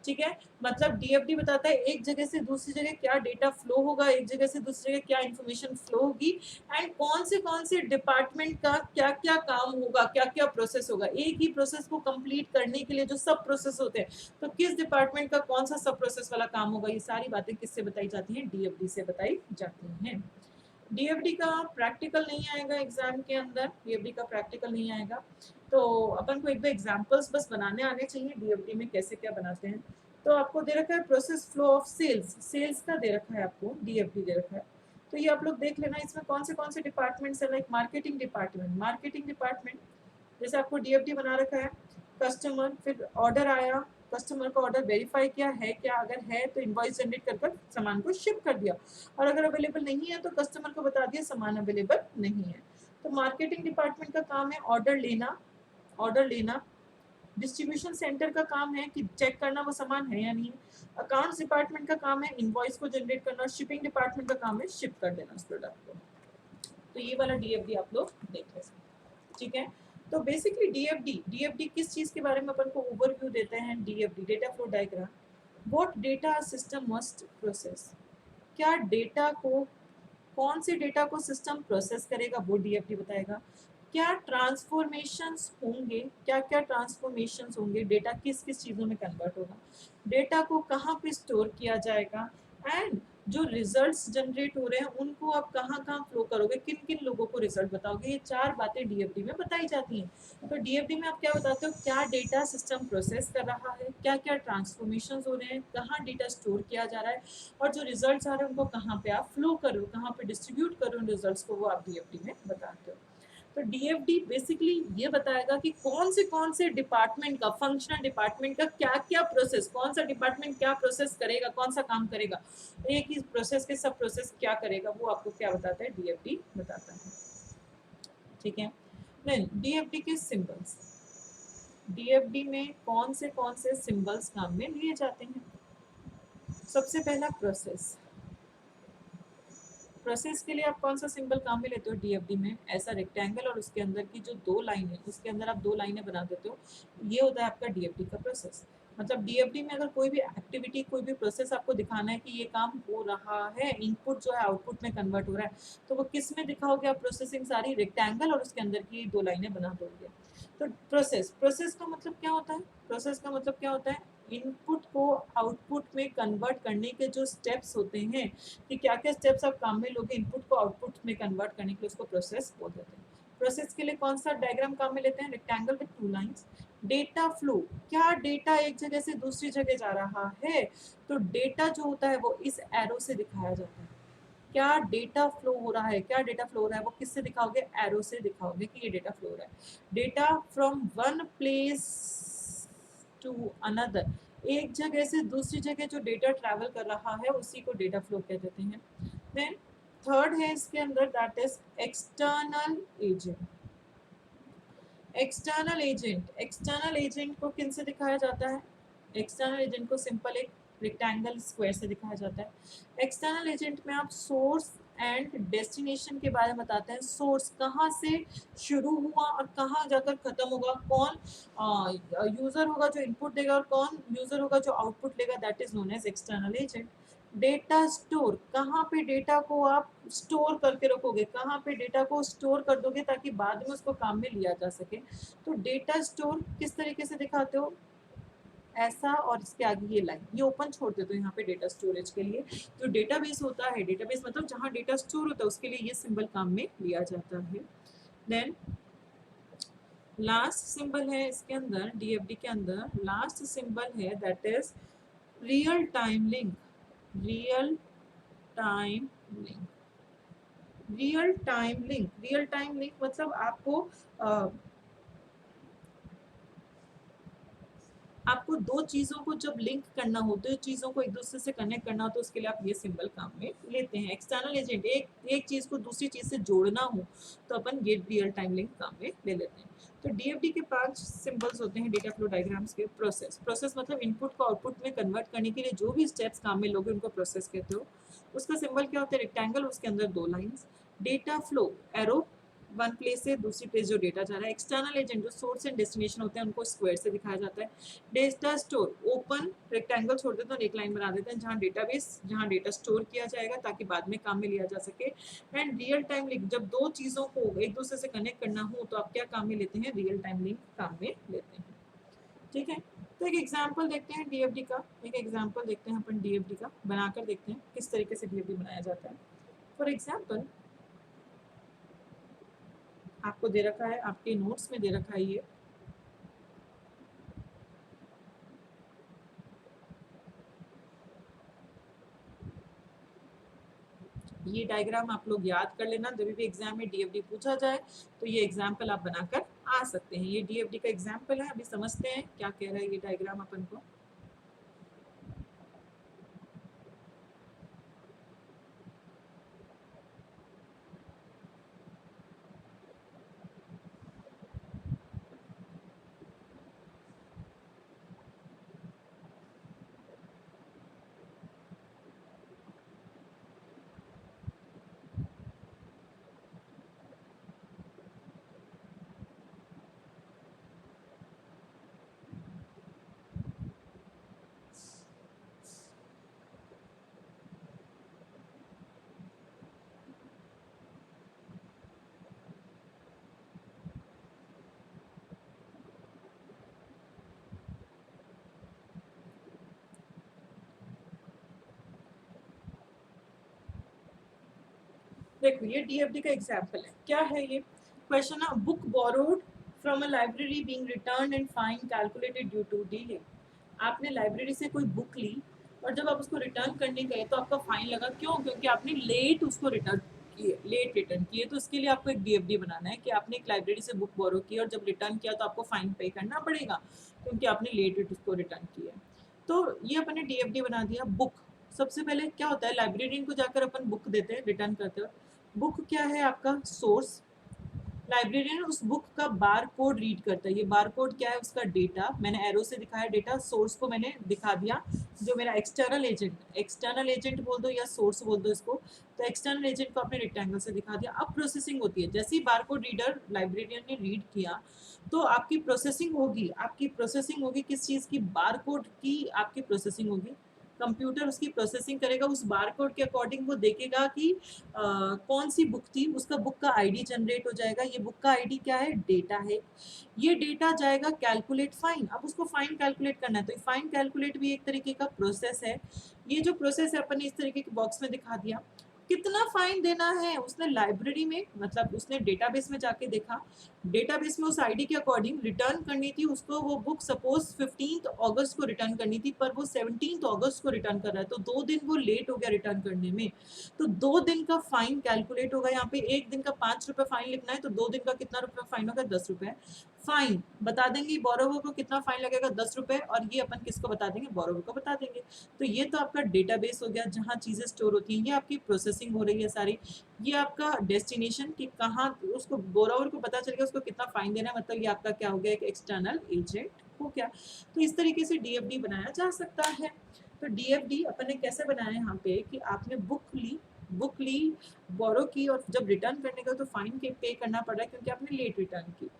ठीक है, मतलब DFD बताता है एक जगह से दूसरी जगह क्या डेटा फ्लो होगा, एक जगह से दूसरी जगह क्या इंफॉर्मेशन फ्लो होगी, एंड कौन से डिपार्टमेंट का क्या क्या काम होगा, क्या क्या प्रोसेस होगा। एक ही प्रोसेस को कंप्लीट करने के लिए जो सब प्रोसेस होते हैं, तो किस डिपार्टमेंट का कौन सा सब प्रोसेस वाला काम होगा, ये सारी बातें किससे बताई जाती हैं? DFD से बताई जाती हैं। DFD का प्रैक्टिकल नहीं आएगा एग्जाम के अंदर, DFD का प्रैक्टिकल नहीं आएगा, तो अपन को एक दो एग्जांपल्स बस बनाने आने चाहिए DFD में कैसे क्या बनाते हैं। तो आपको दे रखा है process flow of sales, sales का दे रखा है आपको, DFD दे रखा है। तो ये आप लोग देख लेना, इसमें कौन से डिपार्टमेंट्स है, लाइक मार्केटिंग डिपार्टमेंट जैसे आपको DFD बना रखा है। कस्टमर, फिर ऑर्डर आया, कस्टमर का ऑर्डर वेरीफाई किया है क्या, अगर है तो इनवॉइस जनरेट कर सामान को शिप कर दिया, और अगर अवेलेबल नहीं है तो कस्टमर को बता दिया सामान अवेलेबल नहीं है। तो मार्केटिंग डिपार्टमेंट का काम है ऑर्डर लेना। डिस्ट्रीब्यूशन सेंटर का काम है कि चेक करना वो सामान है या नहीं। अकाउंट्स डिपार्टमेंट का काम है इनवॉइस को जनरेट करना। शिपिंग डिपार्टमेंट का काम है शिप कर देना उस प्रोडक्ट को। तो ये वाला DFD आप लोग देख लें, ठीक है। तो बेसिकली DFD किस चीज के बारे में अपन को ओवरव्यू देते हैं? DFD, data flow diagram. What data system must process, क्या डेटा को, कौन से डेटा को सिस्टम प्रोसेस करेगा वो DFD बताएगा। क्या ट्रांसफॉर्मेशंस होंगे, क्या क्या ट्रांसफॉर्मेशंस होंगे, डेटा किस किस चीज़ों में कन्वर्ट होगा, डेटा को कहाँ पे स्टोर किया जाएगा, एंड जो रिजल्ट्स जनरेट हो रहे हैं उनको आप कहाँ कहाँ फ्लो करोगे, किन किन लोगों को रिजल्ट बताओगे, ये चार बातें DFD में बताई जाती हैं। तो DFD में आप क्या बताते हो? क्या डेटा सिस्टम प्रोसेस कर रहा है, क्या क्या ट्रांसफॉर्मेशन हो रहे हैं, कहाँ डेटा स्टोर किया जा रहा है, और जो रिजल्ट्स आ रहे हैं उनको कहाँ पे आप फ्लो करो, कहाँ पे डिस्ट्रीब्यूट करो उन रिजल्ट्स को, वो आप DFD में बताते हो। तो DFD बेसिकली ये बताएगा कि कौन से डिपार्टमेंट का, फंक्शनल डिपार्टमेंट का क्या क्या प्रोसेस, कौन सा डिपार्टमेंट क्या प्रोसेस करेगा, कौन सा काम करेगा, एक ही प्रोसेस के सब प्रोसेस क्या करेगा वो आपको क्या बताता है? DFD बताता है। ठीक है, देन DFD के सिंबल्स, DFD में कौन से सिंबल्स काम में लिए जाते हैं? सबसे पहला प्रोसेस, प्रोसेस के लिए आप कौन सा सिंबल काम में लेते हो डीएफडी में? ऐसा रेक्टेंगल और उसके अंदर की जो दो लाइन है उसके अंदर आप दो लाइनें बना देते हो, ये होता है आपका डीएफडी का प्रोसेस। मतलब डीएफडी में अगर कोई भी एक्टिविटी कोई भी प्रोसेस आपको दिखाना है कि ये काम हो रहा है, इनपुट जो है आउटपुट में कन्वर्ट हो रहा है, तो वो किस में दिखाओगे आप? प्रोसेसिंग सारी रेक्टेंगल और उसके अंदर की दो लाइनें बना दोगे। तो प्रोसेस, प्रोसेस का मतलब क्या होता है? प्रोसेस का मतलब क्या होता है? इनपुट को आउटपुट में कन्वर्ट करने के जो स्टेप्स होते हैं कि क्या क्या स्टेप्स आप काम में लोगे इनपुट को आउटपुट में कन्वर्ट करने के लिए, उसको प्रोसेस बोल देते हैं। प्रोसेस के लिए कौन सा डायग्राम काम में लेते हैं? Rectangle with two lines. Data flow, क्या डेटा एक जगह से दूसरी जगह जा रहा है, तो डेटा जो होता है वो इस एरो से दिखाया जाता है। क्या डेटा फ्लो हो रहा है, क्या डेटा फ्लो हो रहा है, वो किससे दिखाओगे? एरो से दिखाओगे कि ये डेटा फ्लो हो रहा है। Data from one place to another, एक जगह से दूसरी जगह जो डेटा ट्रैवल कर रहा है उसी को डेटा फ्लो कह देते हैं। देन थर्ड है इसके अंदर, that is external agent. External agent, external agent को किन से दिखाया जाता है? एक्सटर्नल एजेंट को सिंपल एक रेक्टेंगल स्क्वायर से दिखाया जाता है। एक्सटर्नल एजेंट में आप सोर्स एंड डेस्टिनेशन के बारे में बताते हैं। सोर्स कहाँ से शुरू हुआ और कहाँ जाकर खत्म होगा, कौन यूजर होगा जो इनपुट देगा और कौन यूजर होगा जो आउटपुट लेगा, that is known as external agent. Data store, कहाँ पे डेटा को आप स्टोर करके रखोगे, कहाँ पे डेटा को स्टोर कर दोगे ताकि बाद में उसको काम में लिया जा सके। तो डेटा स्टोर किस तरीके से दिखाते हो? ऐसा, और इसके आगे ये लाइन, ये ओपन छोड़ देते हो यहाँ पे डेटा स्टोरेज के लिए। जो डेटाबेस होता है, डेटाबेस मतलब जहाँ डेटा स्टोर होता है, उसके लिए ये सिंबल काम में लिया जाता है। देन लास्ट सिंबल है इसके अंदर, डीएफडी के अंदर लास्ट सिंबल है, that is real time link. Real time link, real time link, real time link मतलब आपको दो चीजों को जब लिंक करना हो, दो चीजों को एक दूसरे से कनेक्ट करना हो, तो उसके लिए आप ये सिंबल काम में लेते हैं। एक्सटर्नल एजेंट, एक चीज को दूसरी चीज से जोड़ना हो तो अपन ये रियल टाइम लिंक काम में ले लेते हैं। तो डीएफडी के 5 सिंबल्स होते हैं डेटा फ्लो डायग्राम्स के। प्रोसेस, प्रोसेस मतलब इनपुट को आउटपुट में कन्वर्ट करने के लिए जो भी स्टेप्स काम में लोगे उनको प्रोसेस कहते हो। उसका सिंबल क्या होता है? रेक्टेंगल, उसके अंदर दो lines. Data flow, arrow, one place से दूसरी प्लेस जो डेटा जा रहा है। एक्सटर्नल एजेंट जो सोर्स एंड डेस्टिनेशन होते हैं उनको स्क्वायर से दिखाया जाता है। डेटा स्टोर, ओपन रेक्टेंगल छोड़ देते हैं और एक लाइन बना देते हैं जहाँ डेटाबेस, जहाँ डेटा स्टोर किया जाएगा ताकि बाद में काम में लिया जा सके। एंड रियल टाइम लिंक, जब दो चीज़ों को एक दूसरे से कनेक्ट करना हो तो आप क्या काम में लेते हैं? रियल टाइम लिंक काम में लेते हैं। ठीक है, तो एक एग्जाम्पल देखते हैं डीएफडी का, एक एग्जाम्पल देखते हैं अपन डीएफडी का, बनाकर देखते हैं किस तरीके से डीएफडी बनाया जाता है। फॉर एग्जाम्पल आपको दे रखा है, आपके नोट्स में दे रखा है ये डायग्राम आप लोग याद कर लेना, जब भी एग्जाम में डीएफडी पूछा जाए तो ये एग्जाम्पल आप बनाकर आ सकते हैं। ये डीएफडी का एग्जाम्पल है, अभी समझते हैं क्या कह रहा है ये डायग्राम अपन को। देखो ये डीएफडी का एग्जाम्पल है, क्या है ये क्वेश्चन है, book borrowed from a library being return and fine calculated due to delay. आपने लाइब्रेरी से कोई बुक ली और जब आप उसको रिटर्न करने गए तो आपका फाइन लगा, क्यों? क्योंकि आपने लेट उसको रिटर्न किए, लेट रिटर्न किए। तो इसके लिए आपको एक डीएफडी बनाना है कि आपने एक लाइब्रेरी से बुक बोरो की और जब रिटर्न किया तो आपको फाइन पे करना पड़ेगा क्योंकि आपने लेट उसको रिटर्न किया। तो ये अपने डीएफडी बना दिया। बुक, सबसे पहले क्या होता है, लाइब्रेरियन को जाकर अपन बुक देते हैं रिटर्न करते हो। बुक क्या है? आपका सोर्स, लाइब्रेरियन उस बुक का बार कोड रीड करता है। ये बार कोड क्या है? उसका डेटा, मैंने एरो से दिखाया डेटा, सोर्स को मैंने दिखा दिया, जो मेरा एक्सटर्नल एजेंट बोल दो या सोर्स बोल दो इसको, तो एक्सटर्नल एजेंट को आपने रेक्टेंगल से दिखा दिया। अब प्रोसेसिंग होती है, जैसे ही बार कोड रीडर लाइब्रेरियन ने रीड किया तो आपकी प्रोसेसिंग होगी किस चीज़ की? बार कोड की आपकी प्रोसेसिंग होगी। कंप्यूटर उसकी प्रोसेसिंग करेगा, उस बार कोड के अकॉर्डिंग वो देखेगा कि कौन सी बुक थी, उसका बुक का आईडी जनरेट हो जाएगा। ये बुक का आईडी क्या है? डेटा है। ये डेटा जाएगा कैलकुलेट फाइन, अब उसको फाइन कैलकुलेट करना है, तो फाइन कैलकुलेट भी एक तरीके का प्रोसेस है। ये जो प्रोसेस है अपन ने इस तरीके के बॉक्स में दिखा दिया। कितना फाइन देना है? उसने लाइब्रेरी में, मतलब उसने डेटाबेस में जाके देखा, डेटाबेस में उस आईडी के अकॉर्डिंग रिटर्न करनी थी उसको वो बुक, सपोज 15 अगस्त को रिटर्न करनी थी, पर वो 17 अगस्त को रिटर्न कर रहा है, तो 2 दिन वो लेट हो गया रिटर्न करने में, तो 2 दिन का फाइन कैलकुलेट होगा। यहाँ पे 1 दिन का 5 रुपए फाइन लिखना है, तो 2 दिन का कितना रुपए फाइन होगा? 10 रुपए फाइन। बता देंगे बोरोवर को कितना फाइन लगेगा? 10 रुपए, और ये अपन किसको बता देंगे? बोरोवर को बता देंगे। तो ये तो आपका डेटाबेस हो गया जहाँ चीजें स्टोर होती हैं, ये आपकी प्रोसेसिंग हो रही है सारी। ये आपका डेस्टिनेशन कि कहाँ, उसको बोरोवर को पता चल गया उसको कितना फाइन देना है, मतलब ये आपका क्या हो गया? एक एक्सटर्नल एजेंट हो गया। तो इस तरीके से डीएफडी बनाया जा सकता है। तो डीएफडी अपन ने कैसे बनाया है यहाँ पे कि आपने बुक ली, बोरो की, और जब रिटर्न करने का तो फाइन के पे करना पड़ रहा है क्योंकि आपने लेट रिटर्न की।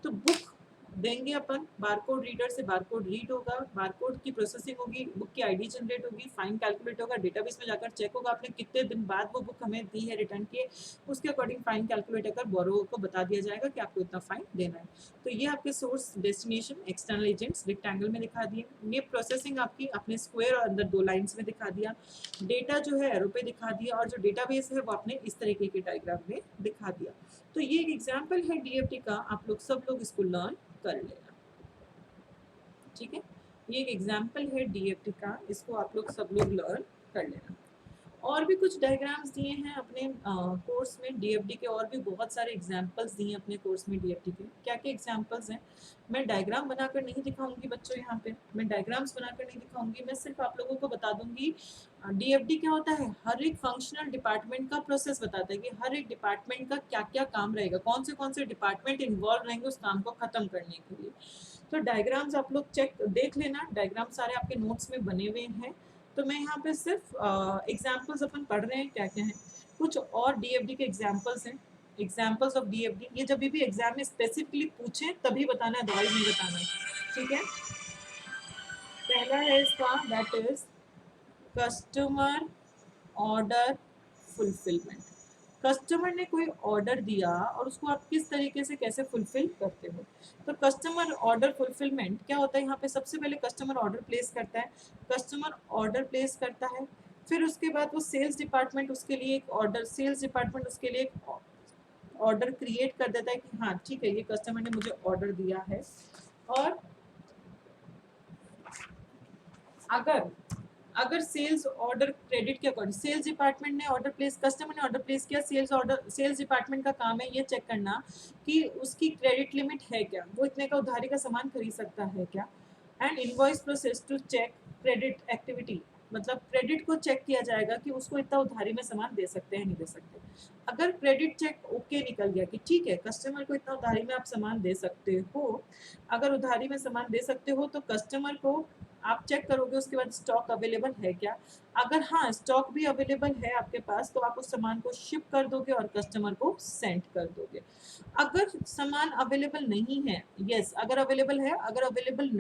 तो बुक देंगे अपन, बारकोड रीडर से बारकोड रीड होगा, बारकोड की प्रोसेसिंग होगी, बुक की आईडी जनरेट होगी, फाइन कैलकुलेट होगा, डेटाबेस में जाकर चेक होगा आपने कितने दिन बाद वो बुक हमें दी है रिटर्न किए, उसके अकॉर्डिंग फाइन कैलकुलेट कर बोरो को बता दिया जाएगा कि आपको इतना फाइन देना है। तो ये आपके source, destination, external agents rectangle में दिखा दिए। ये प्रोसेसिंग आपकी अपने स्क्वायर और अंदर 2 लाइन्स में दिखा दिया। डेटा जो है एरो पे दिखा दिया, और जो डेटाबेस है वो आपने इस तरीके के डायग्राम में दिखा दिया। तो ये एक एग्जाम्पल है डीएफटी का, आप लोग सब लोग इसको लर्न कर लेना, ठीक है। ये एक एग्जाम्पल है डीएफटी का, इसको आप लोग सब लोग लर्न कर लेना। और भी कुछ डायग्राम्स दिए हैं अपने कोर्स में डीएफडी के, और भी बहुत सारे एग्जाम्पल्स दिए हैं अपने कोर्स में डीएफडी के। क्या क्या एग्जाम्पल्स हैं? मैं डायग्राम बनाकर नहीं दिखाऊंगी बच्चों, यहाँ पे मैं डायग्राम्स बनाकर नहीं दिखाऊंगी, मैं सिर्फ आप लोगों को बता दूंगी डीएफडी क्या होता है। हर एक फंक्शनल डिपार्टमेंट का प्रोसेस बताता है कि हर एक डिपार्टमेंट का क्या क्या काम रहेगा, कौन से डिपार्टमेंट इन्वॉल्व रहेंगे उस काम को खत्म करने के लिए। तो डायग्राम्स आप लोग चेक देख लेना, डायग्राम सारे आपके नोट्स में बने हुए हैं। तो मैं यहाँ पे सिर्फ एग्जाम्पल्स अपन पढ़ रहे हैं क्या क्या है, कुछ और डीएफडी के एग्जाम्पल्स हैं, एग्जाम्पल्स ऑफ डीएफडी। ये जब भी एग्जाम में स्पेसिफिकली पूछे तभी बताना है, अदरवाइज नहीं बताना है, ठीक है। पहला है इसका, that is customer order fulfilment. Customer ने कोई ऑर्डर दिया और उसको आप किस तरीके से कैसे फुलफिल करते हो। तो कस्टमर ऑर्डर फुलफिलमेंट क्या होता है? यहाँ पे सबसे पहले कस्टमर ऑर्डर प्लेस करता है, कस्टमर ऑर्डर प्लेस करता है, फिर उसके बाद वो सेल्स डिपार्टमेंट उसके लिए एक ऑर्डर, सेल्स डिपार्टमेंट उसके लिए एक ऑर्डर क्रिएट कर देता है कि हाँ ठीक है ये कस्टमर ने मुझे ऑर्डर दिया है। और अगर अगर सेल्स ऑर्डर क्रेडिट के अकॉर्डिंग, सेल्स डिपार्टमेंट ने ऑर्डर प्लेस, कस्टमर ने ऑर्डर प्लेस किया, सेल्स डिपार्टमेंट का काम है ये चेक करना कि उसकी क्रेडिट लिमिट है क्या, वो इतने का उधारी का सामान खरीद सकता है क्या। And invoice process to check credit activity, मतलब क्रेडिट को चेक किया जाएगा कि उसको इतना उधारी में सामान दे सकते हैं नहीं दे सकते। अगर क्रेडिट चेक ओके निकल गया कि ठीक है कस्टमर को इतना उधारी में आप सामान दे सकते हो, अगर उधारी में सामान दे सकते हो तो कस्टमर को आप चेक करोगे उसके बाद स्टॉक अवेलेबल है क्या। अगर हाँ स्टॉक भी अवेलेबल है आपके पास तो आप उस सामान को शिप कर दोगे और कस्टमर को सेंड कर दोगे। अगर सामान अवेलेबल नहीं है, यस अगर अवेलेबल है, अगर अवेलेबल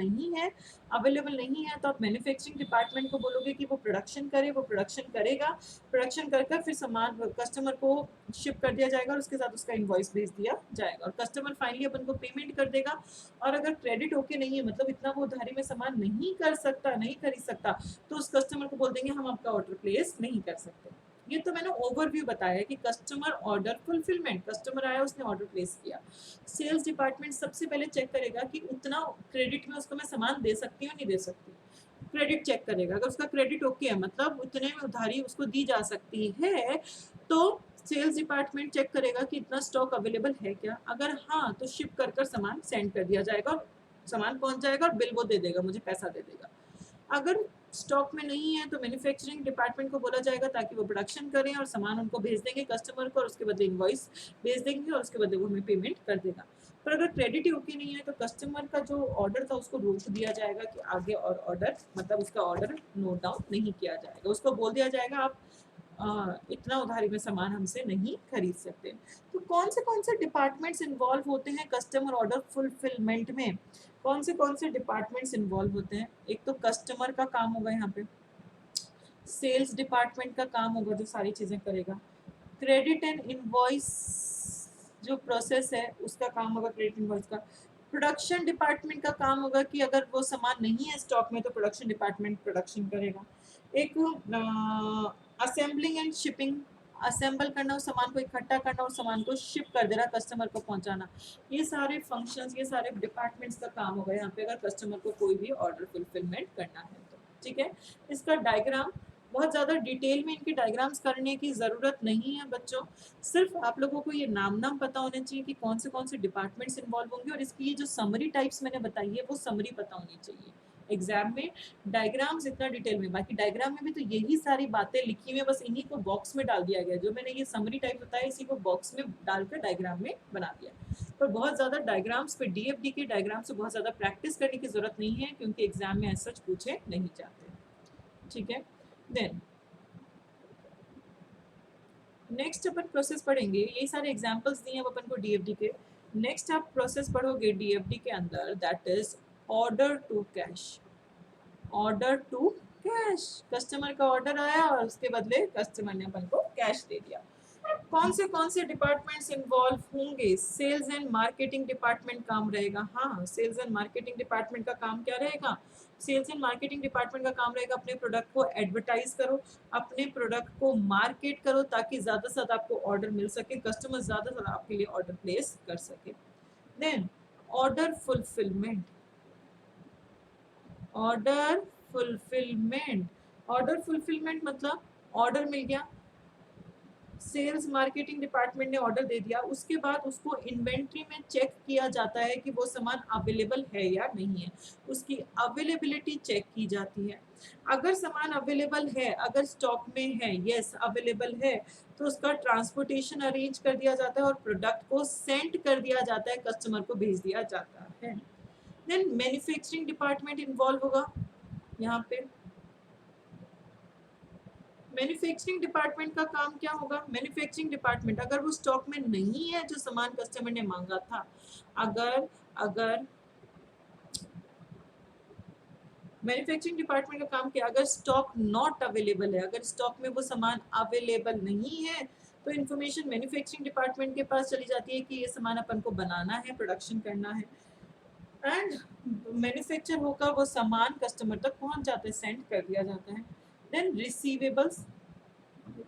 नहीं है तो आप मैन्युफैक्चरिंग डिपार्टमेंट को बोलोगे कि वो प्रोडक्शन करे, वो प्रोडक्शन करेगा, प्रोडक्शन कर फिर सामान कस्टमर को शिप कर दिया जाएगा और उसके साथ उसका इनवॉइस भेज दिया जाएगा और कस्टमर फाइनली अपन को पेमेंट कर देगा। और अगर क्रेडिट ओके नहीं है, मतलब इतना वो उधारी में सामान नहीं कर सकता, नहीं खरीद सकता, तो उस कस्टमर को बोल देंगे हम आपका ऑर्डर प्लेस नहीं कर सकते। ये तो मैंने ओवरव्यू बताया कि कस्टमर ऑर्डर फुलफिलमेंट, कस्टमर आया उसने ऑर्डर प्लेस किया, सेल्स डिपार्टमेंट सबसे पहले चेक करेगा कि उतना क्रेडिट में उसको मैं सामान दे सकती हूँ नहीं दे सकती, क्रेडिट चेक करेगा, अगर उसका क्रेडिट ओके है मतलब उतने में उधारी उसको दी जा सकती है तो सेल्स डिपार्टमेंट चेक करेगा कि इतना स्टॉक अवेलेबल है क्या, अगर हाँ तो शिप कर सामान सेंड कर दिया जाएगा और सामान पहुंच जाएगा और बिल वो दे देगा, मुझे पैसा दे देगा। अगर स्टॉक में नहीं है तो मैन्युफैक्चरिंग डिपार्टमेंट को बोला जाएगा ताकि वो प्रोडक्शन करें और सामान उनको भेज देंगे कस्टमर को, और उसके बदले इनवॉइस भेज देंगे और उसके बदले वो हमें पेमेंट कर देगा। पर अगर क्रेडिट ही ओके नहीं है तो कस्टमर का जो ऑर्डर था उसको रोक दिया जाएगा कि आगे और ऑर्डर मतलब उसका ऑर्डर नोट डाउन नहीं किया जाएगा, उसको बोल दिया जाएगा आप इतना उधारी में सामान हमसे नहीं खरीद सकते। तो कौन से डिपार्टमेंट्स इन्वॉल्व होते हैं कस्टमर ऑर्डर फुलफिलमेंट में? कौन से डिपार्टमेंट्स इन्वॉल्व होते हैं? एक तो कस्टमर का काम होगा, यहाँ पे सेल्स डिपार्टमेंट का काम होगा जो सारी चीजें करेगा, क्रेडिट एंड इनवॉइस जो प्रोसेस है उसका काम होगा क्रेडिट इनवॉइस का, प्रोडक्शन डिपार्टमेंट का काम होगा कि अगर वो सामान नहीं है स्टॉक में तो प्रोडक्शन डिपार्टमेंट प्रोडक्शन करेगा, एक असेंबलिंग एंड शिपिंग, असेंबल करना उस सामान को इकट्ठा करना और सामान को शिप कर देना कस्टमर को पहुंचाना, ये सारे फंक्शंस ये सारे डिपार्टमेंट्स का काम होगा यहाँ पे अगर कस्टमर को कोई भी ऑर्डर फुलफिलमेंट करना है तो। ठीक है, इसका डायग्राम बहुत ज़्यादा डिटेल में इनके डायग्राम्स करने की ज़रूरत नहीं है बच्चों, सिर्फ आप लोगों को ये नाम पता होने चाहिए कि कौन से डिपार्टमेंट्स इन्वॉल्व होंगे, और इसकी ये जो समरी टाइप्स मैंने बताई है वो समरी पता होनी चाहिए एग्जाम में। डायग्राम्स इतना डिटेल में, बाकी डायग्राम में भी तो यही सारी बातें लिखी हुई है, बस इन्हीं को बॉक्स में डाल दिया गया, जो मैंने ये समरी टाइप बताया इसी को बॉक्स में डालकर डायग्राम में बना दिया। पर बहुत ज़्यादा डायग्राम्स पे डीएफडी के डायग्राम से बहुत ज़्यादा प्रैक्टिस करने की जरूरत नहीं है क्योंकि एग्जाम में ऐसा पूछे नहीं जाते। ठीक है, देन नेक्स्ट अपन प्रोसेस पढ़ेंगे, यही सारे एग्जांपल्स दिए हैं अपन को डीएफडी के। नेक्स्ट आप प्रोसेस पढ़ोगे डीएफडी के अंदर, that is order to cash. Order to cash, customer का ऑर्डर आया और उसके बदले कस्टमर ने अपन को कैश दे दिया। कौन से डिपार्टमेंट्स इन्वॉल्व होंगे? सेल्स एंड मार्केटिंग डिपार्टमेंट काम रहेगा। हाँ, सेल्स एंड मार्केटिंग डिपार्टमेंट का काम क्या रहेगा? सेल्स एंड मार्केटिंग डिपार्टमेंट का काम रहेगा अपने प्रोडक्ट को एडवर्टाइज करो, अपने प्रोडक्ट को मार्केट करो ताकि ज़्यादा से ज़्यादा आपको ऑर्डर मिल सके, कस्टमर ज़्यादा से ज़्यादा आपके लिए ऑर्डर प्लेस कर सके। Then order fulfilment, order fulfilment, order fulfilment मतलब ऑर्डर मिल गया, सेल्स मार्केटिंग डिपार्टमेंट ने ऑर्डर दे दिया, उसके बाद उसको इन्वेंट्री में चेक किया जाता है कि वो सामान अवेलेबल है या नहीं है, उसकी अवेलेबिलिटी चेक की जाती है। अगर सामान अवेलेबल है, अगर स्टॉक में है, यस अवेलेबल है, तो उसका ट्रांसपोर्टेशन अरेंज कर दिया जाता है और प्रोडक्ट को सेंड कर दिया जाता है, कस्टमर को भेज दिया जाता है। देन मैन्युफैक्चरिंग डिपार्टमेंट इन्वॉल्व होगा यहाँ पे। मैन्युफैक्चरिंग डिपार्टमेंट का काम क्या होगा? मैन्युफैक्चरिंग डिपार्टमेंट अगर वो स्टॉक में नहीं है जो सामान कस्टमर ने मांगा था, अगर अगर मैन्युफैक्चरिंग डिपार्टमेंट का काम क्या, अगर स्टॉक नॉट अवेलेबल है, अगर स्टॉक में वो सामान अवेलेबल नहीं है तो इन्फॉर्मेशन मैन्युफैक्चरिंग डिपार्टमेंट के पास चली जाती है कि ये सामान अपन को बनाना है, प्रोडक्शन करना है, एंड मैन्युफैक्चर होकर वो सामान कस्टमर तक पहुंच जाता है, सेंड कर दिया जाता है। देन रिसीवेबल्स,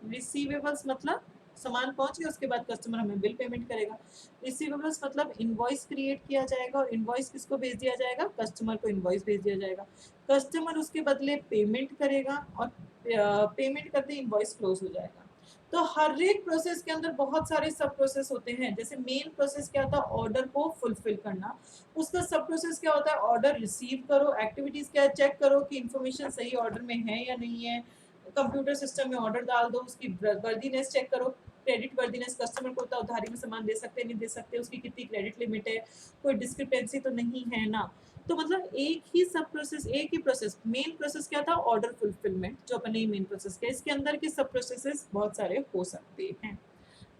रिसीवेबल्स मतलब सामान पहुंच गया उसके बाद कस्टमर हमें बिल पेमेंट करेगा। रिसीवेबल्स मतलब इनवॉइस क्रिएट किया जाएगा और इनवॉइस किसको भेज दिया जाएगा? कस्टमर को इनवॉइस भेज दिया जाएगा, कस्टमर उसके बदले पेमेंट करेगा और पेमेंट करते इनवॉइस क्लोज हो जाएगा। तो हर एक प्रोसेस के अंदर बहुत सारे सब प्रोसेस होते हैं। जैसे मेन प्रोसेस क्या था? ऑर्डर को फुलफिल करना। उसका सब प्रोसेस क्या होता है? ऑर्डर रिसीव करो, एक्टिविटीज क्या है? चेक करो कि इन्फॉर्मेशन सही ऑर्डर में है या नहीं है, कंप्यूटर सिस्टम में ऑर्डर डाल दो, उसकी वर्दीनेस चेक करो, क्रेडिट वर्दीनेस, कस्टमर को होता उधारी में सामान दे सकते नहीं दे सकते, उसकी कितनी क्रेडिट लिमिट है, कोई डिस्क्रिपेंसी तो नहीं है ना। तो मतलब एक ही सब प्रोसेस, एक ही प्रोसेस, मेन प्रोसेस क्या था? ऑर्डर फुलफिलमेंट, जो अपन ने मेन प्रोसेस किया, इसके अंदर के सब प्रोसेसेस बहुत सारे हो सकते हैं।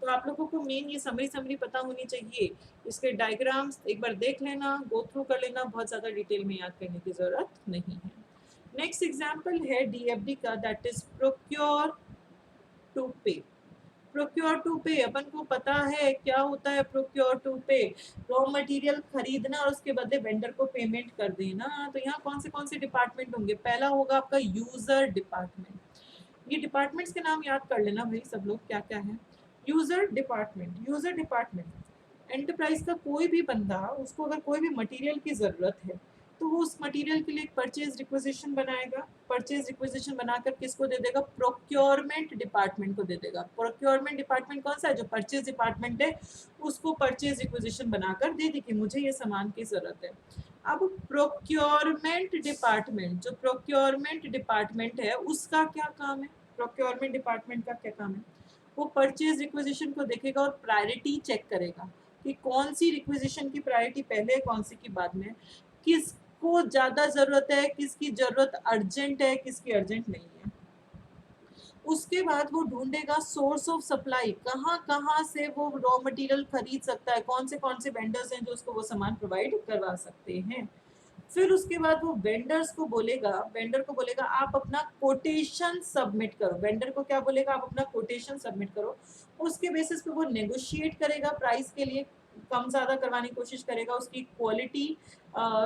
तो आप लोगों को मेन ये समरी पता होनी चाहिए, इसके डायग्राम्स एक बार देख लेना, गो थ्रू कर लेना, बहुत ज़्यादा डिटेल में याद करने की ज़रूरत नहीं है। नेक्स्ट एग्जाम्पल है डीएफडी का, दैट इज प्रोक्योर टू पे। प्रोक्योर टू पे अपन को पता है क्या होता है? प्रोक्योर टू पे रॉ मटेरियल खरीदना और उसके बदले वेंडर को पेमेंट कर देना। तो यहाँ कौन से डिपार्टमेंट होंगे? पहला होगा आपका यूजर डिपार्टमेंट। ये डिपार्टमेंट्स के नाम याद कर लेना भाई सब लोग, क्या क्या है। User department, user department enterprise का कोई भी बंदा, उसको अगर कोई भी मटेरियल की जरूरत है तो वो उस मटेरियल के लिए एक परचेज रिक्विजिशन बनाएगा, परचेज रिक्विजिशन बनाकर किसको दे देगा? प्रोक्योरमेंट डिपार्टमेंट को दे देगा। प्रोक्योरमेंट डिपार्टमेंट कौन सा है? जो परचेज डिपार्टमेंट है उसको परचेज रिक्विजिशन बनाकर दे दी कि मुझे ये सामान की जरूरत है। अब प्रोक्योरमेंट डिपार्टमेंट, जो प्रोक्योरमेंट डिपार्टमेंट है उसका क्या काम है, प्रोक्योरमेंट डिपार्टमेंट का क्या काम है, वो परचेज रिक्विजिशन को देखेगा और प्रायोरिटी चेक करेगा कि कौन सी रिक्विजिशन की प्रायोरिटी पहले है, कौन सी की बाद में, किसको ज़्यादा ज़रूरत है, किसकी ज़रूरत अर्जेंट है, किसकी अर्जेंट नहीं है। उसके बाद वो ढूंढेगा सोर्स ऑफ सप्लाई, कहाँ कहाँ से वो रॉ मटेरियल खरीद सकता है, कौन से वेंडर्स हैं जो उसको वो सामान प्रोवाइड करवा सकते हैं। फिर उसके बाद वो वेंडर्स को बोलेगा, वेंडर को बोलेगा आप अपना कोटेशन सबमिट करो, वेंडर को क्या बोलेगा, आप अपना कोटेशन सबमिट करो। उसके बेसिस पे वो नेगोशिएट करेगा प्राइस के लिए, कम ज़्यादा करवाने की कोशिश करेगा, उसकी क्वालिटी,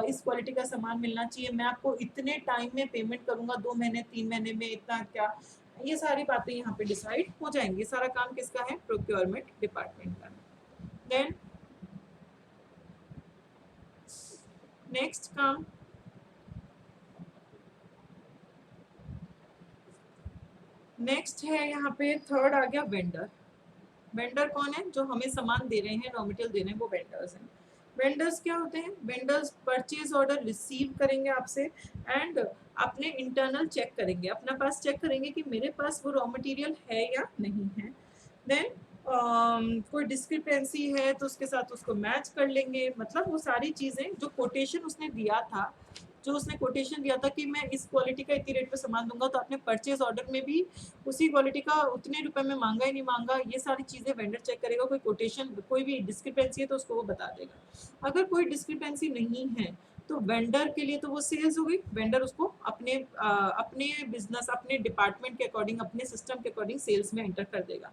इस क्वालिटी का सामान मिलना चाहिए, मैं आपको इतने टाइम में पेमेंट करूंगा, 2 महीने 3 महीने में, इतना क्या, ये सारी बातें यहाँ पे डिसाइड हो जाएंगी। सारा काम किसका है, प्रोक्योरमेंट डिपार्टमेंट का। देन नेक्स्ट काम, नेक्स्ट है यहाँ पे थर्ड आ गया वेंडर। वेंडर कौन है, जो हमें सामान दे रहे हैं, रॉ मटेरियल दे रहे हैं, वो वेंडर्स हैं। वेंडर्स क्या होते हैं, वेंडर्स परचेज ऑर्डर रिसीव करेंगे आपसे एंड अपने इंटरनल चेक करेंगे, अपना पास चेक करेंगे कि मेरे पास वो रॉ मटेरियल है या नहीं है। देन कोई डिस्क्रिपेंसी है तो उसके साथ उसको मैच कर लेंगे, मतलब वो सारी चीज़ें जो कोटेशन उसने दिया था, जो उसने कोटेशन दिया था कि मैं इस क्वालिटी का इतनी रेट पे सामान दूंगा, तो आपने परचेज ऑर्डर में भी उसी क्वालिटी का उतने रुपए में मांगा ही नहीं मांगा, ये सारी चीज़ें वेंडर चेक करेगा। कोई कोटेशन, कोई भी डिस्क्रिपेंसी है तो उसको वो बता देगा। अगर कोई डिस्क्रिपेंसी नहीं है तो वेंडर के लिए तो वो सेल्स हो गई, वेंडर उसको अपने बिजनेस, अपने डिपार्टमेंट के अकॉर्डिंग, अपने सिस्टम के अकॉर्डिंग सेल्स में एंटर कर देगा।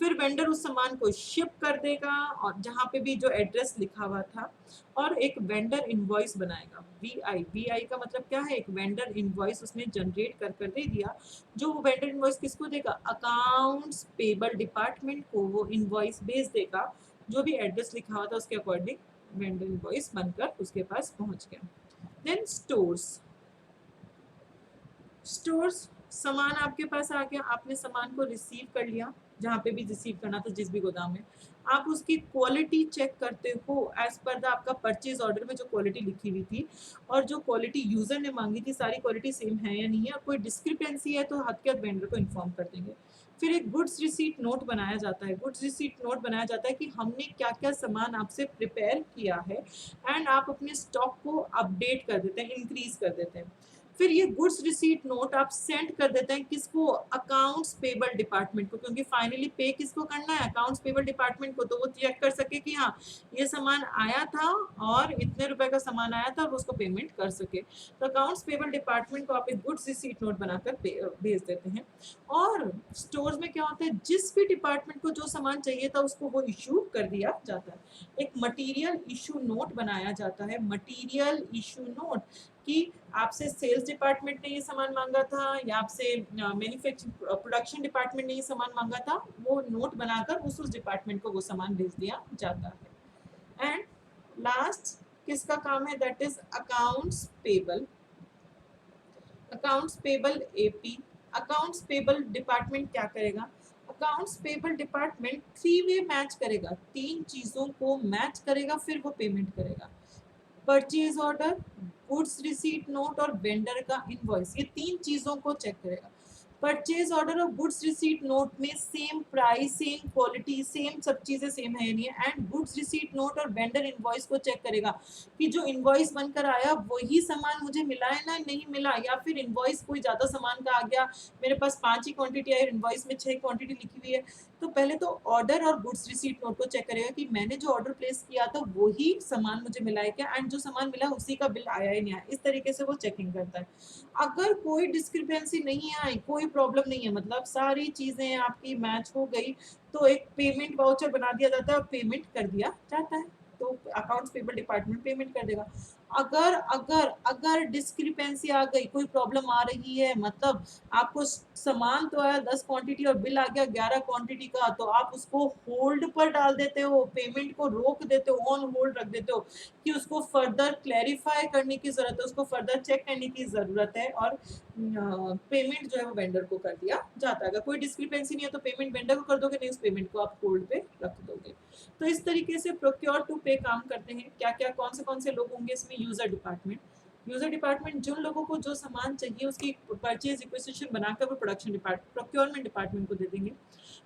फिर वेंडर उस सामान को शिप कर देगा और जहाँ पे भी जो एड्रेस लिखा हुआ था, और एक वेंडर इनवॉइस बनाएगा, वीआई, वीआई का मतलब क्या है, एक वेंडर इनवॉइस उसने जनरेट कर दे दिया। जो वो वेंडर इनवॉइस किसको देगा, अकाउंट्स पेबल डिपार्टमेंट को वो इनवॉइस भेज देगा, जो भी एड्रेस लिखा हुआ था उसके अकॉर्डिंग वेंडर इनवॉइस बनकर उसके पास पहुंच गया। देन स्टोर्स, स्टोर्स, सामान आपके पास आ गया, आपने सामान को रिसीव कर लिया, जहाँ पे भी रिसीव करना था, जिस भी गोदाम में, आप उसकी क्वालिटी चेक करते हो एज पर द आपका परचेज ऑर्डर में जो क्वालिटी लिखी हुई थी, और जो क्वालिटी यूजर ने मांगी थी, सारी क्वालिटी सेम है या नहीं है, कोई डिस्क्रिपेंसी है तो हद के हद वेंडर को इन्फॉर्म कर देंगे। फिर एक गुड्स रिसीट नोट बनाया जाता है, गुड्स रिसीट नोट बनाया जाता है कि हमने क्या क्या सामान आपसे प्रिपेयर किया है, एंड आप अपने स्टॉक को अपडेट कर देते हैं, इंक्रीज कर देते हैं। फिर ये गुड्स रिसीट नोट आप सेंड कर देते हैं किसको, अकाउंट्स पेबल डिपार्टमेंट को, क्योंकि फाइनली पे किसको करना है, अकाउंट्स पेबल डिपार्टमेंट को, तो वो चेक कर सके कि हाँ ये सामान आया था और इतने रुपए का सामान आया था और उसको पेमेंट कर सके। तो अकाउंट्स पेबल डिपार्टमेंट को आप एक गुड्स रिसीट नोट बनाकर भेज देते हैं। और स्टोर्स में क्या होता है, जिस भी डिपार्टमेंट को जो सामान चाहिए था उसको वो इशू कर दिया जाता है। एक मटीरियल इशू नोट बनाया जाता है, मटीरियल इशू नोट, कि आपसे सेल्स डिपार्टमेंट ने ये सामान मांगा था या आपसे मैन्युफैक्चरिंग प्रोडक्शन डिपार्टमेंट ने ये सामान मांगा था, वो नोट बनाकर उस डिपार्टमेंट को वो सामान भेज दिया जाता है। एंड लास्ट किसका काम है, that is accounts payable, accounts payable AP. Accounts payable department क्या करेगा, accounts payable department 3 way match करेगा, 3 चीजों को मैच करेगा, फिर वो पेमेंट करेगा। Purchase order, goods receipt note और वेंडर का इनवॉइस, ये 3 चीजों को चेक करेगा। परचेज ऑर्डर और गुड्स रिसीट नोट में same price, same quality, same सब चीजें सेम है नहीं है, एंड गुड्स रिसीट नोट और वेंडर इनवॉइस को चेक करेगा कि जो इनवॉइस बनकर आया वही सामान मुझे मिला है ना नहीं मिला, या फिर इनवॉइस कोई ज्यादा सामान का आ गया, मेरे पास 5 ही क्वांटिटी आई, इनवॉइस में 6 क्वांटिटी लिखी हुई है। तो पहले तो ऑर्डर और गुड्स रिसीट नोट को चेक करेगा कि मैंने जो ऑर्डर प्लेस किया था वही सामान मुझे मिला है क्या, एंड जो सामान मिला उसी का बिल आया ही नहीं आया, इस तरीके से वो चेकिंग करता है। अगर कोई डिस्क्रिपेंसी नहीं आई, कोई प्रॉब्लम नहीं है, मतलब सारी चीजें आपकी मैच हो गई, तो एक पेमेंट वाउचर बना दिया जाता है और पेमेंट कर दिया जाता है, तो अकाउंट्स पेबल डिपार्टमेंट पेमेंट कर देगा। अगर अगर अगर डिस्क्रिपेंसी आ गई, कोई प्रॉब्लम आ रही है, मतलब आपको सामान तो आया 10 क्वांटिटी और बिल आ गया 11 क्वांटिटी का, तो आप उसको होल्ड पर डाल देते हो, पेमेंट को रोक देते हो, ऑन होल्ड रख देते हो, कि उसको फर्दर क्लैरिफाई करने की जरूरत है, उसको फर्दर चेक करने की जरूरत है, और पेमेंट जो है वो वेंडर को कर दिया जाता है। अगर कोई डिस्क्रिपेंसी नहीं है तो पेमेंट वेंडर को कर दोगे, नहीं उस पेमेंट को आप होल्ड पे रख दोगे। तो इस तरीके से प्रोक्योर टू पे काम करते हैं। क्या क्या कौन से लोग होंगे इसमें, यूजर डिपार्टमेंट। यूजर डिपार्टमेंट जिन लोगों को जो सामान चाहिए उसकी परचेज रिक्वेजिशन बनाकर वो प्रोडक्शन डिपार्टमेंट प्रोक्योरमेंट डिपार्टमेंट को दे देंगे।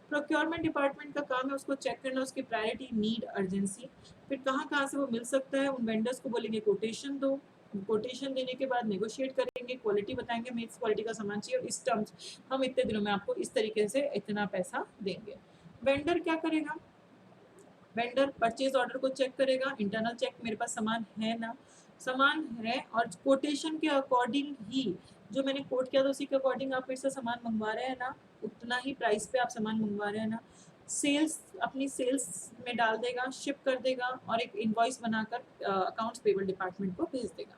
प्रोक्योरमेंट डिपार्टमेंट का काम है उसको चेक करना, उसकी प्रायोरिटी, नीड, अर्जेंसी, फिर कहाँ कहाँ से वो मिल सकता है। उन वेंडर्स को बोलेंगे कोटेशन दो, कोटेशन देने के बाद नेगोशिएट करेंगे, क्वालिटी बताएंगे, हमें इस क्वालिटी का सामान चाहिए और इस टर्म्स हम इतने दिनों में आपको इस तरीके से इतना पैसा देंगे। वेंडर क्या करेगा, वेंडर परचेज ऑर्डर को चेक करेगा, इंटरनल चेक मेरे पास सामान है ना, सामान है, और कोटेशन के अकॉर्डिंग ही जो मैंने कोट किया था उसी के अकॉर्डिंग आप मेरे से सामान मंगवा रहे हैं ना, उतना ही प्राइस पे आप सामान मंगवा रहे हैं ना। सेल्स अपनी सेल्स में डाल देगा, शिप कर देगा और एक इनवॉइस बनाकर अकाउंट्स पेबल डिपार्टमेंट को भेज देगा।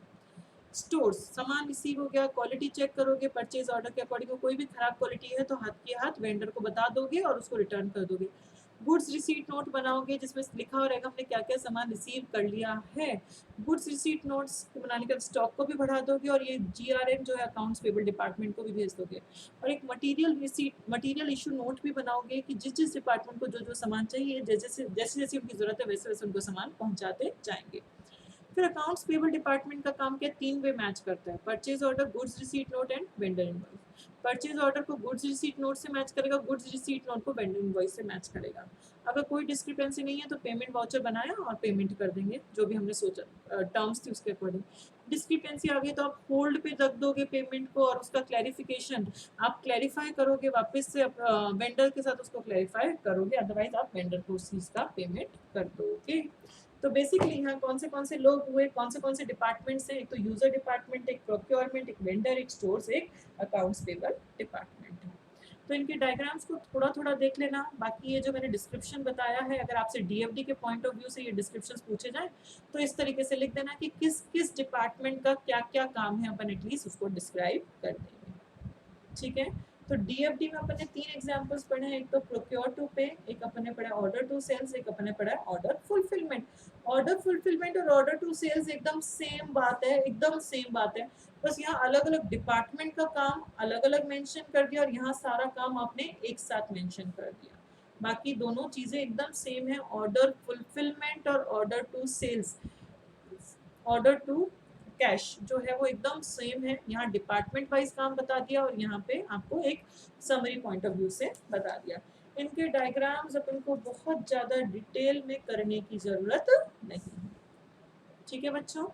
स्टोर्स, सामान रिसीव हो गया, क्वालिटी चेक करोगे, परचेज ऑर्डर के अकॉर्डिंग कोई भी खराब क्वालिटी है तो हाथ के हाथ वेंडर को बता दोगे और उसको रिटर्न कर दोगे। गुड्स रिसीट नोट बनाओगे जिसमें लिखा हो रहेगा हमने क्या क्या सामान रिसीव कर लिया है। गुड्स रिसीट नोट्स बनाने का स्टॉक को भी बढ़ा दोगे और ये GRN जो है अकाउंट्स पेबल डिपार्टमेंट को भी भेज दोगे। और एक मटेरियल इशू नोट भी बनाओगे कि जिस जिस डिपार्टमेंट को जो जो सामान चाहिए जैसे जैसे उनकी जरूरत है वैसे वैसे उनको सामान पहुंचाते जाएंगे। फिर अकाउंट्स पेबल डिपार्टमेंट का काम क्या, 3 वे मैच करता है, purchase order, goods receipt note and vendor invoice. Purchase order को गुड्स रिसीट नोट से मैच करेगा, गुड्स रिसीट नोट को वेंडर इनवॉइस से मैच करेगा। अगर कोई डिस्क्रिपेंसी नहीं है तो पेमेंट वाउचर बनाया और पेमेंट कर देंगे जो भी हमने सोचा टर्म्स थी उसके अकॉर्डिंग। डिस्क्रिपेंसी आ गई तो आप होल्ड पे रख दोगे पेमेंट को और उसका क्लैरिफिकेशन आप क्लैरिफाई करोगे, वापस से वेंडर के साथ उसको क्लैरिफाई करोगे, अदरवाइज आप वेंडर को उस चीज़ का पेमेंट कर दोगे। तो बेसिकली यहाँ कौन से लोग हुए, कौन से डिपार्टमेंट्स हैं, एक तो यूजर डिपार्टमेंट, एक प्रोक्योरमेंट, एक वेंडर, एक स्टोर्स, एक अकाउंट्स पेबल डिपार्टमेंट है। तो इनके डायग्राम्स को थोड़ा थोड़ा देख लेना। बाकी ये जो मैंने डिस्क्रिप्शन बताया है अगर आपसे DFD के पॉइंट ऑफ व्यू से ये डिस्क्रिप्शन पूछे जाए तो इस तरीके से लिख देना कि किस किस डिपार्टमेंट का क्या क्या काम है, अपन एटलीस्ट उसको डिस्क्राइब कर देंगे। ठीक है, तो DFD में अपन ने 3 एग्जांपल्स पढ़े हैं, एक तो प्रोक्योर टू पे, एक अपन ने पढ़ा ऑर्डर टू सेल्स, एक अपन ने पढ़ा ऑर्डर फुलफिलमेंट। ऑर्डर फुलफिलमेंट और ऑर्डर टू सेल्स एकदम सेम बात है, एकदम सेम बात है, बस यहाँ अलग अलग डिपार्टमेंट का काम अलग अलग मेंशन कर दिया और यहाँ सारा काम आपने एक साथ मेंशन कर दिया। बाकी दोनों चीजें एकदम सेम है, ऑर्डर फुलफिलमेंट और order to sales, order to cash जो है वो एकदम सेम है। यहाँ डिपार्टमेंट वाइज काम बता दिया और यहाँ पे आपको एक समरी पॉइंट ऑफ व्यू से बता दिया। इनके डायग्राम्स अपन को बहुत ज़्यादा डिटेल में करने की ज़रूरत नहीं है। ठीक है बच्चों।